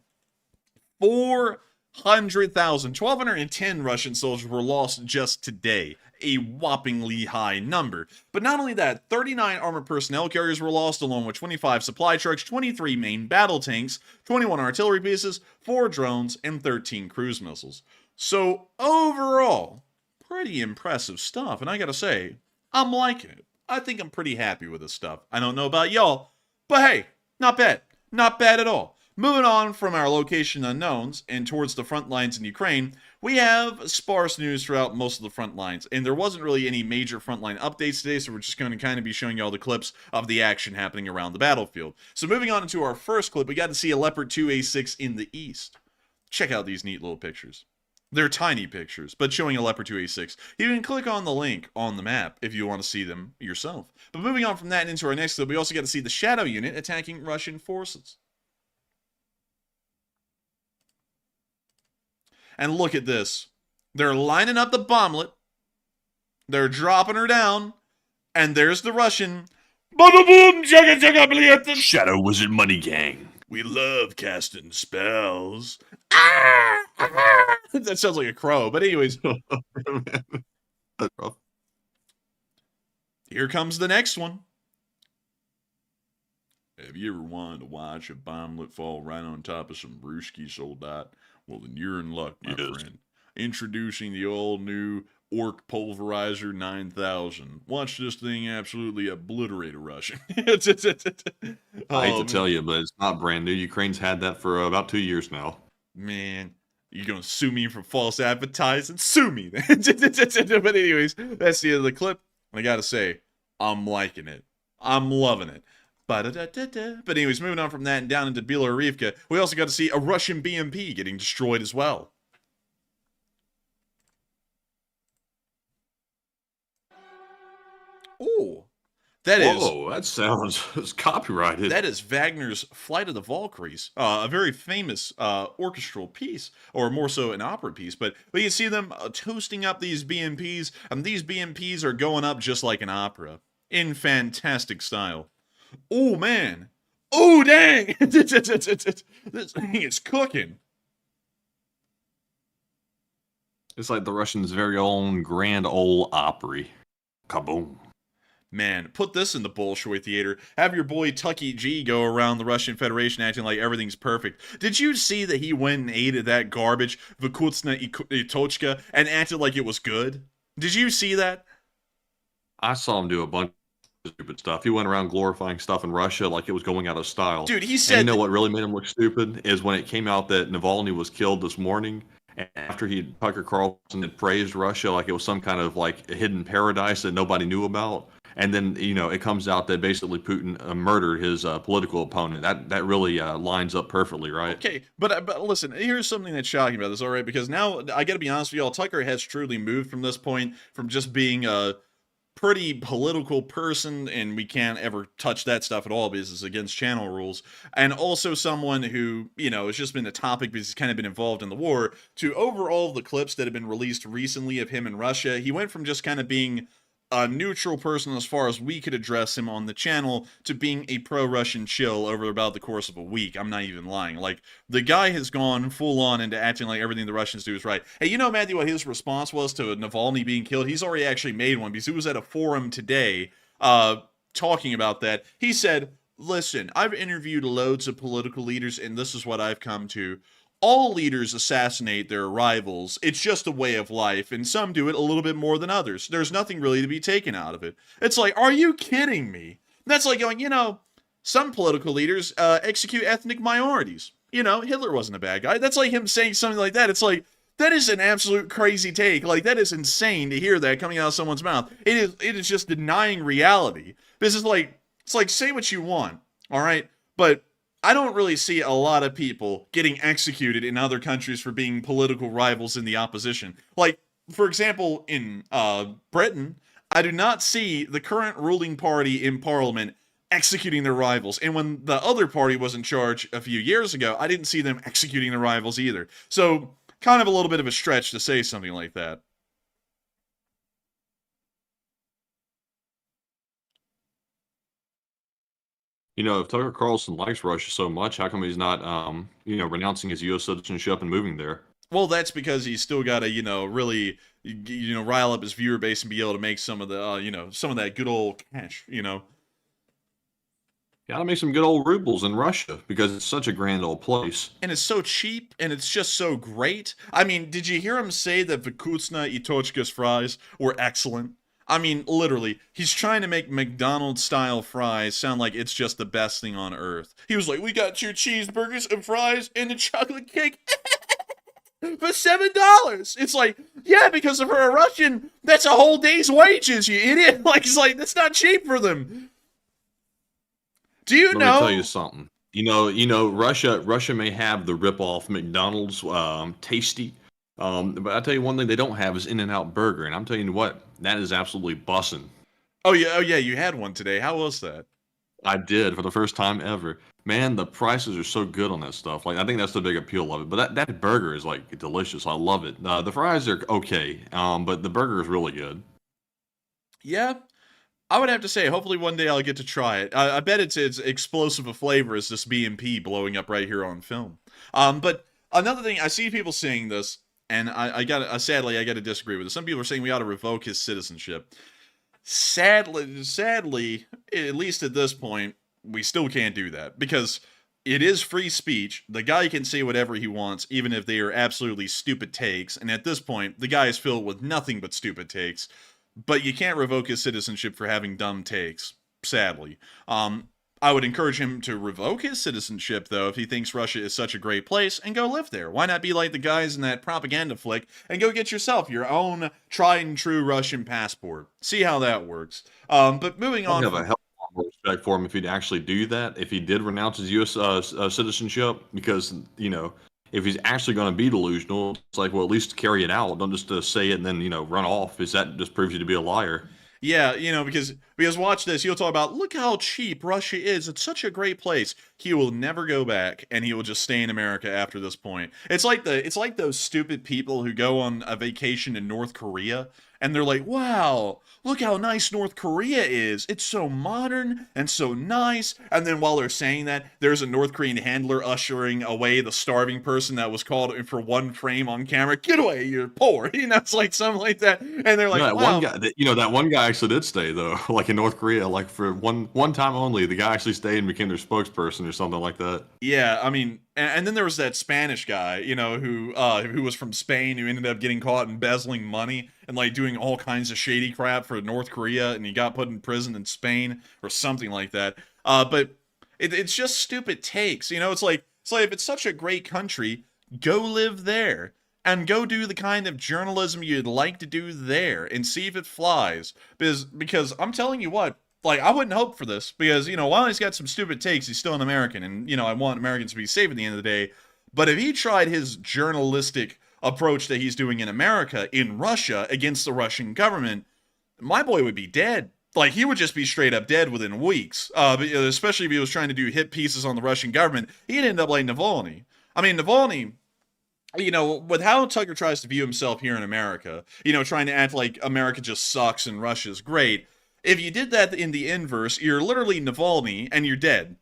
400,000. 1,210 Russian soldiers were lost just today. A whoppingly high number. But not only that, 39 armored personnel carriers were lost, along with 25 supply trucks, 23 main battle tanks, 21 artillery pieces, 4 drones, and 13 cruise missiles. So, overall, pretty impressive stuff. And I gotta say, I'm liking it. I think I'm pretty happy with this stuff. I don't know about y'all, but hey, not bad. Not bad at all. Moving on from our location unknowns and towards the front lines in Ukraine, we have sparse news throughout most of the front lines, and there wasn't really any major frontline updates today, so we're just going to kind of be showing you all the clips of the action happening around the battlefield. So moving on into our first clip, we got to see a Leopard 2A6 in the east. Check out these neat little pictures. They're tiny pictures, but showing a Leopard 2A6. You can click on the link on the map if you want to see them yourself. But moving on from that into our next clip, we also got to see the Shadow unit attacking Russian forces. And look at this. They're lining up the bomblet. They're dropping her down. And there's the Russian. Shadow Wizard Money Gang. We love casting spells. That sounds like a crow. But anyways. Here comes the next one. Have you ever wanted to watch a bomblet fall right on top of some brewski soldat? Well, then you're in luck, my friend. Introducing the all-new Orc Pulverizer 9000. Watch this thing absolutely obliterate a Russian. I hate to tell you, but it's not brand new. Ukraine's had that for about 2 years now. Man, you're going to sue me for false advertising? Sue me, then. But anyways, that's the end of the clip. I got to say, I'm liking it. I'm loving it. But anyways, moving on from that and down into Avdiivka, we also got to see a Russian BMP getting destroyed as well. Oh, that sounds copyrighted. That is Wagner's Flight of the Valkyries, a very famous orchestral piece, or more so an opera piece. But you can see them toasting up these BMPs, and these BMPs are going up just like an opera in fantastic style. Oh, man. Oh, dang. This thing is cooking. It's like the Russians' very own Grand Ole Opry. Kaboom. Man, put this in the Bolshoi theater. Have your boy Tucky G go around the Russian Federation acting like everything's perfect. Did you see that he went and ate at that garbage, Vikutsna Itochka, and acted like it was good? Did you see that? I saw him do a bunch stupid stuff. He went around glorifying stuff in Russia like it was going out of style. Dude, he And said you know what really made him look stupid is when it came out that Navalny was killed this morning, and after Tucker Carlson had praised Russia like it was some kind of like a hidden paradise that nobody knew about. And then, you know, it comes out that basically Putin murdered his political opponent. That really lines up perfectly, right? Okay, but listen, here's something that's shocking about this, all right? Because now, I gotta be honest with y'all, Tucker has truly moved from this point, from just being a pretty political person, and we can't ever touch that stuff at all because it's against channel rules, and also someone who, you know, has just been a topic because he's kind of been involved in the war, to over all the clips that have been released recently of him in Russia. He went from just kind of being a neutral person as far as we could address him on the channel to being a pro-Russian chill over about the course of a week. I'm not even lying. Like, the guy has gone full-on into acting like everything the Russians do is right. Hey, you know, Matthew, what his response was to Navalny being killed? He's already actually made one because he was at a forum today talking about that. He said, listen, I've interviewed loads of political leaders, and this is what I've come to. All leaders assassinate their rivals. It's just a way of life, and some do it a little bit more than others. There's nothing really to be taken out of it. It's like, are you kidding me? That's like going, you know, some political leaders execute ethnic minorities. You know, Hitler wasn't a bad guy. That's like him saying something like that. It's like, that is an absolute crazy take. Like, that is insane to hear that coming out of someone's mouth. It is just denying reality. This is like, it's like, say what you want, all right? But I don't really see a lot of people getting executed in other countries for being political rivals in the opposition. Like, for example, in Britain, I do not see the current ruling party in Parliament executing their rivals. And when the other party was in charge a few years ago, I didn't see them executing their rivals either. So, kind of a little bit of a stretch to say something like that. You know, if Tucker Carlson likes Russia so much, how come he's not, you know, renouncing his U.S. citizenship and moving there? Well, that's because he's still got to, you know, really, you know, rile up his viewer base and be able to make some of the, you know, some of that good old cash, you know. Gotta make some good old rubles in Russia because it's such a grand old place. And it's so cheap, and it's just so great. I mean, did you hear him say that Vkutsna и Tochka's fries were excellent? I mean, literally, he's trying to make McDonald's-style fries sound like it's just the best thing on earth. He was like, we got 2 cheeseburgers and fries and a chocolate cake for $7. It's like, yeah, because for a Russian, that's a whole day's wages, you idiot. Like, it's like, that's not cheap for them. Do you know? Let me tell you something. You know, Russia may have the rip-off McDonald's tasty. But I tell you one thing they don't have is In-N-Out Burger, and I'm telling you what, that is absolutely bussin'. Oh yeah, you had one today. How was that? I did for the first time ever. Man, the prices are so good on that stuff. Like, I think that's the big appeal of it. But that burger is like delicious. I love it. The fries are okay, but the burger is really good. Yeah, I would have to say, hopefully one day I'll get to try it. I bet it's as explosive a flavor as this BMP blowing up right here on film. But another thing, I see people saying this. And sadly, I got to disagree with it. Some people are saying we ought to revoke his citizenship. Sadly, at least at this point, we still can't do that. Because it is free speech. The guy can say whatever he wants, even if they are absolutely stupid takes. And at this point, the guy is filled with nothing but stupid takes. But you can't revoke his citizenship for having dumb takes, sadly. I would encourage him to revoke his citizenship, though, if he thinks Russia is such a great place, and go live there. Why not be like the guys in that propaganda flick and go get yourself your own tried-and-true Russian passport? See how that works. But moving on. I have a hell of a lot more respect for him if he'd actually do that, if he did renounce his U.S. Citizenship, because, you know, if he's actually going to be delusional, it's like, well, at least carry it out. Don't just say it and then, you know, run off, because that just proves you to be a liar. Yeah, you know, because watch this, he'll talk about, look how cheap Russia is, it's such a great place. He will never go back, and he will just stay in America after this point. It's like those stupid people who go on a vacation in North Korea, and they're like, wow, look how nice North Korea is. It's so modern and so nice. And then while they're saying that, there's a North Korean handler ushering away the starving person that was called for one frame on camera. Get away, you're poor. You know, it's like something like that. And they're like, wow. That one guy actually did stay, though, like in North Korea, like for one time only. The guy actually stayed and became their spokesperson or something like that. Yeah, I mean, And then there was that Spanish guy, you know, who was from Spain, who ended up getting caught embezzling money and like doing all kinds of shady crap for North Korea, and he got put in prison in Spain or something like that. But it's just stupid takes, you know. It's like if it's such a great country, go live there and go do the kind of journalism you'd like to do there and see if it flies. Because I'm telling you what. Like, I wouldn't hope for this, because, you know, while he's got some stupid takes, he's still an American, and, you know, I want Americans to be safe at the end of the day. But if he tried his journalistic approach that he's doing in America, in Russia, against the Russian government, my boy would be dead. Like, he would just be straight up dead within weeks. Especially if he was trying to do hit pieces on the Russian government, he'd end up like Navalny. I mean, Navalny, you know, with how Tucker tries to view himself here in America, you know, trying to act like America just sucks and Russia's great. If you did that in the inverse, you're literally Navalny and you're dead.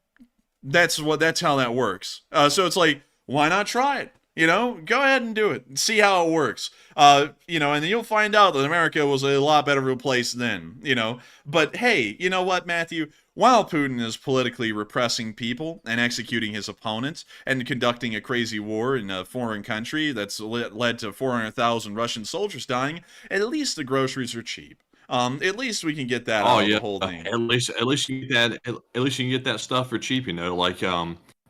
That's how that works. So it's like, why not try it? You know, go ahead and do it and see how it works. You know, and then you'll find out that America was a lot better of a place then, you know. But hey, you know what, Matthew? While Putin is politically repressing people and executing his opponents and conducting a crazy war in a foreign country that's led to 400,000 Russian soldiers dying, at least the groceries are cheap. At least we can get that out of the whole thing. At least you get that. At least you can get that stuff for cheap, you know. Like,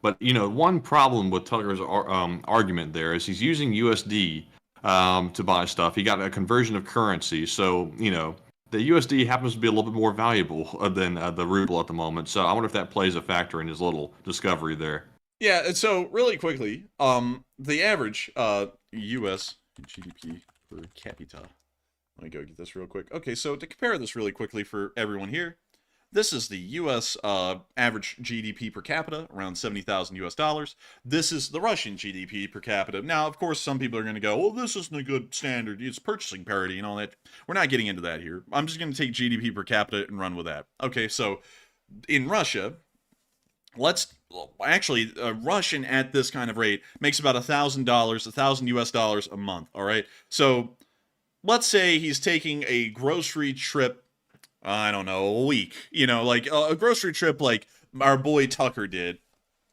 but you know, one problem with Tucker's argument there is he's using USD to buy stuff. He got a conversion of currency, so you know the USD happens to be a little bit more valuable than the ruble at the moment. So I wonder if that plays a factor in his little discovery there. Yeah. And so really quickly, the average U.S. GDP per capita. Let me go get this real quick. Okay, so to compare this really quickly for everyone here, this is the U.S. Average GDP per capita, around $70,000 US. This is the Russian GDP per capita. Now, of course, some people are going to go, well, this isn't a good standard. It's purchasing parity and all that. We're not getting into that here. I'm just going to take GDP per capita and run with that. Okay, so in Russia, Russian at this kind of rate makes about $1,000, $1,000 US a month, all right? So let's say he's taking a grocery trip, I don't know, a week. You know, like a grocery trip like our boy Tucker did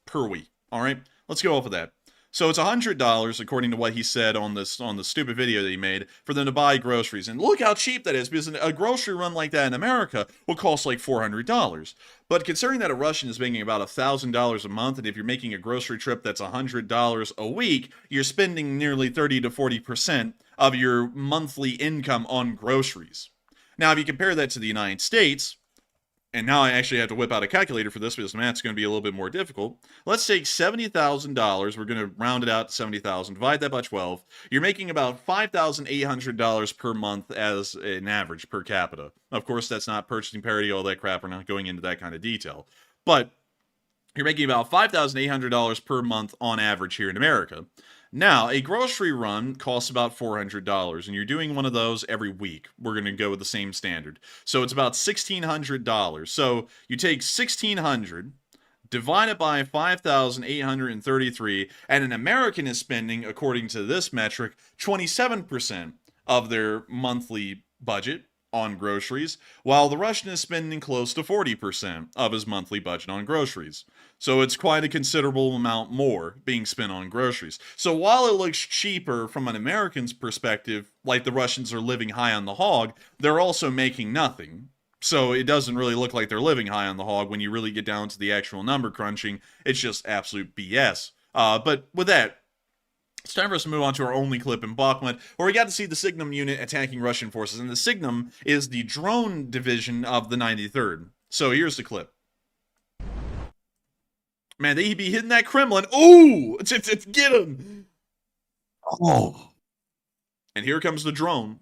per week. All right? Let's go off of that. So it's $100, according to what he said on the stupid video that he made, for them to buy groceries. And look how cheap that is, because a grocery run like that in America will cost like $400. But considering that a Russian is making about $1,000 a month, and if you're making a grocery trip that's $100 a week, you're spending nearly 30 to 40% of your monthly income on groceries. Now, if you compare that to the United States, and now I actually have to whip out a calculator for this because the math's going to be a little bit more difficult. Let's take $70,000. We're going to round it out to 70,000. Divide that by 12. You're making about $5,800 per month as an average per capita. Of course, that's not purchasing parity, all that crap. We're not going into that kind of detail. But you're making about $5,800 per month on average here in America. Now, a grocery run costs about $400, and you're doing one of those every week. We're going to go with the same standard. So it's about $1,600. So you take $1,600, divide it by 5,833, and an American is spending, according to this metric, 27% of their monthly budget on groceries, while the Russian is spending close to 40% of his monthly budget on groceries. So it's quite a considerable amount more being spent on groceries. So while it looks cheaper from an American's perspective, like the Russians are living high on the hog, they're also making nothing. So it doesn't really look like they're living high on the hog when you really get down to the actual number crunching. It's just absolute BS. But with that, it's time for us to move on to our only clip in Bakhmut, where we got to see the Signum unit attacking Russian forces. And the Signum is the drone division of the 93rd. So here's the clip. Man, they be hitting that Kremlin. Ooh! It's get him! Oh. And here comes the drone.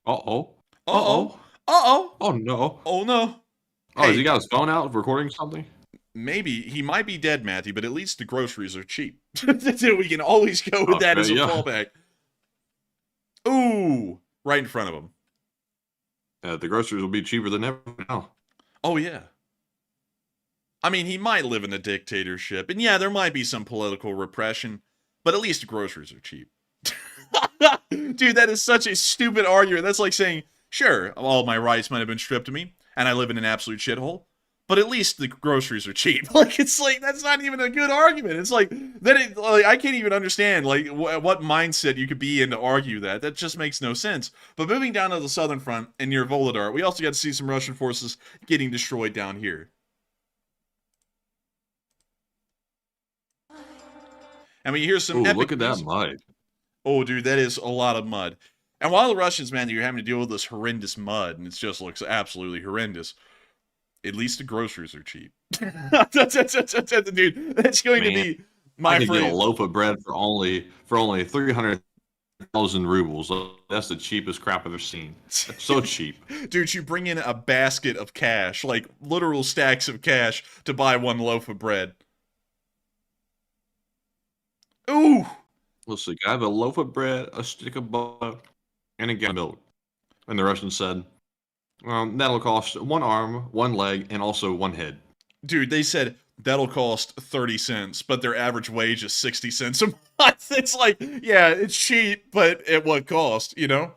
Uh-oh. Uh-oh. Uh-oh. Oh, no. Oh, no. Oh, Hey. has he got his phone out recording something? Maybe. He might be dead, Matthew, but at least the groceries are cheap. We can always go with that as a fallback. Ooh! Right in front of him. The groceries will be cheaper than ever now. Oh, yeah. I mean, he might live in a dictatorship, and yeah, there might be some political repression, but at least the groceries are cheap. Dude, that is such a stupid argument. That's like saying, sure, all my rights might have been stripped of me, and I live in an absolute shithole. But at least the groceries are cheap. Like, it's like, that's not even a good argument. It's like, I can't even understand, like, what mindset you could be in to argue that. That just makes no sense. But moving down to the southern front and near Volodar, we also got to see some Russian forces getting destroyed down here. And we hear some epic look at that music. mud. Oh, dude, that is a lot of mud. And while the Russians, man, you're having to deal with this horrendous mud, and it just looks absolutely horrendous, at least the groceries are cheap. Dude, that's going to be my friend. friend. Get a loaf of bread for only 300,000 rubles. That's the cheapest crap I've ever seen. That's so cheap. Dude, you bring in a basket of cash, like literal stacks of cash, to buy one loaf of bread. Ooh! Let's see. I have a loaf of bread, a stick of butter, and a gallon of milk. And the Russians said, that'll cost one arm, one leg, and also one head. Dude, they said that'll cost 30 cents, but their average wage is 60 cents a month. It's like, yeah, it's cheap, but at what cost, you know?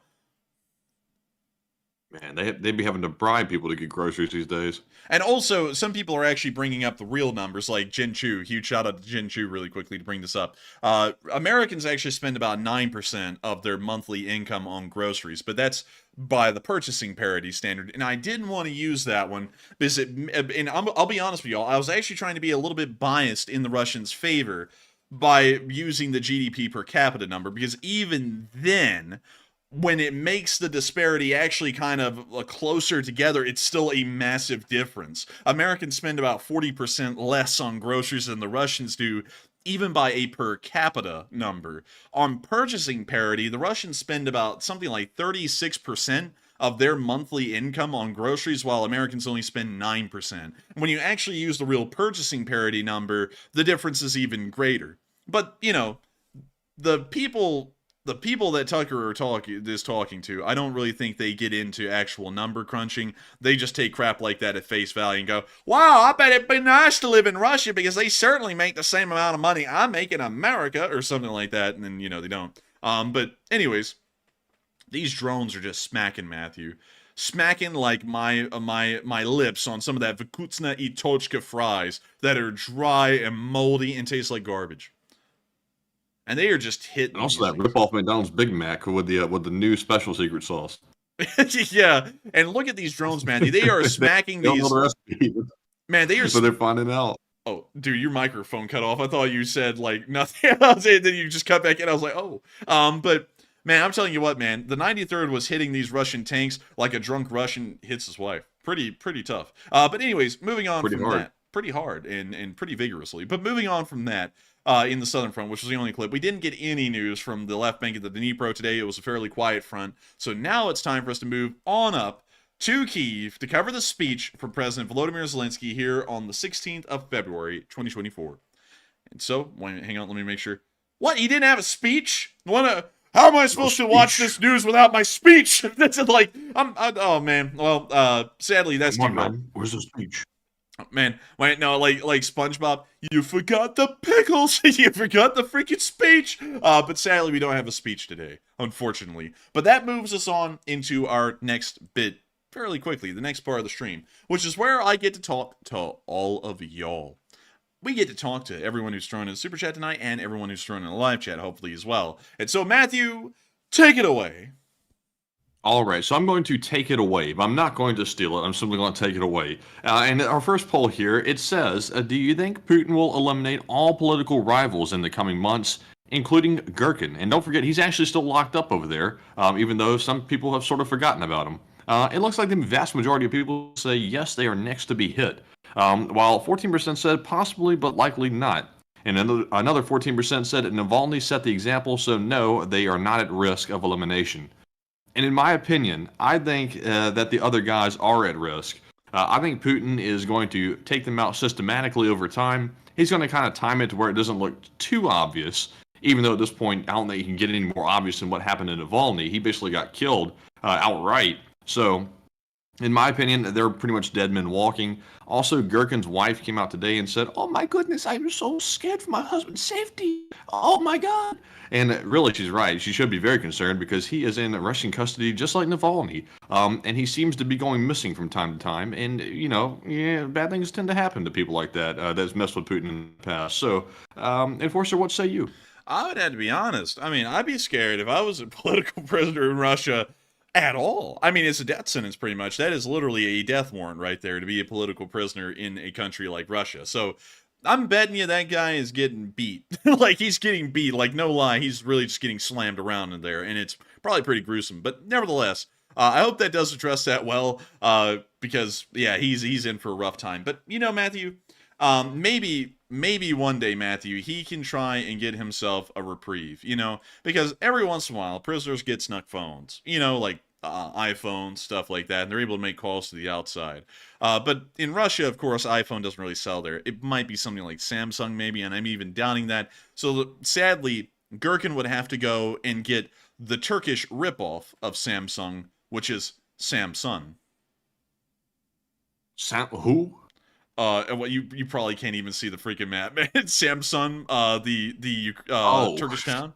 Man, they'd be having to bribe people to get groceries these days. And also, some people are actually bringing up the real numbers, like Jin Chu. Huge shout out to Jin Chu really quickly to bring this up. Americans actually spend about 9% of their monthly income on groceries, but that's by the purchasing parity standard. And I didn't want to use that one because I'll be honest with y'all, I was actually trying to be a little bit biased in the Russians' favor by using the GDP per capita number, because even then, when it makes the disparity actually kind of closer together, it's still a massive difference. Americans spend about 40% less on groceries than the Russians do, even by a per capita number. On purchasing parity, the Russians spend about something like 36% of their monthly income on groceries, while Americans only spend 9%. When you actually use the real purchasing parity number, the difference is even greater. But, you know, the people that Tucker is talking to, I don't really think they get into actual number crunching. They just take crap like that at face value and go, wow, I bet it'd be nice to live in Russia because they certainly make the same amount of money I make in America, or something like that, and then, you know, they don't. But anyways, these drones are just smacking Matthew. Smacking like my lips on some of that Vkutsna i Tochka fries that are dry and moldy and taste like garbage. And they are just hitting. And also that rip-off McDonald's Big Mac with the new special secret sauce. Yeah, and look at these drones, man. They are smacking these. Don't know the recipe. Man, they are. So they're finding out. Oh, dude, your microphone cut off. I thought you said like nothing else, and then you just cut back in. I was like, oh. But man, I'm telling you what, man. The 93rd was hitting these Russian tanks like a drunk Russian hits his wife. Pretty tough. But anyways, moving on from that. Pretty hard and pretty vigorously. But moving on from that. In the southern front, which was the only clip. We didn't get any news from the left bank of the Dnipro today. It was a fairly quiet front. So now it's time for us to move on up to Kyiv to cover the speech from President Volodymyr Zelensky here on the 16th of February, 2024. And so, hang on, let me make sure. What? He didn't have a speech? How am I supposed to watch this news without my speech? That's like, oh man. Well, sadly, that's too bad. Where's the speech? Man, wait, no, like SpongeBob, you forgot the pickles, you forgot the freaking speech. But sadly, we don't have a speech today, unfortunately. But that moves us on into our next bit fairly quickly, the next part of the stream, which is where I get to talk to all of y'all. We get to talk to everyone who's thrown in the super chat tonight and everyone who's thrown in a live chat, hopefully, as well. And so, Matthew, take it away. All right, so I'm going to take it away, but I'm not going to steal it. I'm simply going to take it away. And our first poll here, it says, do you think Putin will eliminate all political rivals in the coming months, including Gherkin? And don't forget, he's actually still locked up over there, even though some people have sort of forgotten about him. It looks like the vast majority of people say yes, they are next to be hit, while 14% said possibly, but likely not. And another 14% said Navalny set the example, so no, they are not at risk of elimination. And in my opinion, I think that the other guys are at risk. I think Putin is going to take them out systematically over time. He's going to kind of time it to where it doesn't look too obvious, even though at this point, I don't think he can get any more obvious than what happened to Navalny. He basically got killed outright. So In my opinion, they're pretty much dead men walking. Also, Gherkin's wife came out today and said, "Oh my goodness, I'm so scared for my husband's safety. Oh my God." And really, she's right. She should be very concerned because he is in Russian custody just like Navalny. And he seems to be going missing from time to time. And, yeah, bad things tend to happen to people like that that's messed with Putin in the past. So, Enforcer, what say you? I would have to be honest. I mean, I'd be scared if I was a political prisoner in Russia at all. I mean, it's a death sentence pretty much. That is literally a death warrant right there to be a political prisoner in a country like Russia. So I'm betting you that guy is getting beat. Like, he's getting beat. Like, no lie, he's really just getting slammed around in there. And it's probably pretty gruesome. But nevertheless, I hope that does address that well. Because, yeah, he's in for a rough time. But, Matthew, maybe one day, Matthew, he can try and get himself a reprieve, because every once in a while, prisoners get snuck phones, like iPhones, stuff like that, and they're able to make calls to the outside. But in Russia, of course, iPhone doesn't really sell there. It might be something like Samsung, maybe, and I'm even doubting that. So sadly, Gherkin would have to go and get the Turkish ripoff of Samsung, which is Samsung. Who? Well, you probably can't even see the freaking map, man. Samsung, the Turkish town.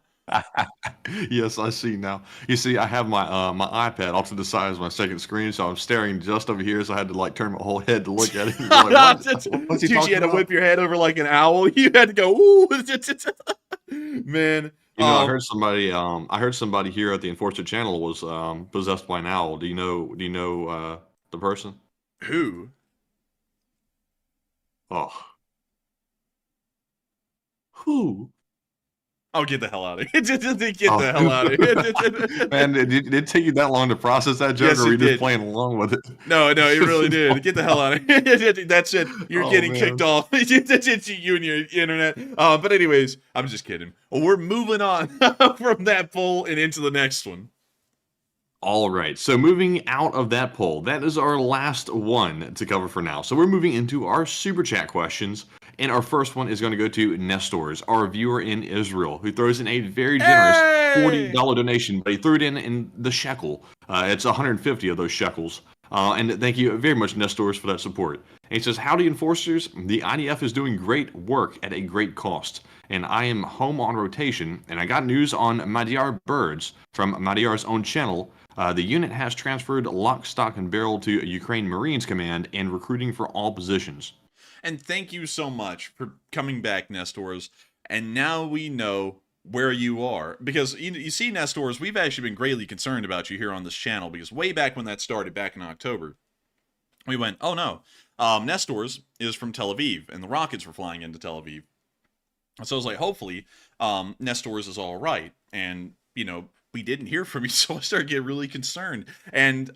Yes, I see now. You see, I have my my iPad off to the side as my second screen, so I'm staring just over here. So I had to turn my whole head to look at it. What's he Dude, talking you had to about? whip your head over like an owl. You had to go, ooh, man. I heard somebody. I heard somebody here at the Enforcer channel was possessed by an owl. Do you know the person? Who? Oh. Who? Oh, get the hell out of here. Get the hell out of here. Man, did it take you that long to process that joke, Yes, or were you it just did. playing along with it? No, it really did. Get the hell out of here. That's it. You're getting man. kicked off. It's you and your internet. But anyways, I'm just kidding. Well, we're moving on from that poll and into the next one. All right, so moving out of that poll, that is our last one to cover for now. So we're moving into our super chat questions, and our first one is going to go to Nestors, our viewer in Israel, who throws in a very generous $40 donation, but he threw it in the shekel. It's 150 of those shekels. And thank you very much, Nestors, for that support. And he says, "Howdy, Enforcers. The IDF is doing great work at a great cost. And I am home on rotation, and I got news on Madiyar Birds from Madiyar's own channel. The unit has transferred lock, stock, and barrel to Ukraine Marines Command and recruiting for all positions." And thank you so much for coming back, Nestors. And now we know where you are. Because, you see, Nestors, we've actually been greatly concerned about you here on this channel. Because way back when that started, back in October, we went, oh no, Nestors is from Tel Aviv. And the rockets were flying into Tel Aviv. So I was like, hopefully, Nestors is all right. And, we didn't hear from you, so I started getting really concerned. And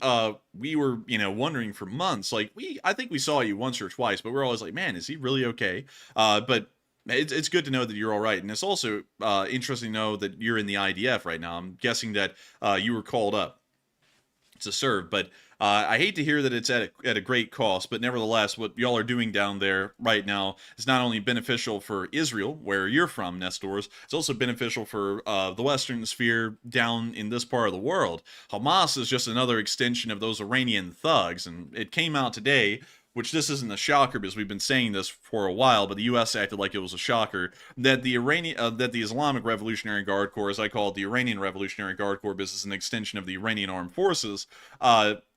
we were, wondering for months. Like, I think we saw you once or twice, but we're always like, man, is he really okay? But it's good to know that you're all right. And it's also interesting to know that you're in the IDF right now. I'm guessing that you were called up to serve, but I hate to hear that it's at a great cost, but nevertheless, what y'all are doing down there right now is not only beneficial for Israel, where you're from, Nestors, it's also beneficial for the Western sphere down in this part of the world. Hamas is just another extension of those Iranian thugs, and it came out today, which this isn't a shocker because we've been saying this for a while, but the U.S. acted like it was a shocker, that the Islamic Revolutionary Guard Corps, as I call it, the Iranian Revolutionary Guard Corps, because it's an extension of the Iranian Armed Forces,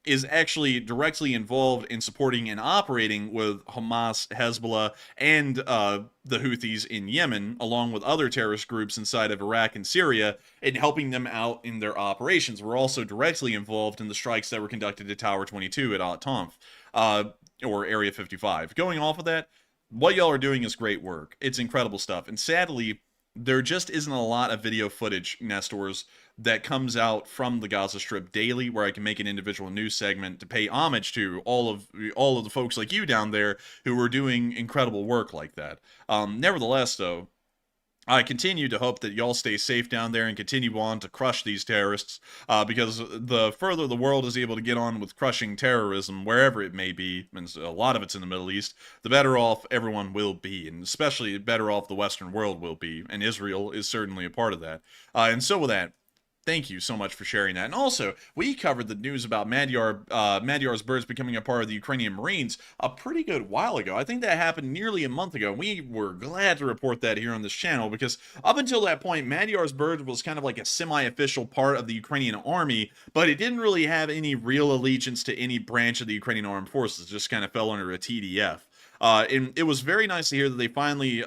is actually directly involved in supporting and operating with Hamas, Hezbollah, and the Houthis in Yemen, along with other terrorist groups inside of Iraq and Syria, and helping them out in their operations. We're also directly involved in the strikes that were conducted at Tower 22 at At-Tanf, or Area 55. Going off of that, what y'all are doing is great work. It's incredible stuff. And sadly, there just isn't a lot of video footage, Nestors, that comes out from the Gaza Strip daily, where I can make an individual news segment to pay homage to all of the folks like you down there who are doing incredible work like that. Nevertheless, though, I continue to hope that y'all stay safe down there and continue on to crush these terrorists, because the further the world is able to get on with crushing terrorism, wherever it may be, and a lot of it's in the Middle East, the better off everyone will be, and especially better off the Western world will be, and Israel is certainly a part of that. And so with that, Thank you so much for sharing that. And also, we covered the news about Magyar's birds becoming a part of the Ukrainian Marines a pretty good while ago. I think that happened nearly a month ago. We were glad to report that here on this channel because up until that point, Magyar's bird was kind of like a semi-official part of the Ukrainian army, but it didn't really have any real allegiance to any branch of the Ukrainian armed forces. It just kind of fell under a TDF. And it was very nice to hear that they finally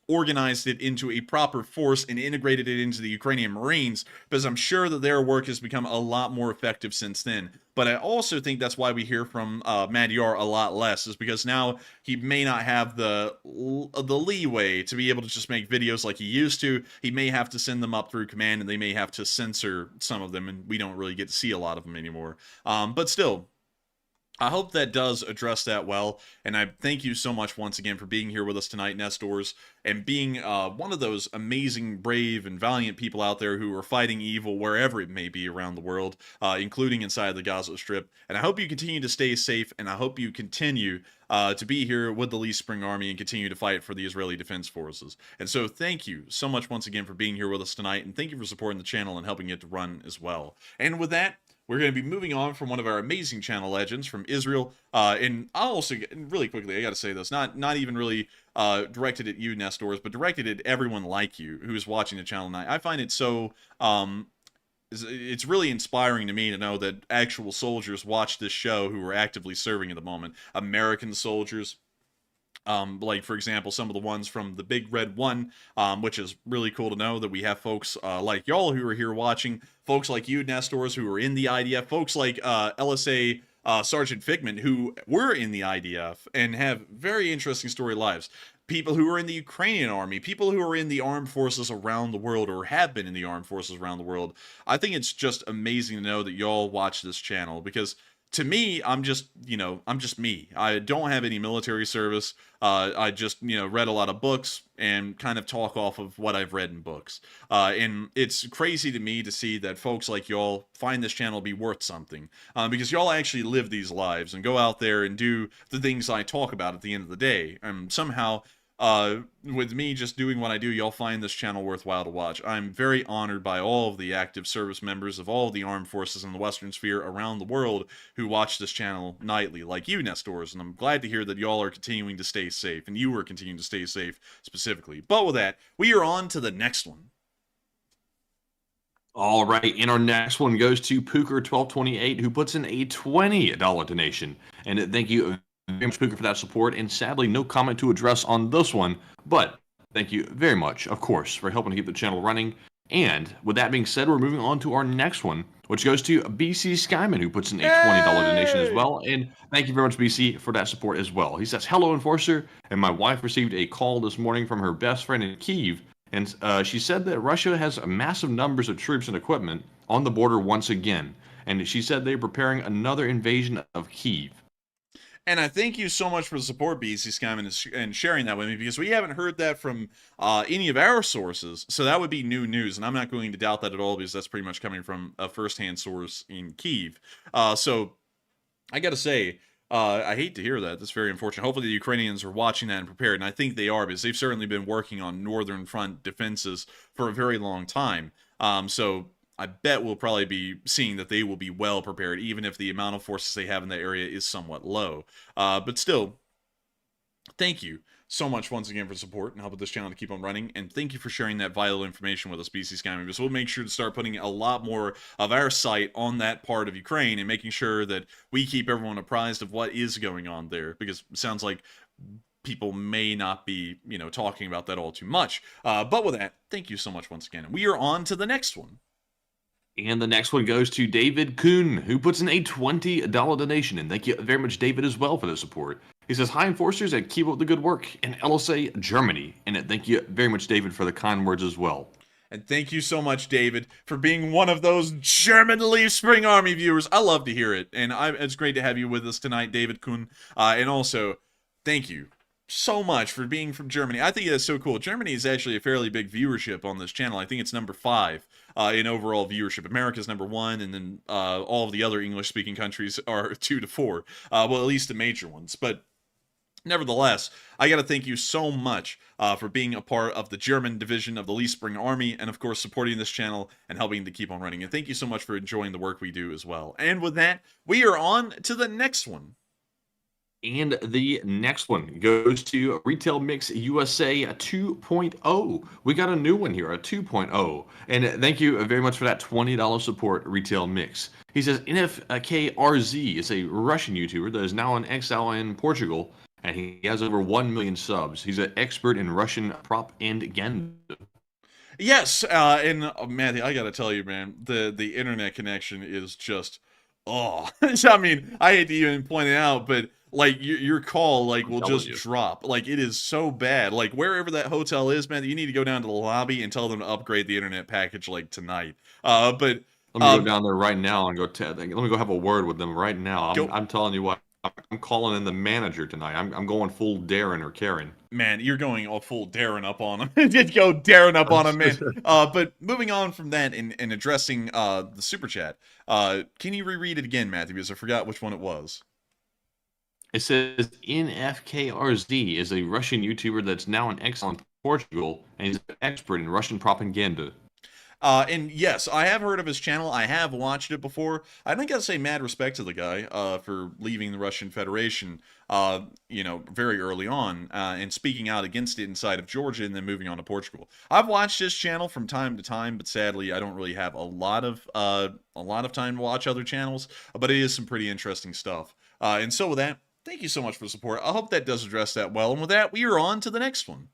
organized it into a proper force and integrated it into the Ukrainian Marines, because I'm sure that their work has become a lot more effective since then. But I also think that's why we hear from Magyar a lot less, is because now he may not have the leeway to be able to just make videos like he used to. He may have to send them up through command, and they may have to censor some of them, and we don't really get to see a lot of them anymore. But still, I hope that does address that well, and I thank you so much once again for being here with us tonight, Nestors, and being one of those amazing, brave, and valiant people out there who are fighting evil wherever it may be around the world, including inside the Gaza Strip. And I hope you continue to stay safe, and I hope you continue to be here with the Lee Spring Army and continue to fight for the Israeli Defense Forces. And so thank you so much once again for being here with us tonight, and thank you for supporting the channel and helping it to run as well. And with that, we're going to be moving on from one of our amazing channel legends from Israel. And I'll also, really quickly, I got to say this, not even really directed at you, Nestors, but directed at everyone like you who's watching the channel tonight. I find it so, it's really inspiring to me to know that actual soldiers watch this show who are actively serving at the moment. American soldiers. Like, for example, some of the ones from the Big Red One, which is really cool to know that we have folks like y'all who are here watching, folks like you, Nestors, who are in the IDF, folks like LSA Sergeant Figment, who were in the IDF and have very interesting story lives. People who are in the Ukrainian army, people who are in the armed forces around the world or have been in the armed forces around the world. I think it's just amazing to know that y'all watch this channel, because to me, I'm just me. I don't have any military service. I just, read a lot of books and kind of talk off of what I've read in books. And it's crazy to me to see that folks like y'all find this channel be worth something. Because y'all actually live these lives and go out there and do the things I talk about at the end of the day. And somehow, with me just doing what I do, y'all find this channel worthwhile to watch. I'm very honored by all of the active service members of all of the armed forces in the Western Sphere around the world who watch this channel nightly, like you, Nestors, and I'm glad to hear that y'all are continuing to stay safe, and you are continuing to stay safe specifically. But with that, we are on to the next one. All right, and our next one goes to Pooker1228, who puts in a $20 donation. And thank you very much, Pooker, for that support, and sadly no comment to address on this one, but thank you very much, of course, for helping to keep the channel running. And with that being said, we're moving on to our next one, which goes to BC Skyman, who puts in a $20 donation as well. And thank you very much, BC, for that support as well. He says, "Hello, Enforcer, and my wife received a call this morning from her best friend in Kyiv, and she said that Russia has massive numbers of troops and equipment on the border once again, and she said they're preparing another invasion of Kyiv." And I thank you so much for the support, BC Skyman, and sharing that with me, because we haven't heard that from any of our sources, so that would be new news, and I'm not going to doubt that at all, because that's pretty much coming from a first-hand source in Kyiv. So, I gotta say, I hate to hear that. That's very unfortunate. Hopefully the Ukrainians are watching that and prepared, and I think they are, because they've certainly been working on Northern Front defenses for a very long time. So I bet we'll probably be seeing that they will be well prepared, even if the amount of forces they have in that area is somewhat low. But still, thank you so much once again for support and helping this channel to keep on running. And thank you for sharing that vital information with us, BC Skyman, because we'll make sure to start putting a lot more of our sight on that part of Ukraine and making sure that we keep everyone apprised of what is going on there, because it sounds like people may not be, talking about that all too much. But with that, thank you so much once again. And we are on to the next one. And the next one goes to David Kuhn, who puts in a $20 donation. And thank you very much, David, as well, for the support. He says, "Hi, Enforcers, and keep up the good work in LSA, Germany." And thank you very much, David, for the kind words as well. And thank you so much, David, for being one of those German Leaf Spring Army viewers. I love to hear it. And it's great to have you with us tonight, David Kuhn. And also, thank you so much for being from Germany. I think that's so cool. Germany is actually a fairly big viewership on this channel. I think it's number 5 in overall viewership. America's number 1, and then all of the other English-speaking countries are 2 to 4. Well, at least the major ones. But Nevertheless, I got to thank you so much for being a part of the German division of the Lee Spring Army, and of course supporting this channel and helping to keep on running. And thank you so much for enjoying the work we do as well. And with that, we are on to the next one. And the next one goes to Retail Mix USA 2.0. We got a new one here, a 2.0. And thank you very much for that $20 support, Retail Mix. He says NFKRZ is a Russian YouTuber that is now in exile in Portugal, and he has over 1 million subs. He's an expert in Russian propaganda. Yes, and Matthew, I gotta tell you, man, the internet connection is just, oh. I mean, I hate to even point it out, but like your call like will just drop. Like it is so bad. Like wherever that hotel is, man, you need to go down to the lobby and tell them to upgrade the internet package like tonight. But let me go down there right now and go. Let me go have a word with them right now. I'm telling you what. I'm calling in the manager tonight. I'm going full Darren or Karen. Man, you're going all full Darren up on him. Did go Darren up on him, man. But moving on from that and addressing the super chat, can you reread it again, Matthew? Because I forgot which one it was. It says NFKRZ is a Russian YouTuber that's now in exile in Portugal, and he's an expert in Russian propaganda. And yes, I have heard of his channel. I have watched it before. I think I'd say mad respect to the guy for leaving the Russian Federation, you know, very early on and speaking out against it inside of Georgia and then moving on to Portugal. I've watched his channel from time to time, but sadly, I don't really have a lot of time to watch other channels. But it is some pretty interesting stuff. And so with that, thank you so much for the support. I hope that does address that well. And with that, we are on to the next one.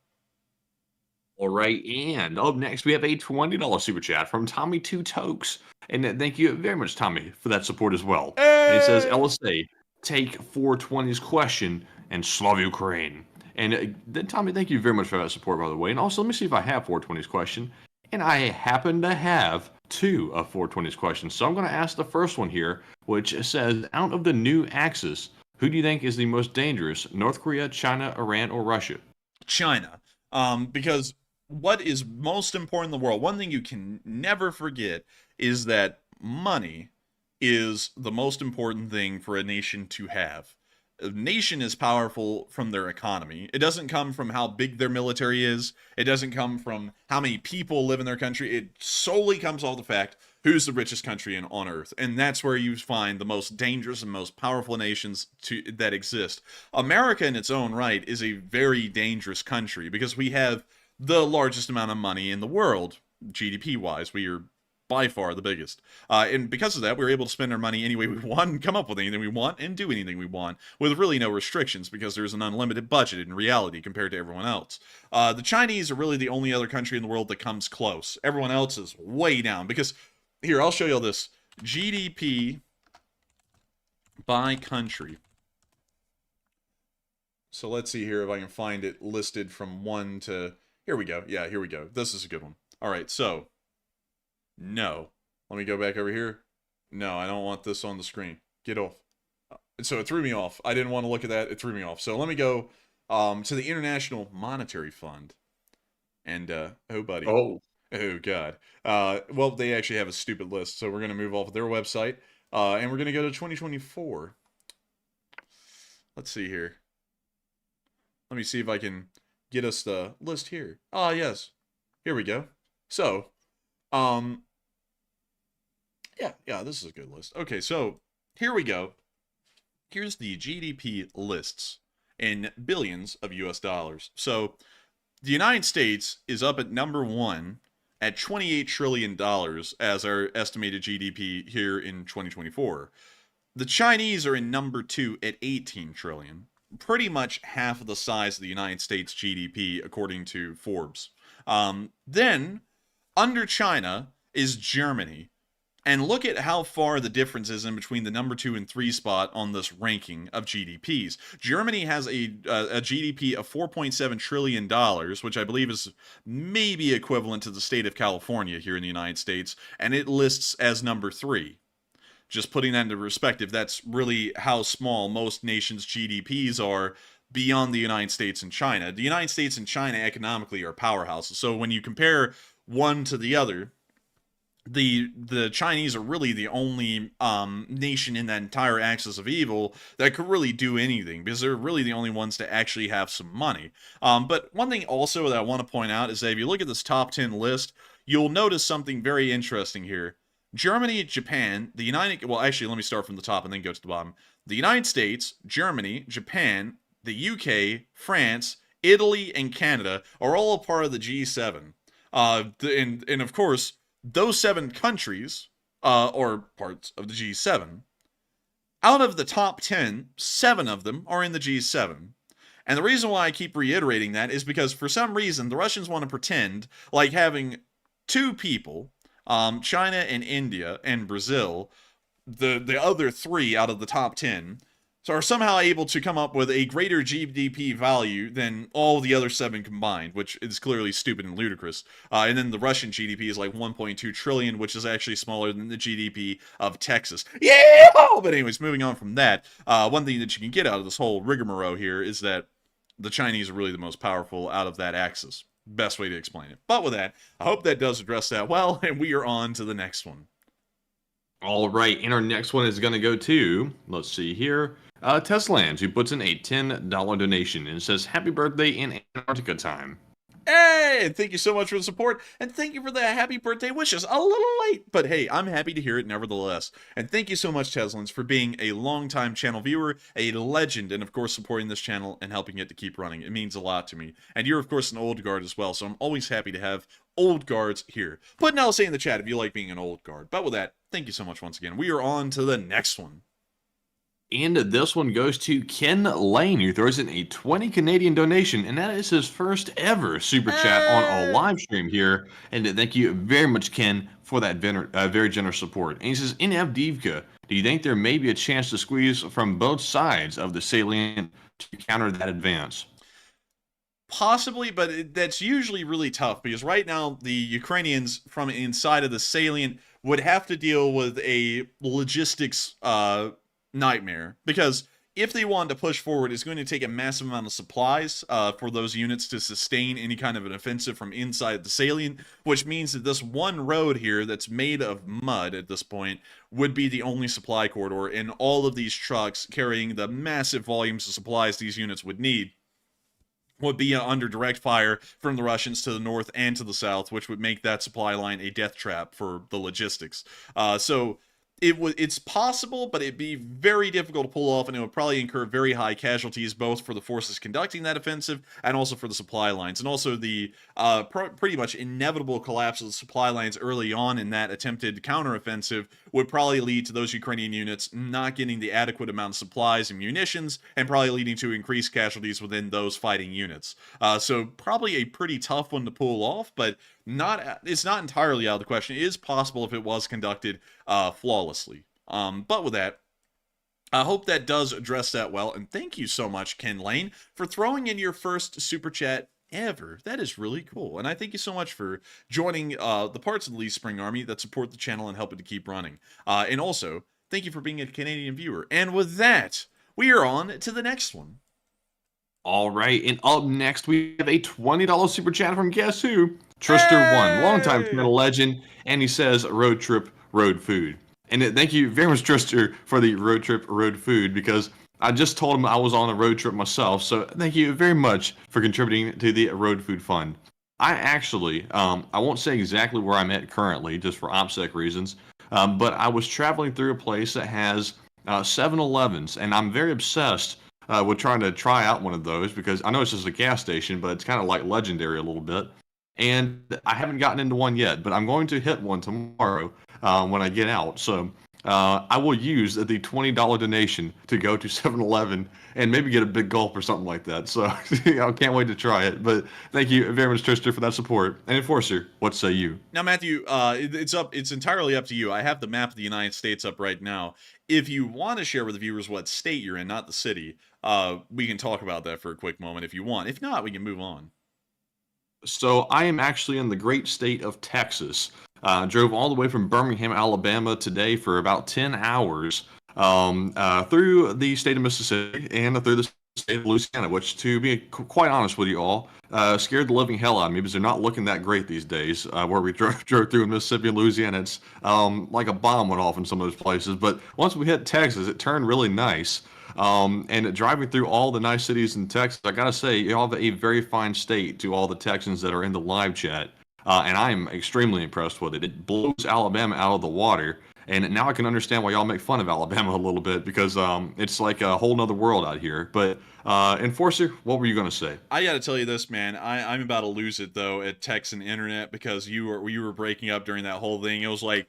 All right, and up next we have a $20 super chat from Tommy Two Tokes, and thank you very much, Tommy, for that support as well. Hey! And he says, "LSA, take 420's question and Slav Ukraine." And then Tommy, thank you very much for that support, by the way. And also, let me see if I have 420's question, and I happen to have 2 of 420's questions. So I'm going to ask the first one here, which says, out of the new Axis, who do you think is the most dangerous? North Korea, China, Iran, or Russia? China, because what is most important in the world, one thing you can never forget is that money is the most important thing for a nation to have. A nation is powerful from their economy. It doesn't come from how big their military is. It doesn't come from how many people live in their country. It solely comes off the fact who's the richest country on earth. And that's where you find the most dangerous and most powerful nations that exist. America in its own right is a very dangerous country because we have the largest amount of money in the world, GDP-wise. We are by far the biggest. And because of that, we're able to spend our money any way we want and come up with anything we want and do anything we want with really no restrictions because there's an unlimited budget in reality compared to everyone else. The Chinese are really the only other country in the world that comes close. Everyone else is way down because, here, I'll show you all this. GDP by country. So let's see here if I can find it listed from 1 to... Here we go. Yeah, here we go. This is a good one. All right, so... No. Let me go back over here. No, I don't want this on the screen. Get off. So it threw me off. I didn't want to look at that. It threw me off. So let me go to the International Monetary Fund. And, oh, buddy. Oh, God. Well, they actually have a stupid list. So we're going to move off of their website. And we're going to go to 2024. Let's see here. Let me see if I can get us the list here. Ah, yes. Here we go. So, yeah, this is a good list. Okay, so here we go. Here's the GDP lists in billions of US dollars. So the United States is up at number 1 at $28 trillion as our estimated GDP here in 2024. The Chinese are in number 2 at 18 trillion. Pretty much half of the size of the United States GDP according to Forbes. Then under China is Germany. And look at how far the difference is in between the number 2 and 3 spot on this ranking of GDPs. Germany has a GDP of $4.7 trillion, which I believe is maybe equivalent to the state of California here in the United States, and it lists as number 3. Just putting that into perspective, that's really how small most nations' GDPs are beyond the United States and China. The United States and China economically are powerhouses, so when you compare one to the other, the Chinese are really the only nation in that entire axis of evil that could really do anything, because they're really the only ones to actually have some money. But one thing also that I want to point out is that if you look at this top 10 list, you'll notice something very interesting here. Germany, Japan, the United... Well, actually, let me start from the top and then go to the bottom. The United States, Germany, Japan, the UK, France, Italy, and Canada are all a part of the G7. And of course, those 7 countries, or parts of the G7, out of the top 10, 7 of them are in the G7. And the reason why I keep reiterating that is because for some reason the Russians want to pretend like having 2 people, China and India and Brazil, the other 3 out of the top 10, so are somehow able to come up with a greater GDP value than all the other 7 combined, which is clearly stupid and ludicrous. And then the Russian GDP is like 1.2 trillion, which is actually smaller than the GDP of Texas. Yeah! But anyways, moving on from that, one thing that you can get out of this whole rigmarole here is that the Chinese are really the most powerful out of that axis. Best way to explain it. But with that, I hope that does address that well, and we are on to the next one. All right, and our next one is going to go to, let's see here, Teslands, who puts in a $10 donation and says, happy birthday in Antarctica time. Hey, thank you so much for the support, and thank you for the happy birthday wishes. A little late, but hey, I'm happy to hear it nevertheless. And thank you so much, Teslans, for being a longtime channel viewer, a legend, and of course supporting this channel and helping it to keep running. It means a lot to me. And you're of course an old guard as well, so I'm always happy to have old guards here. Put an LC in the chat if you like being an old guard. But with that, thank you so much once again. We are on to the next one. And this one goes to Ken Lane, who throws in a 20 Canadian donation, and that is his first ever super chat on a live stream here. And thank you very much, Ken, for that very generous support. And he says, in Avdiivka, do you think there may be a chance to squeeze from both sides of the salient to counter that advance? Possibly, but that's usually really tough, because right now the Ukrainians from inside of the salient would have to deal with a logistics nightmare, because if they want to push forward, it's going to take a massive amount of supplies for those units to sustain any kind of an offensive from inside the salient, which means that this one road here that's made of mud at this point would be the only supply corridor, and all of these trucks carrying the massive volumes of supplies these units would need would be under direct fire from the Russians to the north and to the south, which would make that supply line a death trap for the logistics. So it's possible, but it'd be very difficult to pull off, and it would probably incur very high casualties, both for the forces conducting that offensive and also for the supply lines. And also the pretty much inevitable collapse of the supply lines early on in that attempted counteroffensive would probably lead to those Ukrainian units not getting the adequate amount of supplies and munitions, and probably leading to increased casualties within those fighting units. So probably a pretty tough one to pull off, but it's not entirely out of the question. It is possible if it was conducted flawlessly. But with that, I hope that does address that well, and thank you so much, Ken Lane, for throwing in your first super chat ever. That is really cool, and I thank you so much for joining the parts of the Leaf Spring Army that support the channel and help it to keep running. And also, thank you for being a Canadian viewer. And with that, we are on to the next one. All right, and up next we have a $20 super chat from guess who? Trister1, longtime channel legend, and he says road trip, road food. And thank you very much, Trister, for the road trip, road food, because I just told him I was on a road trip myself, so thank you very much for contributing to the road food fund. I actually, I won't say exactly where I'm at currently, just for OPSEC reasons, but I was traveling through a place that has 7-Elevens, and I'm very obsessed with trying to try out one of those, because I know it's just a gas station, but it's kind of like legendary a little bit. And I haven't gotten into one yet, but I'm going to hit one tomorrow when I get out. So I will use the $20 donation to go to 7-Eleven and maybe get a big gulp or something like that. So I can't wait to try it. But thank you very much, Trister, for that support. And Enforcer, what say you? Now, Matthew, it's entirely up to you. I have the map of the United States up right now. If you want to share with the viewers what state you're in, not the city, we can talk about that for a quick moment if you want. If not, we can move on. So I am actually in the great state of Texas. Drove all the way from Birmingham, Alabama today for about 10 hours through the state of Mississippi and through the state state of Louisiana, which, to be quite honest with you all, scared the living hell out of me because they're not looking that great these days. Where we drove through in Mississippi and Louisiana, it's like a bomb went off in some of those places. But once we hit Texas, it turned really nice. And driving through all the nice cities in Texas, I gotta say, you all have a very fine state to all the Texans that are in the live chat. And I'm extremely impressed with it. It blows Alabama out of the water. And now I can understand why y'all make fun of Alabama a little bit because it's like a whole nother world out here. But Enforcer, what were you going to say? I got to tell you this, man. I'm about to lose it though at Texan internet because you were breaking up during that whole thing. It was like,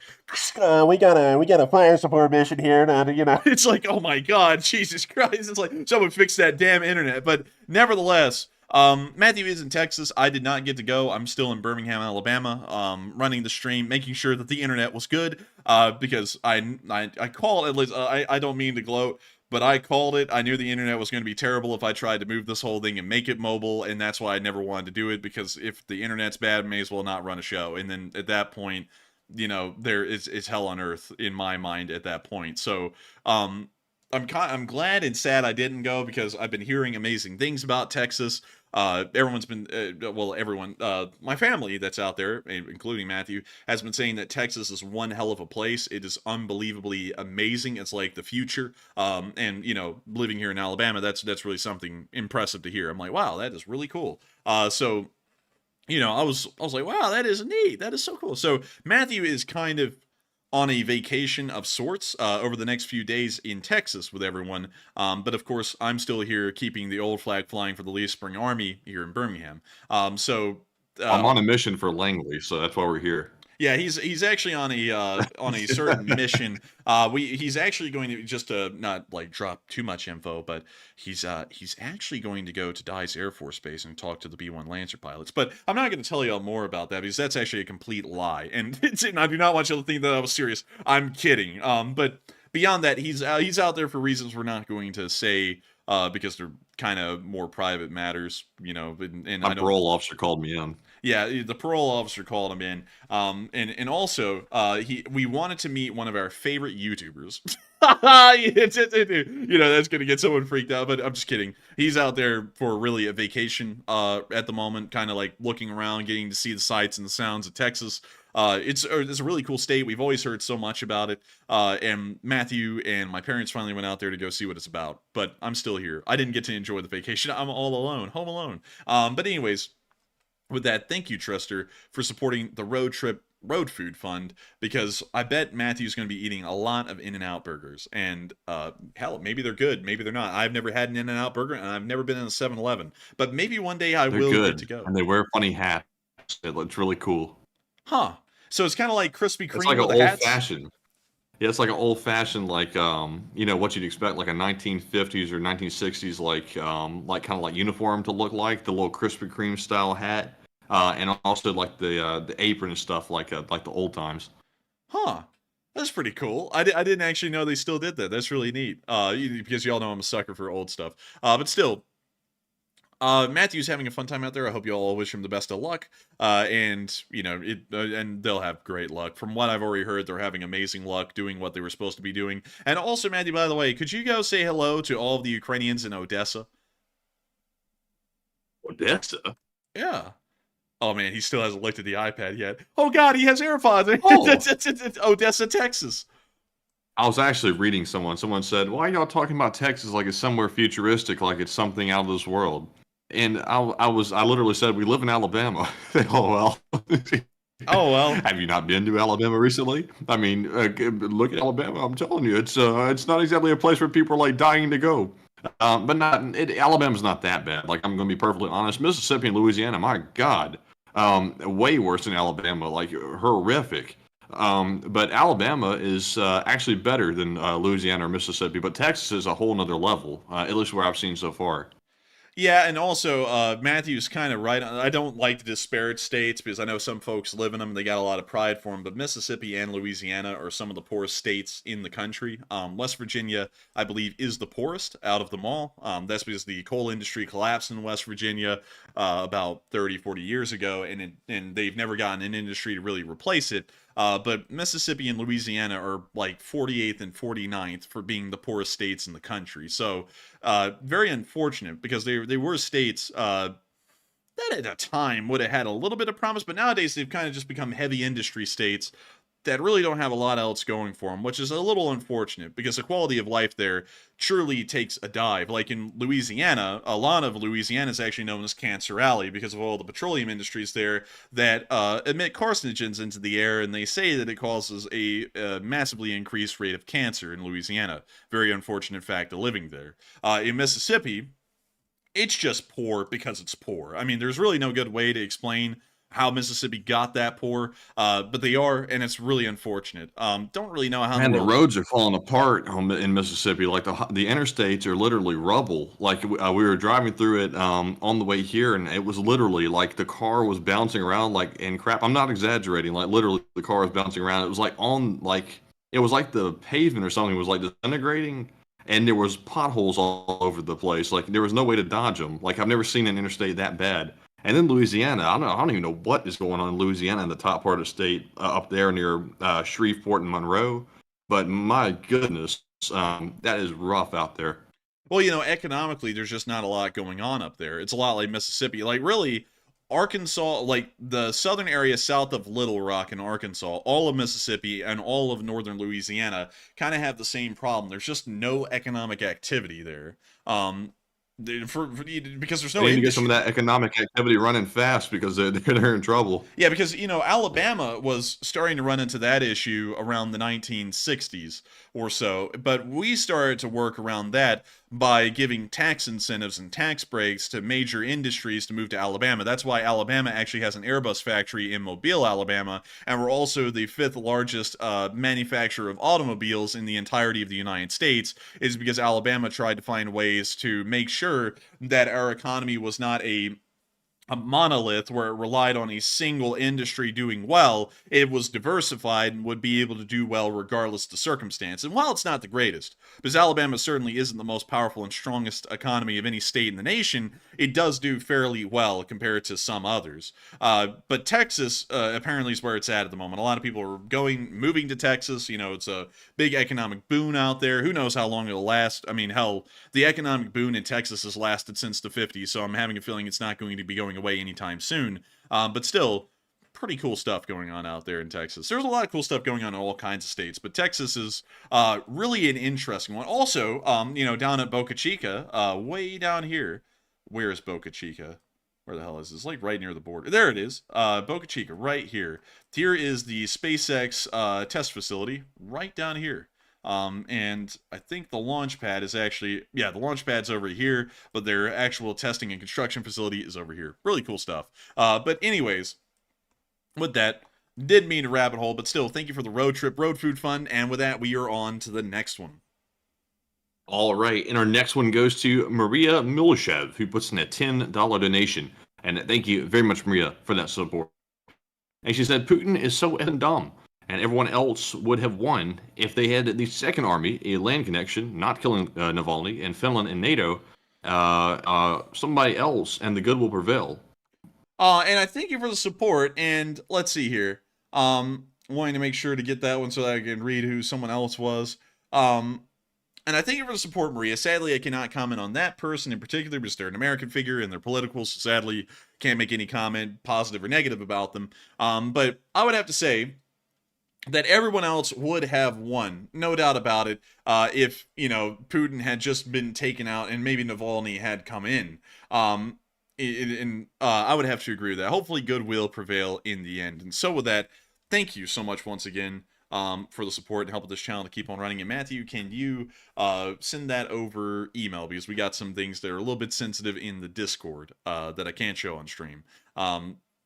we got a fire support mission here, and it's like, oh my God, Jesus Christ! It's like someone fix that damn internet. But nevertheless. Matthew is in Texas. I did not get to go. I'm still in Birmingham, Alabama, running the stream, making sure that the internet was good, because I called, at least, I don't mean to gloat, but I called it. I knew the internet was going to be terrible if I tried to move this whole thing and make it mobile, and that's why I never wanted to do it, because if the internet's bad, may as well not run a show. And then at that point, there is hell on earth in my mind at that point. So, I'm glad and sad I didn't go because I've been hearing amazing things about Texas. Everyone's been, everyone, my family that's out there, including Matthew, has been saying that Texas is one hell of a place. It is unbelievably amazing. It's like the future. And living here in Alabama, that's really something impressive to hear. I'm like, wow, that is really cool. So, I was like, wow, that is neat. That is so cool. So Matthew is kind of on a vacation of sorts over the next few days in Texas with everyone. But of course, I'm still here keeping the old flag flying for the Leaf Spring Army here in Birmingham. I'm on a mission for Langley, so that's why we're here. Yeah, he's actually on a certain mission. He's actually going to, just to not like drop too much info, but he's actually going to go to Dyce Air Force Base and talk to the B-1 Lancer pilots. But I'm not going to tell you all more about that because that's actually a complete lie. And I do not want you to think that I was serious. I'm kidding. But beyond that, he's out there for reasons we're not going to say because they're kind of more private matters, And My parole officer called me in. Yeah, the parole officer called him in, and also we wanted to meet one of our favorite YouTubers. That's gonna get someone freaked out, but I'm just kidding. He's out there for really a vacation at the moment, kind of like looking around, getting to see the sights and the sounds of Texas. It's a really cool state. We've always heard so much about it. And Matthew and my parents finally went out there to go see what it's about. But I'm still here. I didn't get to enjoy the vacation. I'm all alone, home alone. But anyways, with that, thank you, Trester, for supporting the Road Trip Road Food Fund, because I bet Matthew's going to be eating a lot of In-N-Out burgers. And hell, maybe they're good, maybe they're not. I've never had an In-N-Out burger, and I've never been in a 7-Eleven. But maybe one day They're will good, get to go. and they wear funny hats. It looks really cool. Huh. So it's kind of like Krispy Kreme. It's like an with the hats? old-fashioned. Yeah, it's like an old-fashioned, like what you'd expect, like a 1950s or 1960s, like kind of like uniform to look like, the little Krispy Kreme style hat. And also like the apron and stuff like the old times. Huh. That's pretty cool. I didn't actually know they still did that. That's really neat. Because y'all know I'm a sucker for old stuff. But still, Matthew's having a fun time out there. I hope you all wish him the best of luck. And they'll have great luck. From what I've already heard, they're having amazing luck doing what they were supposed to be doing. And also, Matthew, by the way, could you go say hello to all of the Ukrainians in Odessa? Odessa? Yeah. Oh man, he still hasn't looked at the iPad yet. Oh god, he has AirPods. Oh. It's Odessa, Texas. I was actually reading someone. Someone said, "Why are y'all talking about Texas like it's somewhere futuristic, like it's something out of this world?" And I literally said, "We live in Alabama." Oh well. Oh well. Have you not been to Alabama recently? I mean, look at Alabama. I'm telling you, it's not exactly a place where people are like dying to go. But Alabama's not that bad. Like, I'm going to be perfectly honest. Mississippi and Louisiana, my God, way worse than Alabama. Like, horrific. But Alabama is actually better than Louisiana or Mississippi. But Texas is a whole nother level, at least where I've seen so far. Yeah, and also Matthew's kind of right. I don't like to disparage states because I know some folks live in them. They got a lot of pride for them. But Mississippi and Louisiana are some of the poorest states in the country. West Virginia, I believe, is the poorest out of them all. That's because the coal industry collapsed in West Virginia about 30, 40 years ago, and they've never gotten an industry to really replace it. But Mississippi and Louisiana are like 48th and 49th for being the poorest states in the country. So very unfortunate because they were states that at a time would have had a little bit of promise, but nowadays they've kind of just become heavy industry states that really don't have a lot else going for them, which is a little unfortunate because the quality of life there truly takes a dive. Like in Louisiana, a lot of Louisiana is actually known as Cancer Alley because of all the petroleum industries there that emit carcinogens into the air, and they say that it causes a massively increased rate of cancer in Louisiana. Very unfortunate fact of living there. In Mississippi, it's just poor because it's poor. I mean, there's really no good way to explain how Mississippi got that poor, but they are, and it's really unfortunate. Don't really know how. And the roads are falling apart in Mississippi. Like the interstates are literally rubble. Like we were driving through it on the way here, and it was literally like the car was bouncing around like in crap. I'm not exaggerating. Like literally, the car was bouncing around. It was like it was like the pavement or something was like disintegrating. And there was potholes all over the place. Like there was no way to dodge them. Like I've never seen an interstate that bad. And then Louisiana, I don't even know what is going on in Louisiana in the top part of the state up there near Shreveport and Monroe. But my goodness, that is rough out there. Well, you know, economically, there's just not a lot going on up there. It's a lot like Mississippi. Like really, Arkansas, like the southern area south of Little Rock in Arkansas, all of Mississippi and all of northern Louisiana kind of have the same problem. There's just no economic activity there. Because there's no They need to get some of that economic activity running fast because they're in trouble. Yeah, because, you know, Alabama was starting to run into that issue around the 1960s or so, but we started to work around that by giving tax incentives and tax breaks to major industries to move to Alabama. That's why Alabama actually has an Airbus factory in Mobile, Alabama, and we're also the 5th largest manufacturer of automobiles in the entirety of the United States, is because Alabama tried to find ways to make sure that our economy was not a monolith where it relied on a single industry doing well. It was diversified and would be able to do well regardless of the circumstance. And while it's not the greatest, because Alabama certainly isn't the most powerful and strongest economy of any state in the nation, it does do fairly well compared to some others. But Texas apparently is where it's at the moment. A lot of people are moving to Texas. You know, it's a big economic boon out there. Who knows how long it'll last? I mean, hell, the economic boon in Texas has lasted since the 50s, so I'm having a feeling it's not going to be going away anytime soon. But still, pretty cool stuff going on out there in Texas. There's a lot of cool stuff going on in all kinds of states, but Texas is really an interesting one. Also, you know, down at Boca Chica, way down here. Where is Boca Chica? Where the hell is this? It's like right near the border. There it is. Boca Chica, right here. Here is the SpaceX test facility, right down here. And I think the launch pad is actually, the launch pad's over here, but their actual testing and construction facility is over here. Really cool stuff. But anyways, with that, didn't mean to rabbit hole, but still, thank you for the road trip, road food fund, and with that, we are on to the next one. All right, and our next one goes to Maria Milushev, who puts in a $10 donation. And thank you very much, Maria, for that support. And she said, Putin is so effing dumb, and everyone else would have won if they had the second army, a land connection, not killing Navalny, and Finland and NATO, somebody else, and the good will prevail. And I thank you for the support, and let's see here. Wanting to make sure to get that one so that I can read who someone else was. And I thank you for the support, Maria. Sadly, I cannot comment on that person in particular because they're an American figure and they're political, so sadly can't make any comment, positive or negative, about them. But I would have to say that everyone else would have won, no doubt about it, if, you know, Putin had just been taken out and maybe Navalny had come in. I would have to agree with that. Hopefully good will prevail in the end. And so with that, thank you so much once again for the support and help with this channel to keep on running. And Matthew, can you send that over email? Because we got some things that are a little bit sensitive in the Discord that I can't show on stream.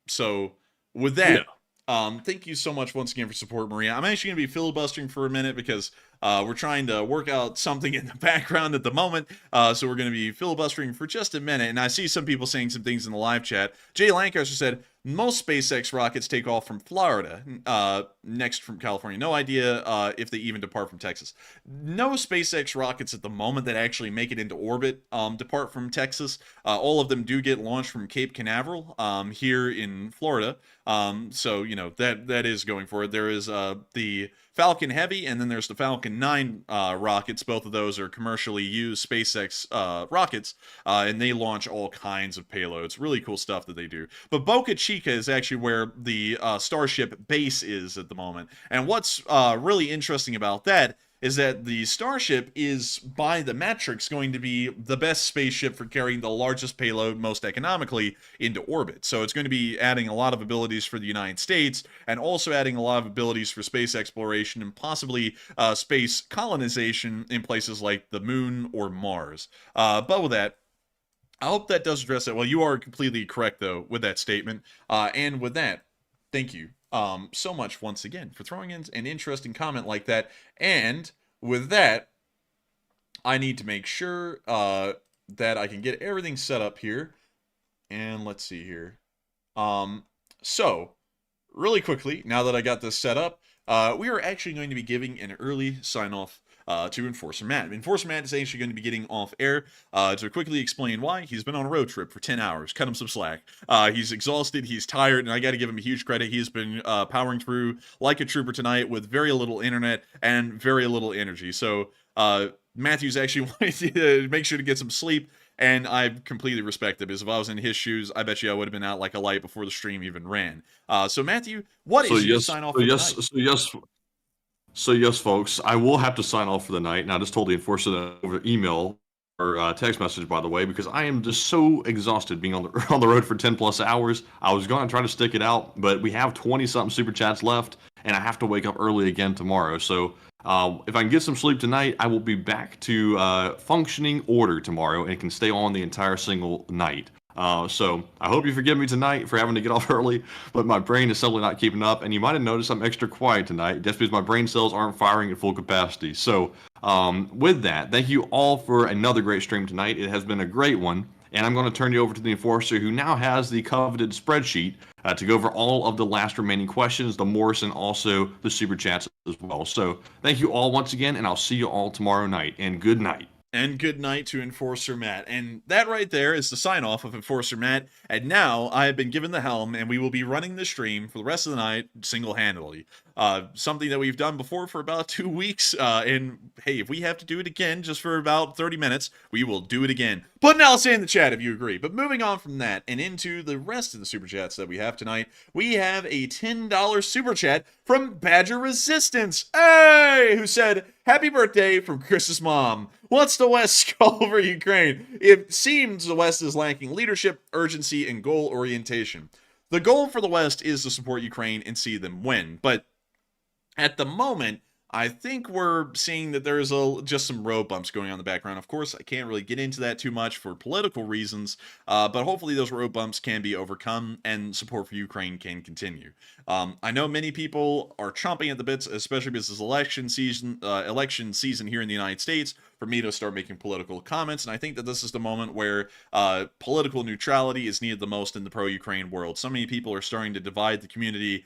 So with that, Thank you so much once again for support, Maria. I'm actually going to be filibustering for a minute because we're trying to work out something in the background at the moment. So we're going to be filibustering for just a minute. And I see some people saying some things in the live chat. Jay Lancaster said, most SpaceX rockets take off from Florida, next from California. No idea if they even depart from Texas. No SpaceX rockets at the moment that actually make it into orbit depart from Texas. All of them do get launched from Cape Canaveral here in Florida. So, you know, that is going for it. There is the Falcon Heavy, and then there's the Falcon 9 rockets. Both of those are commercially used SpaceX rockets, and they launch all kinds of payloads. Really cool stuff that they do. But Boca Chica is actually where the Starship base is at the moment. And what's really interesting about that is that the Starship is, by the metrics, going to be the best spaceship for carrying the largest payload most economically into orbit. So it's going to be adding a lot of abilities for the United States, and also adding a lot of abilities for space exploration and possibly space colonization in places like the Moon or Mars. But with that, I hope that does address that. Well, you are completely correct, though, with that statement. And with that, thank you so much once again for throwing in an interesting comment like that. And with that, I need to make sure that I can get everything set up here. And let's see here. So, really quickly, now that I got this set up, we are actually going to be giving an early sign-off to Enforcer Matt. Enforcer Matt is actually going to be getting off air to quickly explain why. He's been on a road trip for 10 hours. Cut him some slack. He's exhausted, he's tired, and I got to give him a huge credit. He's been powering through like a trooper tonight with very little internet and very little energy. So Matthew's actually wanting to make sure to get some sleep, and I completely respect it, because if I was in his shoes, I bet you I would have been out like a light before the stream even ran. So Matthew, what is your sign off for tonight? So yes, folks, I will have to sign off for the night. And I just told the enforcer that over email or text message, by the way, because I am just so exhausted being on the road for 10 plus hours. I was going to try to stick it out, but we have 20-something super chats left, and I have to wake up early again tomorrow. So if I can get some sleep tonight, I will be back to functioning order tomorrow and can stay on the entire single night. So I hope you forgive me tonight for having to get off early, but my brain is simply not keeping up, and you might have noticed I'm extra quiet tonight just because my brain cells aren't firing at full capacity. So with that, thank you all for another great stream tonight. It has been a great one, and I'm going to turn you over to the enforcer, who now has the coveted spreadsheet to go over all of the last remaining questions, the Morse, and also the super chats as well. So thank you all once again, and I'll see you all tomorrow night, and good night. And good night to Enforcer Matt. And that right there is the sign-off of Enforcer Matt. And now I have been given the helm, and we will be running the stream for the rest of the night single-handedly. Something that we've done before for about 2 weeks. And hey, if we have to do it again just for about 30 minutes, we will do it again. Put an LC in the chat if you agree. But moving on from that and into the rest of the super chats that we have tonight, we have a $10 super chat from Badger Resistance. Hey! Who said, "Happy birthday from Chris's mom. What's the West's goal for Ukraine? It seems the West is lacking leadership, urgency, and goal orientation. The goal for the West is to support Ukraine and see them win. But at the moment, I think we're seeing that there's just some road bumps going on in the background. Of course, I can't really get into that too much for political reasons, but hopefully those road bumps can be overcome and support for Ukraine can continue. I know many people are chomping at the bits, especially because it's election season here in the United States, for me to start making political comments, and I think that this is the moment where political neutrality is needed the most in the pro-Ukraine world. So many people are starting to divide the community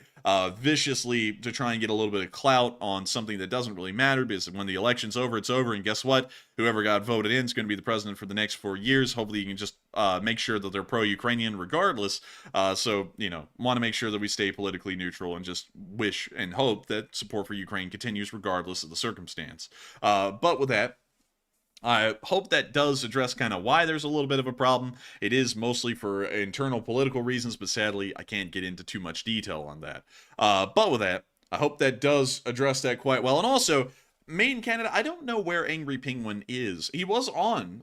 viciously to try and get a little bit of clout on something that doesn't really matter, because when the election's over, it's over, and guess what? Whoever got voted in is going to be the president for the next 4 years. Hopefully you can just make sure that they're pro-Ukrainian regardless. So, you know, want to make sure that we stay politically neutral and just wish and hope that support for Ukraine continues regardless of the circumstance. But with that, I hope that does address kind of why there's a little bit of a problem. It is mostly for internal political reasons, but sadly, I can't get into too much detail on that. But with that, I hope that does address that quite well. And also, Maine, Canada, I don't know where Angry Penguin is. He was on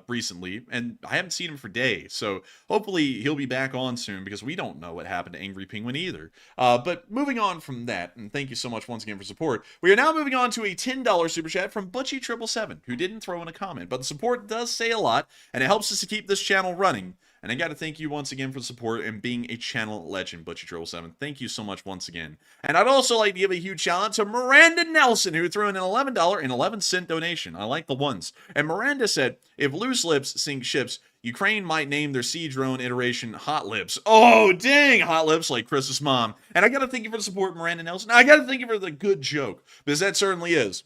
recently, and I haven't seen him for days. So hopefully he'll be back on soon, because we don't know what happened to Angry Penguin either. But moving on from that, and thank you so much once again for support, we are now moving on to a $10 super chat from Butchie777, who didn't throw in a comment, but the support does say a lot, and it helps us to keep this channel running. And I got to thank you once again for the support and being a channel legend, Butcher7. Thank you so much once again. And I'd also like to give a huge shout out to Miranda Nelson, who threw in an $11.11 donation. I like the ones. And Miranda said, if loose lips sink ships, Ukraine might name their siege drone iteration Hot Lips. Oh, dang! Hot Lips like Chris's mom. And I got to thank you for the support, Miranda Nelson. I got to thank you for the good joke, because that certainly is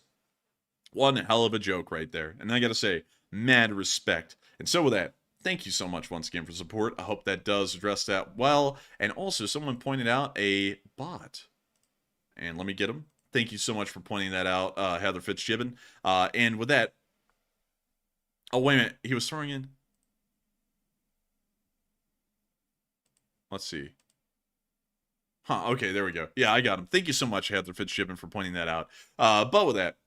one hell of a joke right there. And I got to say, mad respect. And so with that, thank you so much once again for support. I hope that does address that well. And also, someone pointed out a bot. And let me get him. Thank you so much for pointing that out, Heather Fitzgibbon. And with that... Oh, wait a minute. He was throwing in... Let's see. Huh, okay, there we go. Yeah, I got him. Thank you so much, Heather Fitzgibbon, for pointing that out. But with that,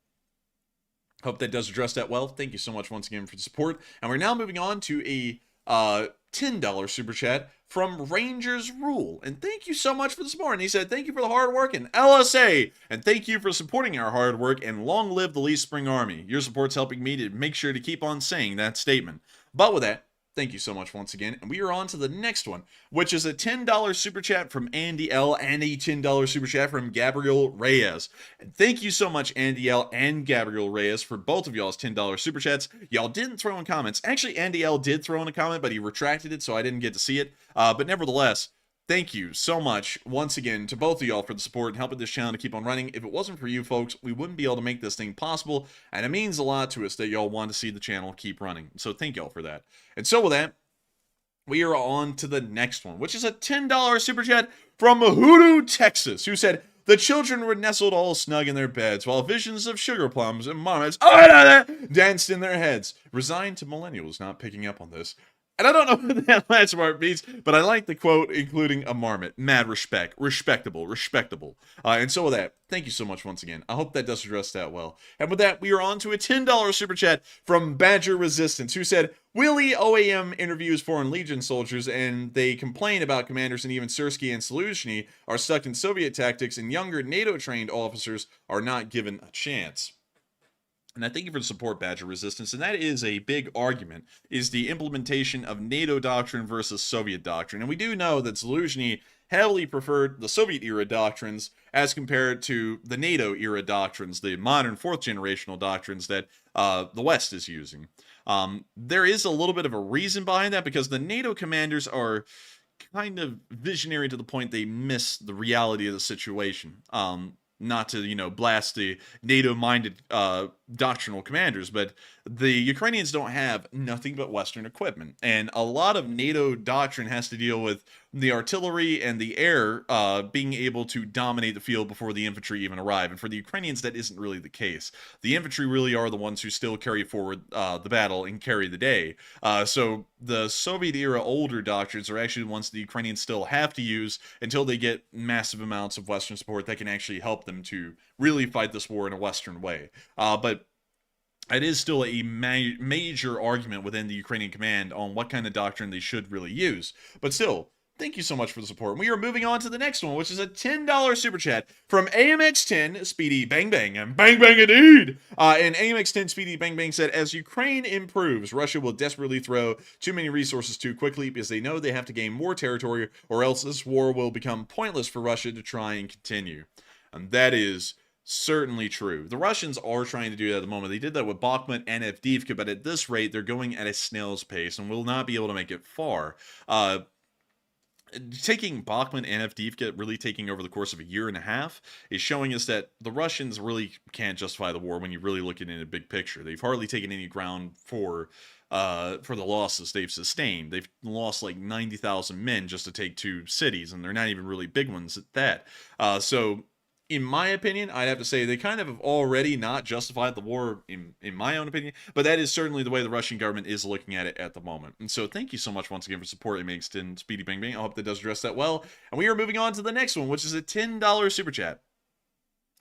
hope that does address that well. Thank you so much once again for the support. And we're now moving on to a $10 super chat from Rangers Rule. And thank you so much for the support. And he said, thank you for the hard work and LSA. And thank you for supporting our hard work, and long live the Lee Spring Army. Your support's helping me to make sure to keep on saying that statement. But with that, thank you so much once again, and we are on to the next one, which is a $10 super chat from Andy L. and a $10 super chat from Gabriel Reyes. And thank you so much, Andy L. and Gabriel Reyes, for both of y'all's $10 super chats. Y'all didn't throw in comments. Actually, Andy L. did throw in a comment, but he retracted it, so I didn't get to see it. But nevertheless, thank you so much once again to both of y'all for the support and helping this channel to keep on running. If it wasn't for you folks, we wouldn't be able to make this thing possible, and it means a lot to us that y'all want to see the channel keep running. So thank y'all for that. And so with that, we are on to the next one, which is a $10 super chat from Hoodoo, Texas, who said, the children were nestled all snug in their beds while visions of sugar plums and marmots danced in their heads. Resigned to millennials not picking up on this. And I don't know what that last part means, but I like the quote, including a marmot. Mad respect. Respectable. Respectable. And so with that, thank you so much once again. I hope that does address that well. And with that, we are on to a $10 super chat from Badger Resistance, who said, Willie OAM interviews Foreign Legion soldiers, and they complain about commanders, and even Sersky and Saluzhny are stuck in Soviet tactics, and younger NATO-trained officers are not given a chance. And I thank you for the support, Badger Resistance, and that is a big argument, is the implementation of NATO doctrine versus Soviet doctrine. And we do know that Zelensky heavily preferred the Soviet-era doctrines as compared to the NATO-era doctrines, the modern fourth-generational doctrines that the West is using. There is a little bit of a reason behind that, because the NATO commanders are kind of visionary to the point they miss the reality of the situation. Not to, you know, blast the NATO-minded doctrinal commanders, but the Ukrainians don't have nothing but Western equipment. And a lot of NATO doctrine has to deal with the artillery and the air being able to dominate the field before the infantry even arrive. And for the Ukrainians, that isn't really the case. The infantry really are the ones who still carry forward the battle and carry the day. So the Soviet-era older doctrines are actually the ones the Ukrainians still have to use until they get massive amounts of Western support that can actually help them to really fight this war in a Western way. But it is still a major argument within the Ukrainian command on what kind of doctrine they should really use. But still, thank you so much for the support. We are moving on to the next one, which is a $10 super chat from AMX10 Speedy Bang Bang, and Bang Bang indeed. And AMX10 Speedy Bang Bang said, as Ukraine improves, Russia will desperately throw too many resources too quickly because they know they have to gain more territory, or else this war will become pointless for Russia to try and continue. And that is certainly true. The Russians are trying to do that at the moment. They did that with Bakhmut and Avdiivka, but at this rate, they're going at a snail's pace and will not be able to make it far. Taking Bakhmut and Avdiivka, really taking over the course of a year and a half, is showing us that the Russians really can't justify the war when you really look at it in a big picture. They've hardly taken any ground for the losses they've sustained. They've lost like 90,000 men just to take 2 cities, and they're not even really big ones at that. So in my opinion, I'd have to say they kind of have already not justified the war, in my own opinion, but that is certainly the way the Russian government is looking at it at the moment. And so thank you so much once again for support. It makes Speedy Bang Bang. I hope that does address that well. And we are moving on to the next one, which is a $10 super chat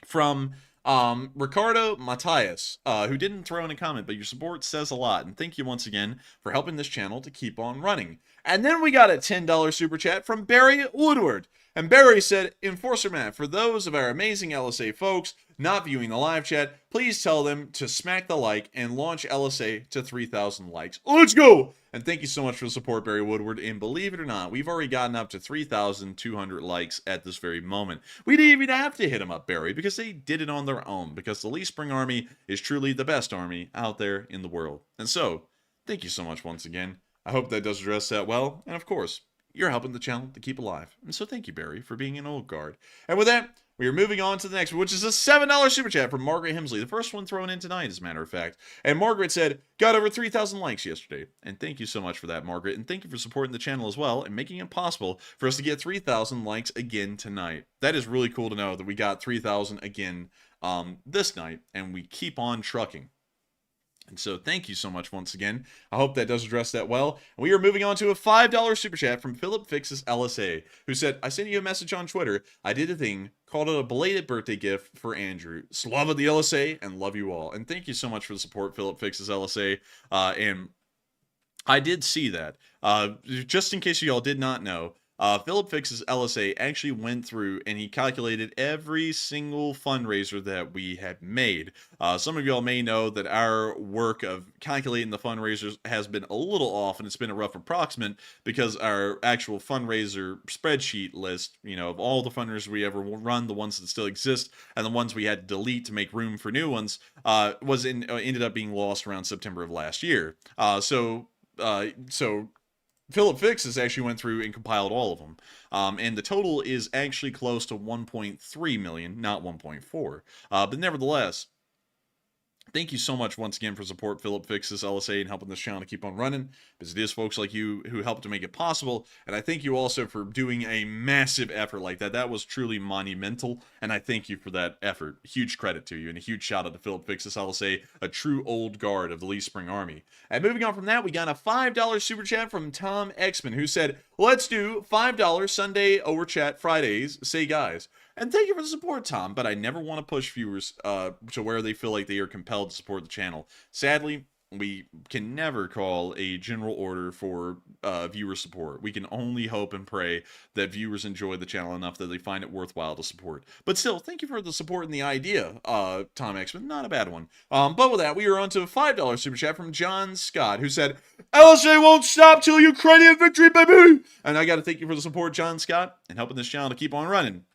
from Ricardo Matias, who didn't throw in a comment, but your support says a lot. And thank you once again for helping this channel to keep on running. And then we got a $10 super chat from Barry Woodward. And Barry said, Enforcer Matt, for those of our amazing LSA folks not viewing the live chat, please tell them to smack the like and launch LSA to 3,000 likes. Let's go! And thank you so much for the support, Barry Woodward. And believe it or not, we've already gotten up to 3,200 likes at this very moment. We didn't even have to hit them up, Barry, because they did it on their own. Because the Lee Spring Army is truly the best army out there in the world. And so, thank you so much once again. I hope that does address that well. And of course, you're helping the channel to keep alive. And so thank you, Barry, for being an old guard. And with that, we are moving on to the next one, which is a $7 super chat from Margaret Hemsley. The first one thrown in tonight, as a matter of fact. And Margaret said, got over 3,000 likes yesterday. And thank you so much for that, Margaret. And thank you for supporting the channel as well and making it possible for us to get 3,000 likes again tonight. That is really cool to know that we got 3,000 again this night. And we keep on trucking. And so thank you so much once again. I hope that does address that well. And we are moving on to a $5 super chat from Philip Fixes LSA, who said, I sent you a message on Twitter. I did a thing, called it a belated birthday gift for Andrew. Slava the LSA, and love you all. And thank you so much for the support, Philip Fixes LSA. And I did see that. Just in case you all did not know, Philip Fixes LSA actually went through and he calculated every single fundraiser that we had made. Some of y'all may know that our work of calculating the fundraisers has been a little off, and it's been a rough approximate because our actual fundraiser spreadsheet list, you know, of all the fundraisers we ever run, the ones that still exist, and the ones we had to delete to make room for new ones, ended up being lost around September of last year. So Philip Fixes actually went through and compiled all of them. And the total is actually close to 1.3 million, not 1.4. But nevertheless, thank you so much once again for support, Philip Fixes LSA, and helping this channel to keep on running, because it is folks like you who help to make it possible. And I thank you also for doing a massive effort like that. That was truly monumental, and I thank you for that effort. Huge credit to you, and a huge shout out to Philip Fixes LSA, a true old guard of the Lee Spring Army. And moving on from that, we got a $5 super chat from Tom Exman, who said, let's do $5 Sunday over chat Fridays, say guys. And thank you for the support, Tom, but I never want to push viewers to where they feel like they are compelled to support the channel. Sadly, we can never call a general order for viewer support. We can only hope and pray that viewers enjoy the channel enough that they find it worthwhile to support. But still, thank you for the support and the idea, Tom Exman. Not a bad one. But with that, we are on to a $5 super chat from John Scott, who said, LSA won't stop till Ukrainian victory, baby! And I got to thank you for the support, John Scott, and helping this channel to keep on running.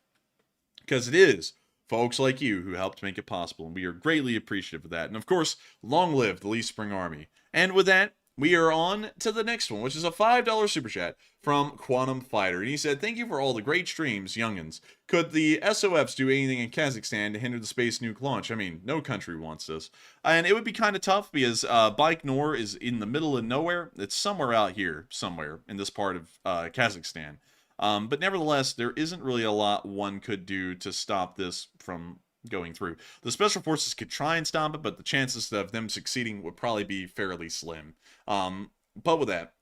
Because it is folks like you who helped make it possible, and we are greatly appreciative of that. And of course, long live the Lee Spring Army. And with that, we are on to the next one, which is a $5 super chat from Quantum Fighter. And he said, thank you for all the great streams, youngins. Could the SOFs do anything in Kazakhstan to hinder the space nuke launch? I mean, no country wants this. And it would be kind of tough because Baikonur is in the middle of nowhere. It's somewhere out here, somewhere in this part of Kazakhstan. But nevertheless, there isn't really a lot one could do to stop this from going through. The special forces could try and stop it, but the chances of them succeeding would probably be fairly slim. But with that,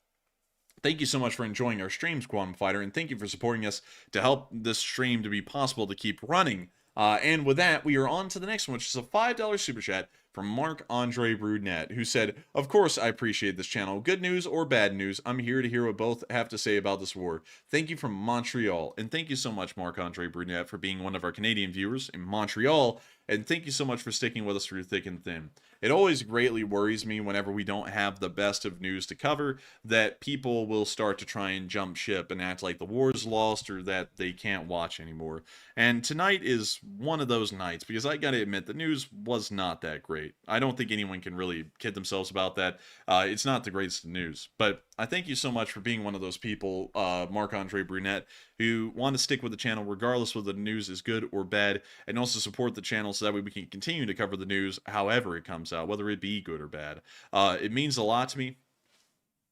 thank you so much for enjoying our streams, Quantum Fighter, and thank you for supporting us to help this stream to be possible to keep running. And with that, we are on to the next one, which is a $5 super chat from Marc-Andre Brunette, who said, of course I appreciate this channel. Good news or bad news, I'm here to hear what both have to say about this war. Thank you from Montreal. And thank you so much, Marc-Andre Brunette, for being one of our Canadian viewers in Montreal. And thank you so much for sticking with us through thick and thin. It always greatly worries me whenever we don't have the best of news to cover that people will start to try and jump ship and act like the war's lost or that they can't watch anymore. And tonight is one of those nights because I gotta admit the news was not that great. I don't think anyone can really kid themselves about that. It's not the greatest of news. But I thank you so much for being one of those people, Marc-Andre Brunette, who want to stick with the channel regardless whether the news is good or bad, and also support the channel so that way we can continue to cover the news however it comes out, whether it be good or bad. It means a lot to me.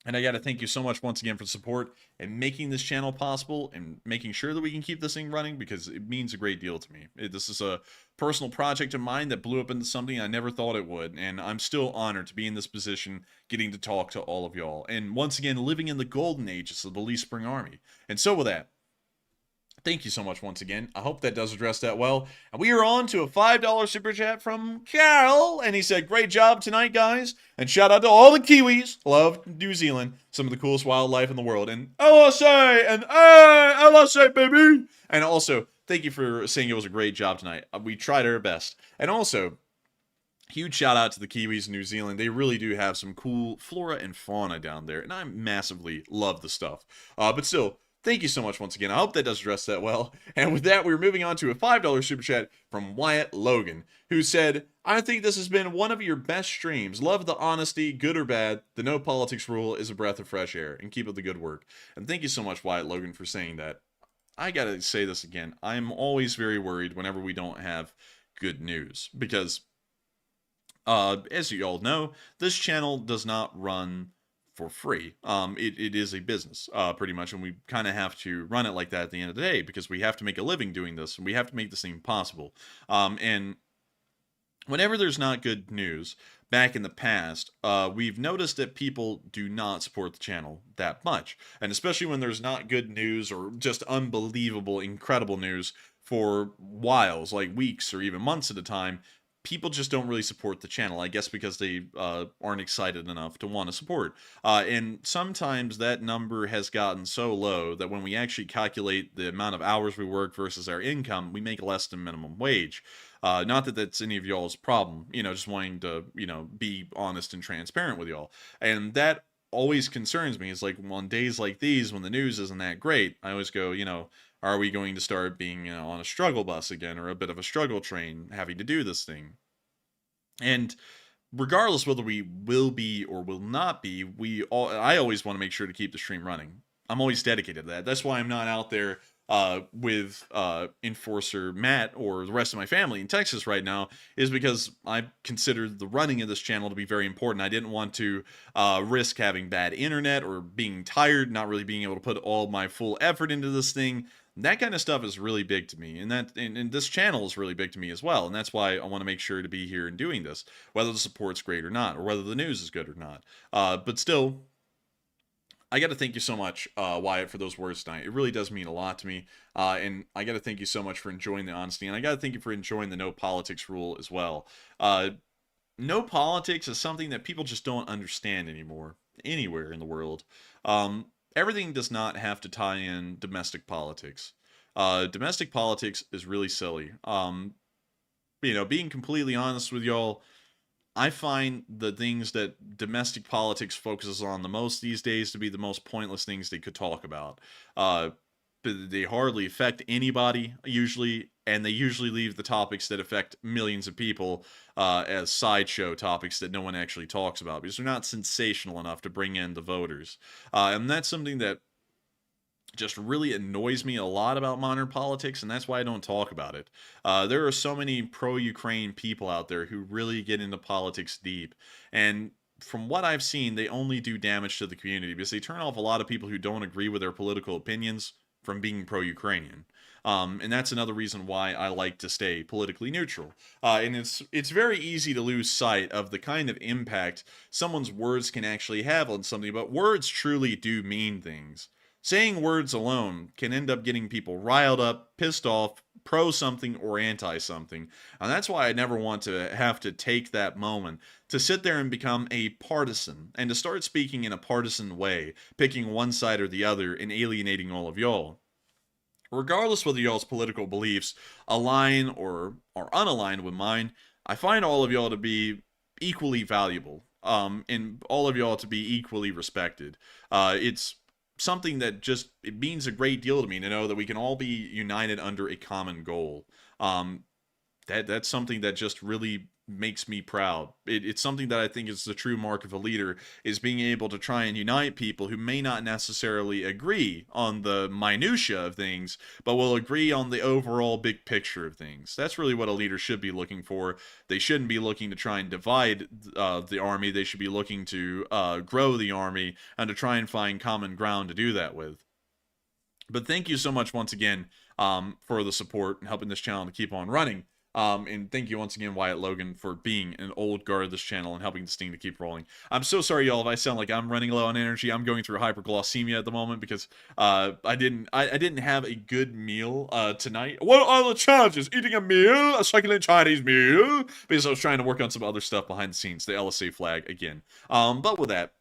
And I got to thank you so much once again for support and making this channel possible and making sure that we can keep this thing running because it means a great deal to me. This is a personal project of mine that blew up into something I never thought it would. And I'm still honored to be in this position, getting to talk to all of y'all. And once again, living in the golden ages of the Lee Spring Army. And so with that, Thank you so much once again. I hope that does address that well. And we are on to a $5 super chat from Carol. And he said, great job tonight, guys. And shout out to all the Kiwis. Love New Zealand. Some of the coolest wildlife in the world. And LSA and LSA, baby. And also, thank you for saying it was a great job tonight. We tried our best. And also, huge shout out to the Kiwis in New Zealand. They really do have some cool flora and fauna down there. And I massively love the stuff. But still, thank you so much once again. I hope that does address that well. And with that, we're moving on to a $5 super chat from Wyatt Logan, who said, I think this has been one of your best streams. Love the honesty, good or bad. The no politics rule is a breath of fresh air. And keep up the good work. And thank you so much, Wyatt Logan, for saying that. I gotta say this again. I'm always very worried whenever we don't have good news. Because, as you all know, this channel does not run for free. It is a business, pretty much, and we kind of have to run it like that at the end of the day, because we have to make a living doing this, and we have to make this thing possible. And whenever there's not good news, back in the past, we've noticed that people do not support the channel that much. And especially when there's not good news or just unbelievable, incredible news for whiles, like weeks or even months at a time, people just don't really support the channel, I guess because they aren't excited enough to want to support. And sometimes that number has gotten so low that when we actually calculate the amount of hours we work versus our income, we make less than minimum wage. Not that that's any of y'all's problem, just wanting to, be honest and transparent with y'all. And that always concerns me. It's like on days like these, when the news isn't that great, I always go, are we going to start being, on a struggle bus again, or a bit of a struggle train, having to do this thing? And regardless whether we will be or will not be, I always want to make sure to keep the stream running. I'm always dedicated to that. That's why I'm not out there with Enforcer Matt or the rest of my family in Texas right now, is because I considered the running of this channel to be very important. I didn't want to risk having bad internet or being tired, not really being able to put all my full effort into this thing. That kind of stuff is really big to me, and this channel is really big to me as well, and that's why I want to make sure to be here and doing this, whether the support's great or not, or whether the news is good or not. But still, I got to thank you so much, Wyatt, for those words tonight. It really does mean a lot to me, and I got to thank you so much for enjoying the honesty, and I got to thank you for enjoying the no politics rule as well. No politics is something that people just don't understand anymore, anywhere in the world. Everything does not have to tie in domestic politics. Domestic politics is really silly. Being completely honest with y'all, I find the things that domestic politics focuses on the most these days to be the most pointless things they could talk about. They hardly affect anybody, usually, and they usually leave the topics that affect millions of people as sideshow topics that no one actually talks about, because they're not sensational enough to bring in the voters. And that's something that just really annoys me a lot about modern politics, and that's why I don't talk about it. There are so many pro-Ukraine people out there who really get into politics deep, and from what I've seen, they only do damage to the community, because they turn off a lot of people who don't agree with their political opinions from being pro-Ukrainian. And that's another reason why I like to stay politically neutral. And it's very easy to lose sight of the kind of impact someone's words can actually have on something, but words truly do mean things. Saying words alone can end up getting people riled up, pissed off, pro something or anti something. And that's why I never want to have to take that moment to sit there and become a partisan, and to start speaking in a partisan way, picking one side or the other and alienating all of y'all. Regardless whether y'all's political beliefs align or are unaligned with mine, I find all of y'all to be equally valuable, and all of y'all to be equally respected. It's something that it means a great deal to me to know that we can all be united under a common goal. That's something that just really makes me proud. It's something that I think is the true mark of a leader, is being able to try and unite people who may not necessarily agree on the minutia of things, but will agree on the overall big picture of things. That's really what a leader should be looking for. They shouldn't be looking to try and divide the army. They should be looking to grow the army and to try and find common ground to do that with. But thank you so much once again for the support and helping this channel to keep on running. And thank you once again, Wyatt Logan, for being an old guard of this channel and helping this thing to keep rolling. I'm so sorry, y'all, if I sound like I'm running low on energy. I'm going through hyperglycemia at the moment because I didn't have a good meal tonight. What are the challenges? Eating a meal, a succulent Chinese meal, because I was trying to work on some other stuff behind the scenes. The LSA flag again. But with that,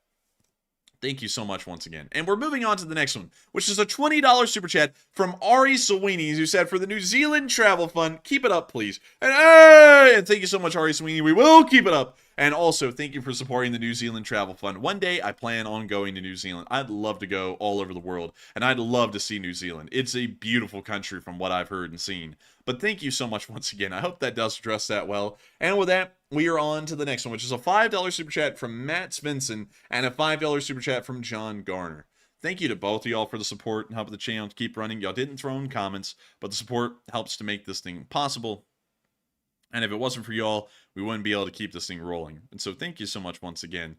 thank you so much once again. And we're moving on to the next one, which is a $20 super chat from Ari Sweeney, who said, for the New Zealand Travel Fund, keep it up, please. And hey! And thank you so much, Ari Sweeney. We will keep it up. And also, thank you for supporting the New Zealand Travel Fund. One day, I plan on going to New Zealand. I'd love to go all over the world, and I'd love to see New Zealand. It's a beautiful country from what I've heard and seen. But thank you so much once again. I hope that does address that well. And with that, we are on to the next one, which is a $5 super chat from Matt Svensson and a $5 super chat from John Garner. Thank you to both of y'all for the support and helping the channel to keep running. Y'all didn't throw in comments, but the support helps to make this thing possible. And if it wasn't for y'all, we wouldn't be able to keep this thing rolling. And so thank you so much once again.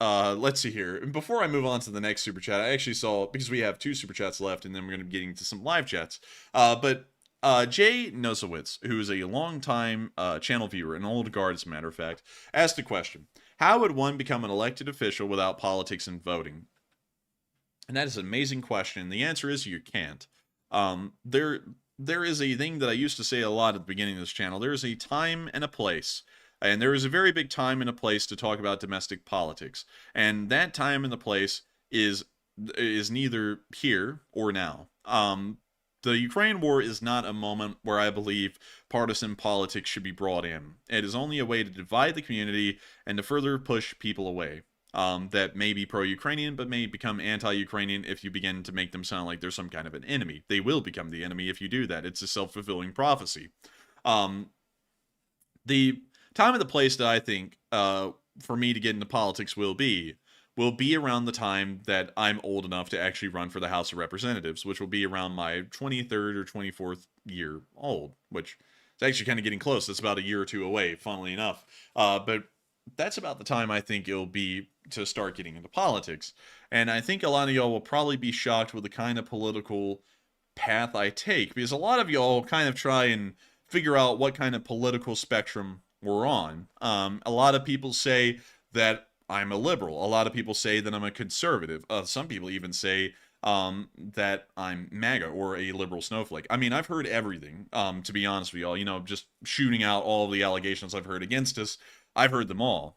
Let's see here. And before I move on to the next super chat, I actually saw, because we have 2 super chats left, and then we're going to be getting to some live chats. Jay Nosowitz, who is a longtime channel viewer, an old guard as a matter of fact, asked a question. How would one become an elected official without politics and voting? And that is an amazing question. The answer is you can't. There is a thing that I used to say a lot at the beginning of this channel. There is a time and a place. And there is a very big time and a place to talk about domestic politics. And that time and the place is neither here or now. The Ukraine war is not a moment where I believe partisan politics should be brought in. It is only a way to divide the community and to further push people away. That may be pro-Ukrainian, but may become anti-Ukrainian if you begin to make them sound like they're some kind of an enemy. They will become the enemy if you do that. It's a self-fulfilling prophecy. The time and the place that I think for me to get into politics will be around the time that I'm old enough to actually run for the House of Representatives, which will be around my 23rd or 24th year old, which is actually kind of getting close. It's about a year or two away, funnily enough. But that's about the time I think it'll be to start getting into politics. And I think a lot of y'all will probably be shocked with the kind of political path I take, because a lot of y'all kind of try and figure out what kind of political spectrum we're on. A lot of people say that I'm a liberal. A lot of people say that I'm a conservative. Some people even say that I'm MAGA or a liberal snowflake. I mean, I've heard everything, to be honest with y'all. You know, just shooting out all of the allegations I've heard against us. I've heard them all.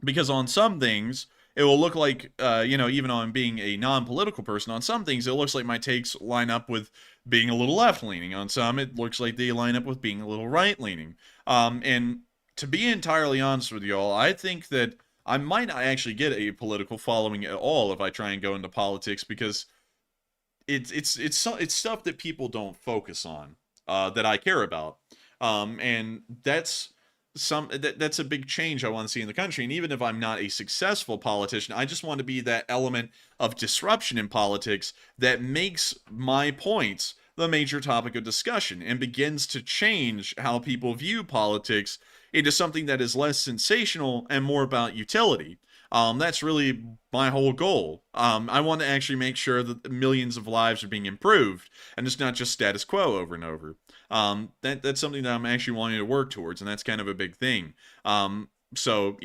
Because on some things, it will look like, even though I'm being a non-political person, on some things it looks like my takes line up with being a little left-leaning. On some, it looks like they line up with being a little right-leaning. And to be entirely honest with y'all, I think that I might not actually get a political following at all if I try and go into politics, because it's stuff that people don't focus on, that I care about. And that's a big change I want to see in the country. And even if I'm not a successful politician, I just want to be that element of disruption in politics that makes my points the major topic of discussion and begins to change how people view politics into something that is less sensational and more about utility. That's really my whole goal. I want to actually make sure that millions of lives are being improved, and it's not just status quo over and over. That's something that I'm actually wanting to work towards, and that's kind of a big thing. So,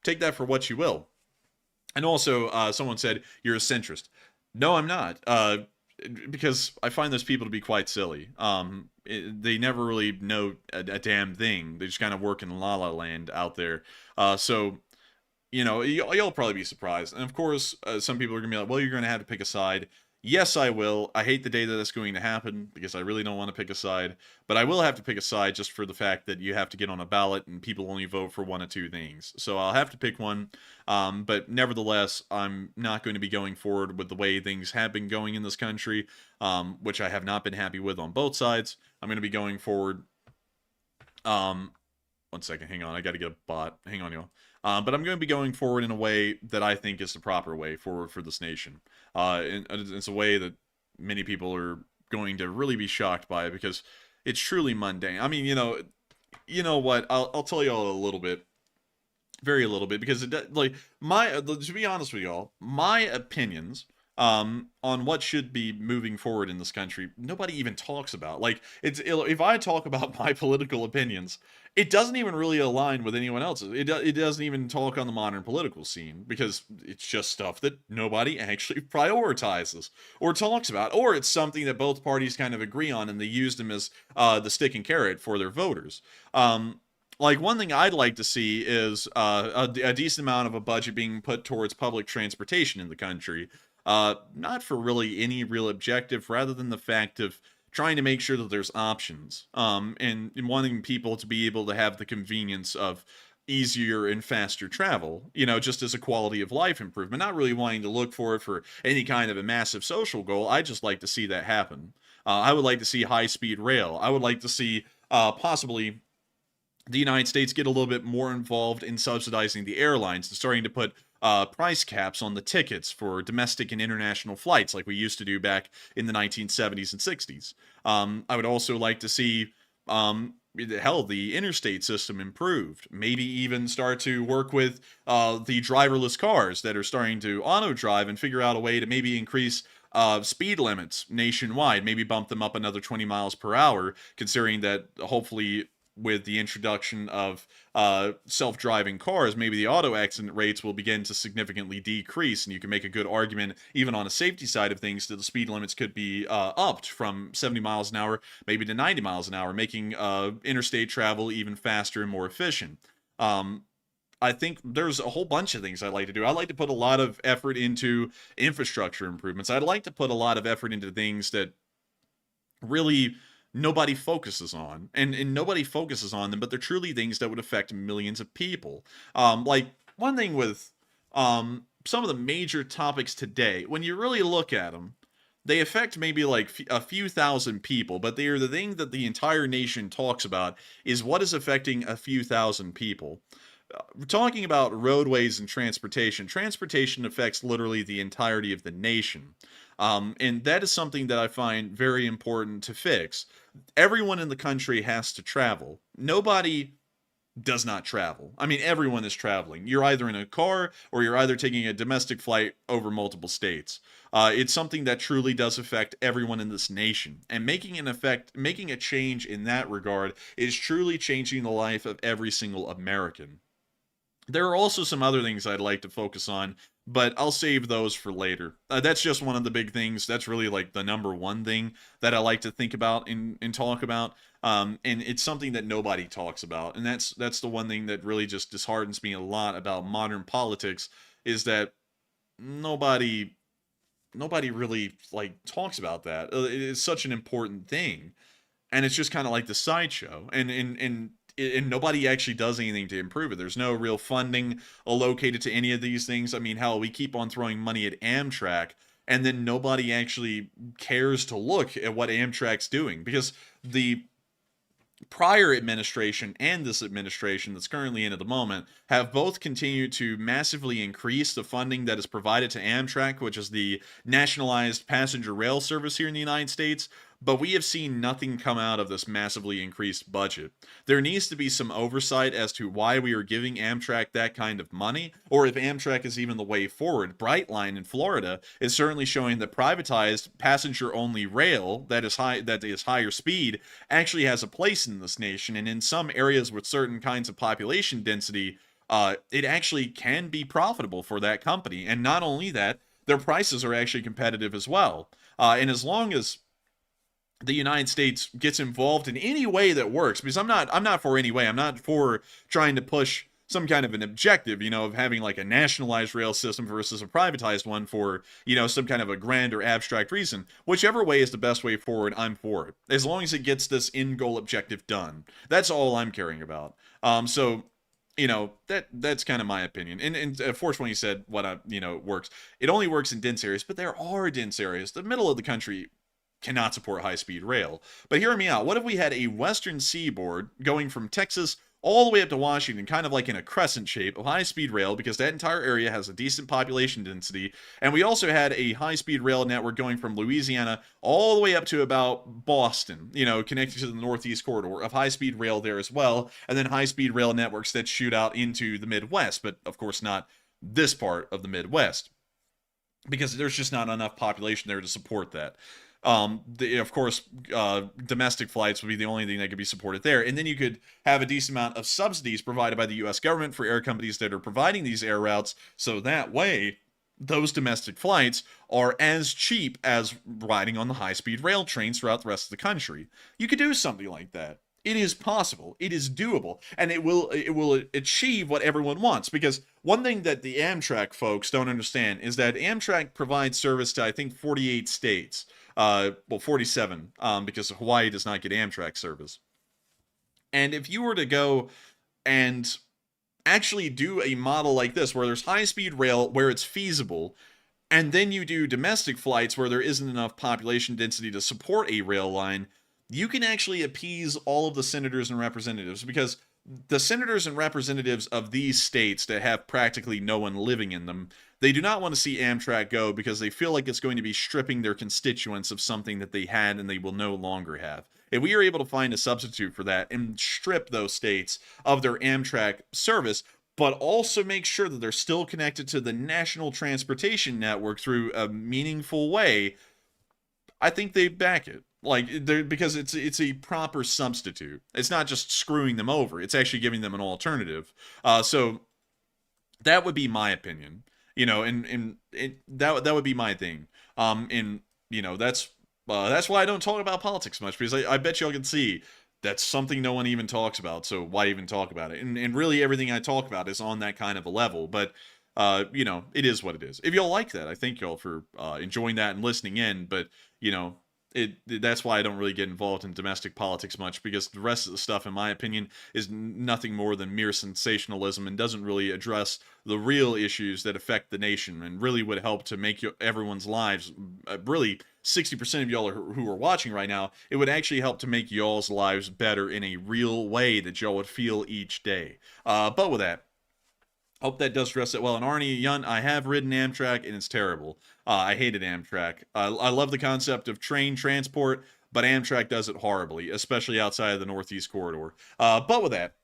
take that for what you will. And also, someone said, you're a centrist. No, I'm not. Because I find those people to be quite silly. They never really know a damn thing. They just kind of work in la la land out there. So, you'll probably be surprised. And of course, some people are going to be like, well, you're going to have to pick a side. Yes, I will. I hate the day that that's going to happen because I really don't want to pick a side. But I will have to pick a side just for the fact that you have to get on a ballot and people only vote for one of two things. So I'll have to pick one. But nevertheless, I'm not going to be going forward with the way things have been going in this country, which I have not been happy with on both sides. I'm going to be going forward. 1 second. Hang on. I got to get a bot. Hang on, y'all. But I'm going to be going forward in a way that I think is the proper way forward for this nation. It's a way that many people are going to really be shocked by, because it's truly mundane. I mean, you know what? I'll tell y'all a little bit, very little bit, because to be honest with y'all, my opinions on what should be moving forward in this country, nobody even talks about. Like, if I talk about my political opinions, it doesn't even really align with anyone else's. It doesn't even talk on the modern political scene, because it's just stuff that nobody actually prioritizes or talks about, or it's something that both parties kind of agree on, and they use them as the stick and carrot for their voters. Like, one thing I'd like to see is a decent amount of a budget being put towards public transportation in the country. Not for really any real objective, rather than the fact of trying to make sure that there's options, and wanting people to be able to have the convenience of easier and faster travel, just as a quality of life improvement, not really wanting to look for it for any kind of a massive social goal. I just like to see that happen. I would like to see high-speed rail. I would like to see possibly the United States get a little bit more involved in subsidizing the airlines and starting to put price caps on the tickets for domestic and international flights, like we used to do back in the 1970s and 60s. I would also like to see, the interstate system improved. Maybe even start to work with the driverless cars that are starting to auto-drive, and figure out a way to maybe increase speed limits nationwide, maybe bump them up another 20 miles per hour, considering that hopefully with the introduction of self-driving cars, maybe the auto accident rates will begin to significantly decrease, and you can make a good argument, even on a safety side of things, that the speed limits could be upped from 70 miles an hour, maybe to 90 miles an hour, making interstate travel even faster and more efficient. I think there's a whole bunch of things I'd like to do. I'd like to put a lot of effort into infrastructure improvements. I'd like to put a lot of effort into things that really nobody focuses on, and nobody focuses on them, but they're truly things that would affect millions of people. Like, one thing with some of the major topics today, when you really look at them, they affect maybe like a few thousand people, but they are the thing that the entire nation talks about, is what is affecting a few thousand people. We're talking about roadways and transportation. Transportation affects literally the entirety of the nation. And that is something that I find very important to fix. Everyone in the country has to travel. Nobody does not travel. I mean, everyone is traveling. You're either in a car, or you're either taking a domestic flight over multiple states. It's something that truly does affect everyone in this nation. And making a change in that regard is truly changing the life of every single American. There are also some other things I'd like to focus on, but I'll save those for later. That's just one of the big things. That's really like the number one thing that I like to think about and talk about. And it's something that nobody talks about. And that's the one thing that really just disheartens me a lot about modern politics, is that nobody really like talks about that. It is such an important thing. And it's just kind of like the sideshow. And nobody actually does anything to improve it. There's no real funding allocated to any of these things. I mean, hell, we keep on throwing money at Amtrak, and then nobody actually cares to look at what Amtrak's doing, because the prior administration and this administration that's currently in at the moment have both continued to massively increase the funding that is provided to Amtrak, which is the nationalized passenger rail service here in the United States. But we have seen nothing come out of this massively increased budget. There needs to be some oversight as to why we are giving Amtrak that kind of money, or if Amtrak is even the way forward. Brightline in Florida is certainly showing that privatized passenger-only rail that is higher speed actually has a place in this nation, and in some areas with certain kinds of population density, it actually can be profitable for that company. And not only that, their prices are actually competitive as well. And as long as the United States gets involved in any way that works, because I'm not for any way. I'm not for trying to push some kind of an objective, of having like a nationalized rail system versus a privatized one for, some kind of a grand or abstract reason. Whichever way is the best way forward, I'm for it. As long as it gets this end goal objective done. That's all I'm caring about. So that's kind of my opinion. And fortunately, you said what works. It only works in dense areas, but there are dense areas. The middle of the country cannot support high-speed rail. But hear me out. What if we had a western seaboard going from Texas all the way up to Washington, kind of like in a crescent shape of high-speed rail, because that entire area has a decent population density, and we also had a high-speed rail network going from Louisiana all the way up to about Boston, connected to the Northeast corridor of high-speed rail there as well, and then high-speed rail networks that shoot out into the Midwest, but of course not this part of the Midwest. because there's just not enough population there to support that. Of course, domestic flights would be the only thing that could be supported there. And then you could have a decent amount of subsidies provided by the U.S. government for air companies that are providing these air routes. So that way, those domestic flights are as cheap as riding on the high-speed rail trains throughout the rest of the country. You could do something like that. It is possible. It is doable, and it will achieve what everyone wants. Because one thing that the Amtrak folks don't understand is that Amtrak provides service to, I think, 48 states. Well, 47, because Hawaii does not get Amtrak service. And if you were to go and actually do a model like this, where there's high-speed rail where it's feasible, and then you do domestic flights where there isn't enough population density to support a rail line, you can actually appease all of the senators and representatives, because the senators and representatives of these states that have practically no one living in them, they do not want to see Amtrak go because they feel like it's going to be stripping their constituents of something that they had and they will no longer have. If we are able to find a substitute for that and strip those states of their Amtrak service, but also make sure that they're still connected to the national transportation network through a meaningful way, I think they back it. Because it's a proper substitute. It's not just screwing them over. It's actually giving them an alternative. So that would be my opinion. And that would be my thing. That's why I don't talk about politics much, because I bet y'all can see that's something no one even talks about. So why even talk about it? And really everything I talk about is on that kind of a level. But it is what it is. If y'all like that, I thank y'all for enjoying that and listening in. But that's why I don't really get involved in domestic politics much, because the rest of the stuff, in my opinion, is nothing more than mere sensationalism and doesn't really address the real issues that affect the nation and really would help to make everyone's lives, really 60% of y'all who are watching right now, it would actually help to make y'all's lives better in a real way that y'all would feel each day. But with that, hope that does address it well. And Arnie Yunt, I have ridden Amtrak, and it's terrible. I hated Amtrak. I love the concept of train transport, but Amtrak does it horribly, especially outside of the Northeast Corridor. But with that,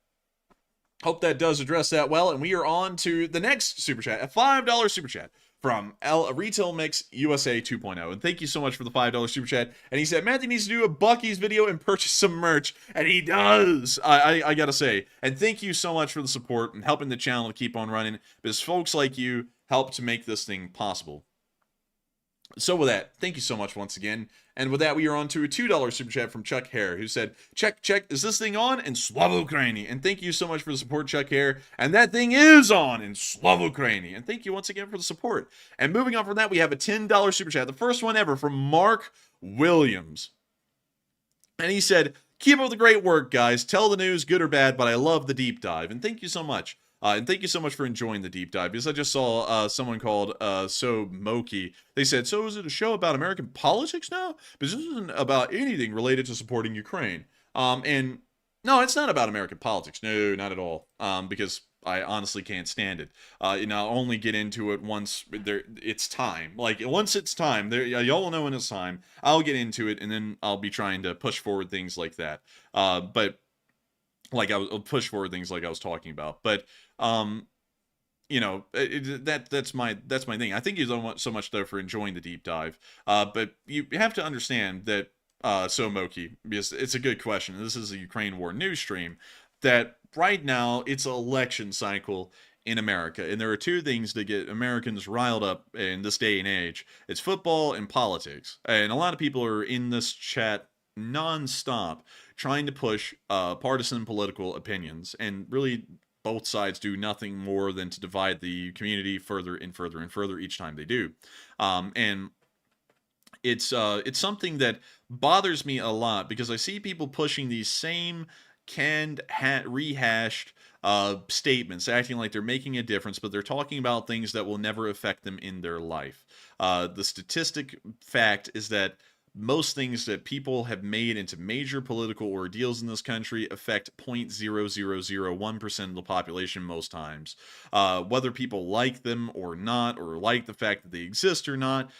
hope that does address that well. And we are on to the next super chat, a $5 super chat from Retail Mix USA 2.0. And thank you so much for the $5 super chat. And he said, Matthew needs to do a Bucky's video and purchase some merch. And he does. I gotta say. And thank you so much for the support and helping the channel to keep on running, because folks like you help to make this thing possible. So with that, thank you so much once again. And with that, we are on to a $2 super chat from Chuck Hare, who said, check, is this thing on? And Slava Ukraini. And thank you so much for the support, Chuck Hare. And that thing is on in Slava Ukraini. And thank you once again for the support. And moving on from that, we have a $10 super chat, the first one ever, from Mark Williams. And he said, keep up the great work, guys. Tell the news, good or bad, but I love the deep dive. And thank you so much. And thank you so much for enjoying the deep dive, because I just saw someone called So Moki. They said, so is it a show about American politics now? Because this isn't about anything related to supporting Ukraine. And no, it's not about American politics. No, not at all. Because I honestly can't stand it. And I'll only get into it once it's time. Like, once it's time, y'all will know when it's time. I'll get into it, and then I'll be trying to push forward things like that. But like I'll push forward things like I was talking about. But that's my thing. I think you don't want so much though for enjoying the deep dive. But you have to understand that So Moki, because it's a good question. This is a Ukraine war news stream, that right now it's an election cycle in America, and there are two things that get Americans riled up in this day and age. It's football and politics. And a lot of people are in this chat non-stop trying to push partisan political opinions, and really both sides do nothing more than to divide the community further and further and further each time they do. And it's something that bothers me a lot, because I see people pushing these same rehashed statements, acting like they're making a difference, but they're talking about things that will never affect them in their life. The statistic fact is that most things that people have made into major political ordeals in this country affect 0.0001% of the population most times. Whether people like them or not, or like the fact that they exist or not,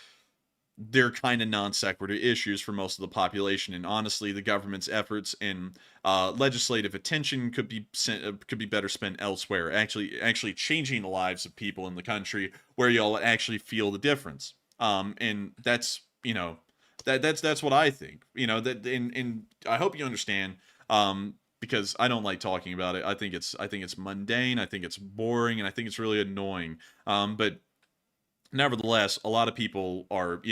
they're kind of non sequitur issues for most of the population. And honestly, the government's efforts and legislative attention could be better spent elsewhere. Actually changing the lives of people in the country where y'all actually feel the difference. And that's that's what I think. And I hope you understand. Because I don't like talking about it. I think it's mundane. I think it's boring, and I think it's really annoying. But nevertheless, a lot of people are,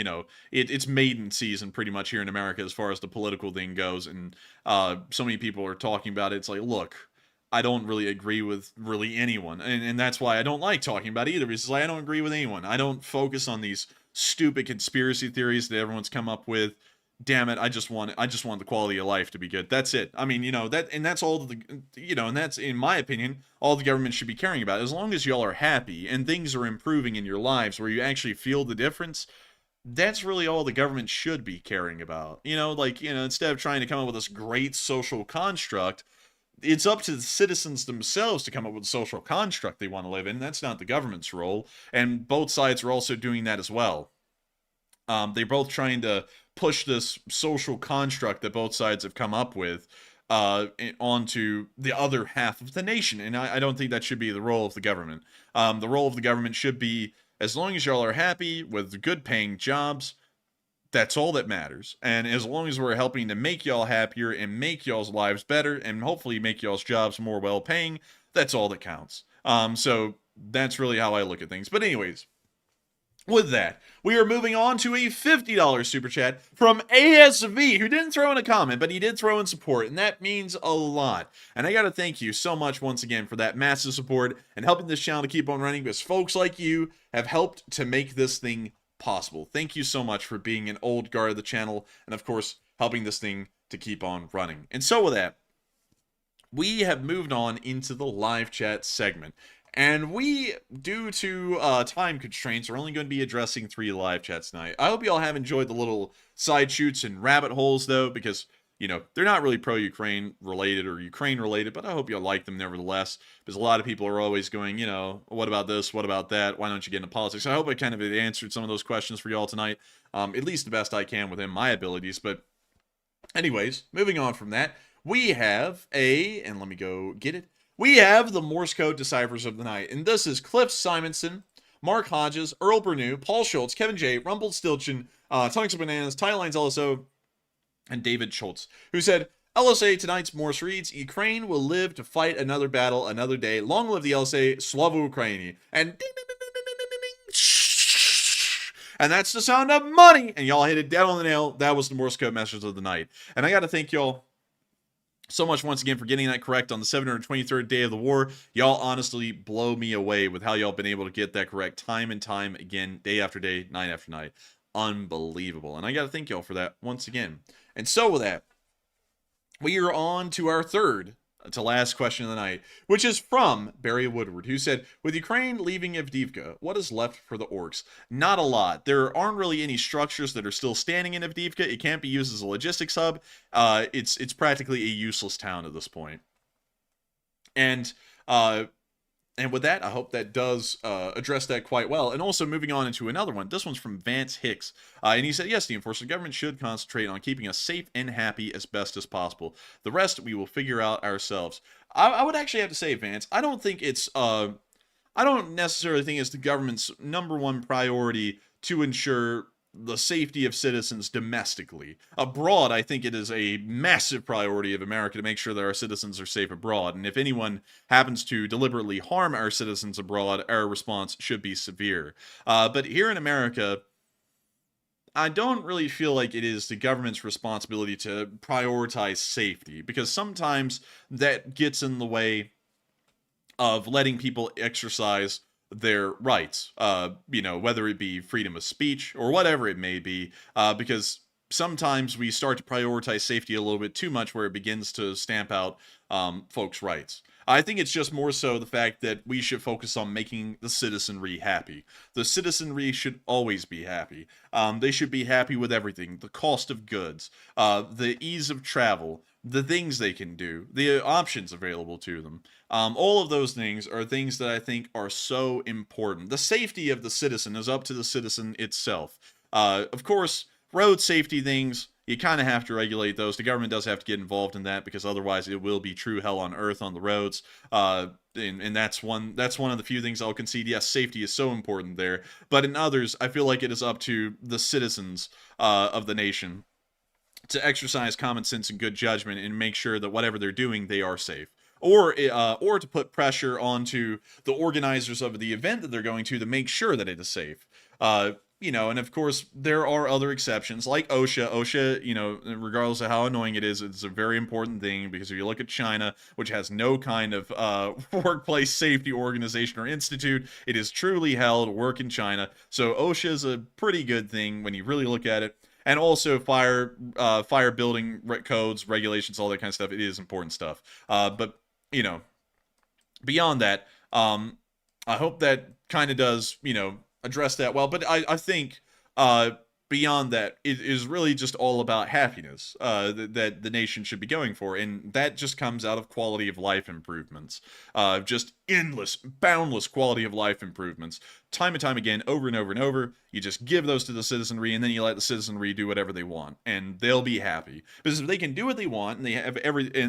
it's maiden season pretty much here in America as far as the political thing goes, and so many people are talking about it. It's like, look, I don't really agree with really anyone, and that's why I don't like talking about it either. Because I don't agree with anyone. I don't focus on these stupid conspiracy theories that everyone's come up with. Damn it, I just want the quality of life to be good. That's it. I mean, that's all and that's, in my opinion, all the government should be caring about. As long as y'all are happy and things are improving in your lives where you actually feel the difference, that's really all the government should be caring about. Instead of trying to come up with this great social construct, it's up to the citizens themselves to come up with a social construct they want to live in. That's not the government's role, and both sides are also doing that as well. They're both trying to push this social construct that both sides have come up with onto the other half of the nation. And I don't think that should be the role of the government. The role of the government should be, as long as y'all are happy with good paying jobs, that's all that matters. And as long as we're helping to make y'all happier and make y'all's lives better and hopefully make y'all's jobs more well paying, that's all that counts. So that's really how I look at things. But anyways, with that, we are moving on to a $50 super chat from ASV, who didn't throw in a comment, but he did throw in support, and that means a lot. And I gotta thank you so much once again for that massive support and helping this channel to keep on running, because folks like you have helped to make this thing possible. Thank you so much for being an old guard of the channel, and of course, helping this thing to keep on running. And so with that, we have moved on into the live chat segment. And we, due to time constraints, are only going to be addressing 3 live chats tonight. I hope you all have enjoyed the little side shoots and rabbit holes, though, because, they're not really pro-Ukraine related or Ukraine related, but I hope you all like them nevertheless, because a lot of people are always going, what about this, what about that, why don't you get into politics? I hope I kind of answered some of those questions for y'all tonight, at least the best I can within my abilities. But anyways, moving on from that, we have and let me go get it. We have the Morse code deciphers of the night, and this is Cliff Simonson, Mark Hodges, Earl Bernew, Paul Schultz, Kevin J, Rumbled Stilchin, Tongues of Bananas, Ty Lines LSO, and David Schultz, who said, LSA, tonight's Morse reads, Ukraine will live to fight another battle another day. Long live the LSA, Slava Ukraini. And ding, ding, ding, ding, ding, ding, ding, shh. And that's the sound of money. And y'all hit it dead on the nail. That was the Morse code message of the night. And I got to thank y'all so much once again for getting that correct on the 723rd day of the war. Y'all honestly blow me away with how y'all been able to get that correct time and time again, day after day, night after night. Unbelievable. And I got to thank y'all for that once again. And so with that, we are on to our third to last question of the night, which is from Barry Woodward, who said, with Ukraine leaving Avdiivka, what is left for the orcs? Not a lot. There aren't really any structures that are still standing in Avdiivka. It can't be used as a logistics hub. It's practically a useless town at this point. And with that, I hope that does address that quite well. And also moving on into another one. This one's from Vance Hicks. And he said, yes, the enforcer government should concentrate on keeping us safe and happy as best as possible. The rest we will figure out ourselves. I would actually have to say, Vance, I don't necessarily think it's the government's #1 priority to ensure the safety of citizens domestically. Abroad, I think it is a massive priority of America to make sure that our citizens are safe abroad. And if anyone happens to deliberately harm our citizens abroad, our response should be severe. But here in America, I don't really feel like it is the government's responsibility to prioritize safety, because sometimes that gets in the way of letting people exercise their rights, whether it be freedom of speech or whatever it may be, because sometimes we start to prioritize safety a little bit too much, where it begins to stamp out folks' rights. I think it's just more so the fact that we should focus on making the citizenry happy. The citizenry should always be happy. They should be happy with everything. The cost of goods, the ease of travel, the things they can do, the options available to them. All of those things are things that I think are so important. The safety of the citizen is up to the citizen itself. Of course, road safety things, you kind of have to regulate those. The government does have to get involved in that because otherwise it will be true hell on earth on the roads. And that's one of the few things I'll concede. Yes, safety is so important there. But in others, I feel like it is up to the citizens of the nation to exercise common sense and good judgment and make sure that whatever they're doing, they are safe. Or to put pressure onto the organizers of the event that they're going to make sure that it is safe. And of course, there are other exceptions, like OSHA. OSHA, regardless of how annoying it is, it's a very important thing, because if you look at China, which has no kind of workplace safety organization or institute, it is truly hell to work in China. So OSHA is a pretty good thing when you really look at it. And also fire building codes, regulations, all that kind of stuff. It is important stuff. But, beyond that, I hope that kind of does, address that well. But I think beyond that, it is really just all about happiness that the nation should be going for. And that just comes out of quality of life improvements. Just endless, boundless quality of life improvements. Time and time again, over and over and over. You just give those to the citizenry, and then you let the citizenry do whatever they want, and they'll be happy. Because if they can do what they want, and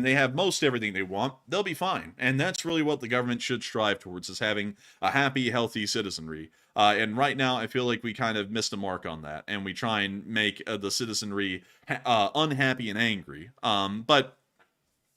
they have most everything they want, they'll be fine. And that's really what the government should strive towards, is having a happy, healthy citizenry. And right now, I feel like we kind of missed the mark on that, and we try and make the citizenry unhappy and angry. But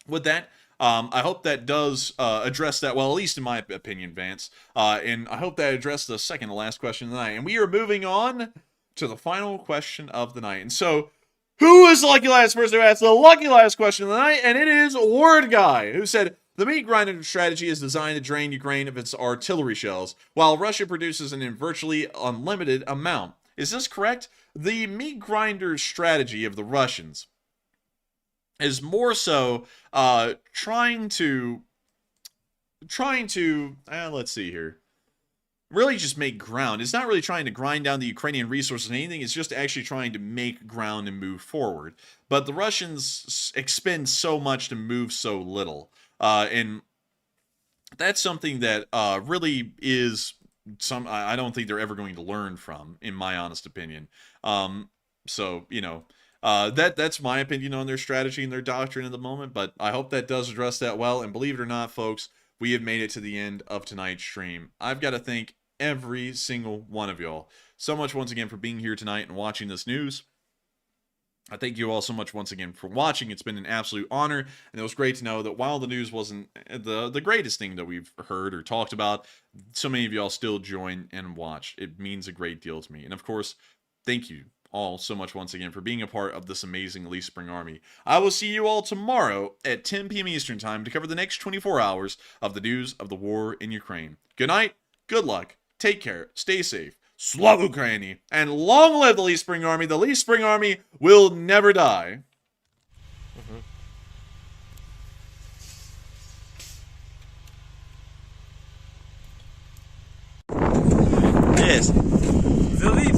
with that, I hope that does address that well, at least in my opinion, Vance. And I hope that addressed the second to last question of the night. And we are moving on to the final question of the night. And so, who is the lucky last person who asked the lucky last question of the night? And it is Word Guy, who said, the meat grinder strategy is designed to drain Ukraine of its artillery shells, while Russia produces an virtually unlimited amount. Is this correct? The meat grinder strategy of the Russians is more so trying to let's see here, really just make ground. It's not really trying to grind down the Ukrainian resources or anything. It's just actually trying to make ground and move forward. But the Russians expend so much to move so little. And that's something that really is I don't think they're ever going to learn from, in my honest opinion. So, that's my opinion on their strategy and their doctrine at the moment, but I hope that does address that well. And believe it or not, folks, we have made it to the end of tonight's stream. I've got to thank every single one of y'all so much once again for being here tonight and watching this news. I thank you all so much once again for watching. It's been an absolute honor, and it was great to know that while the news wasn't the greatest thing that we've heard or talked about, so many of y'all still joined and watched. It means a great deal to me. And of course, thank you all so much once again for being a part of this amazing Elite Spring Army. I will see you all tomorrow at 10 p.m. Eastern Time to cover the next 24 hours of the news of the war in Ukraine. Good night, good luck, take care, stay safe. Slava Ukraini, and long live the Elite Spring Army. The Elite Spring Army will never die. Yes. The Elite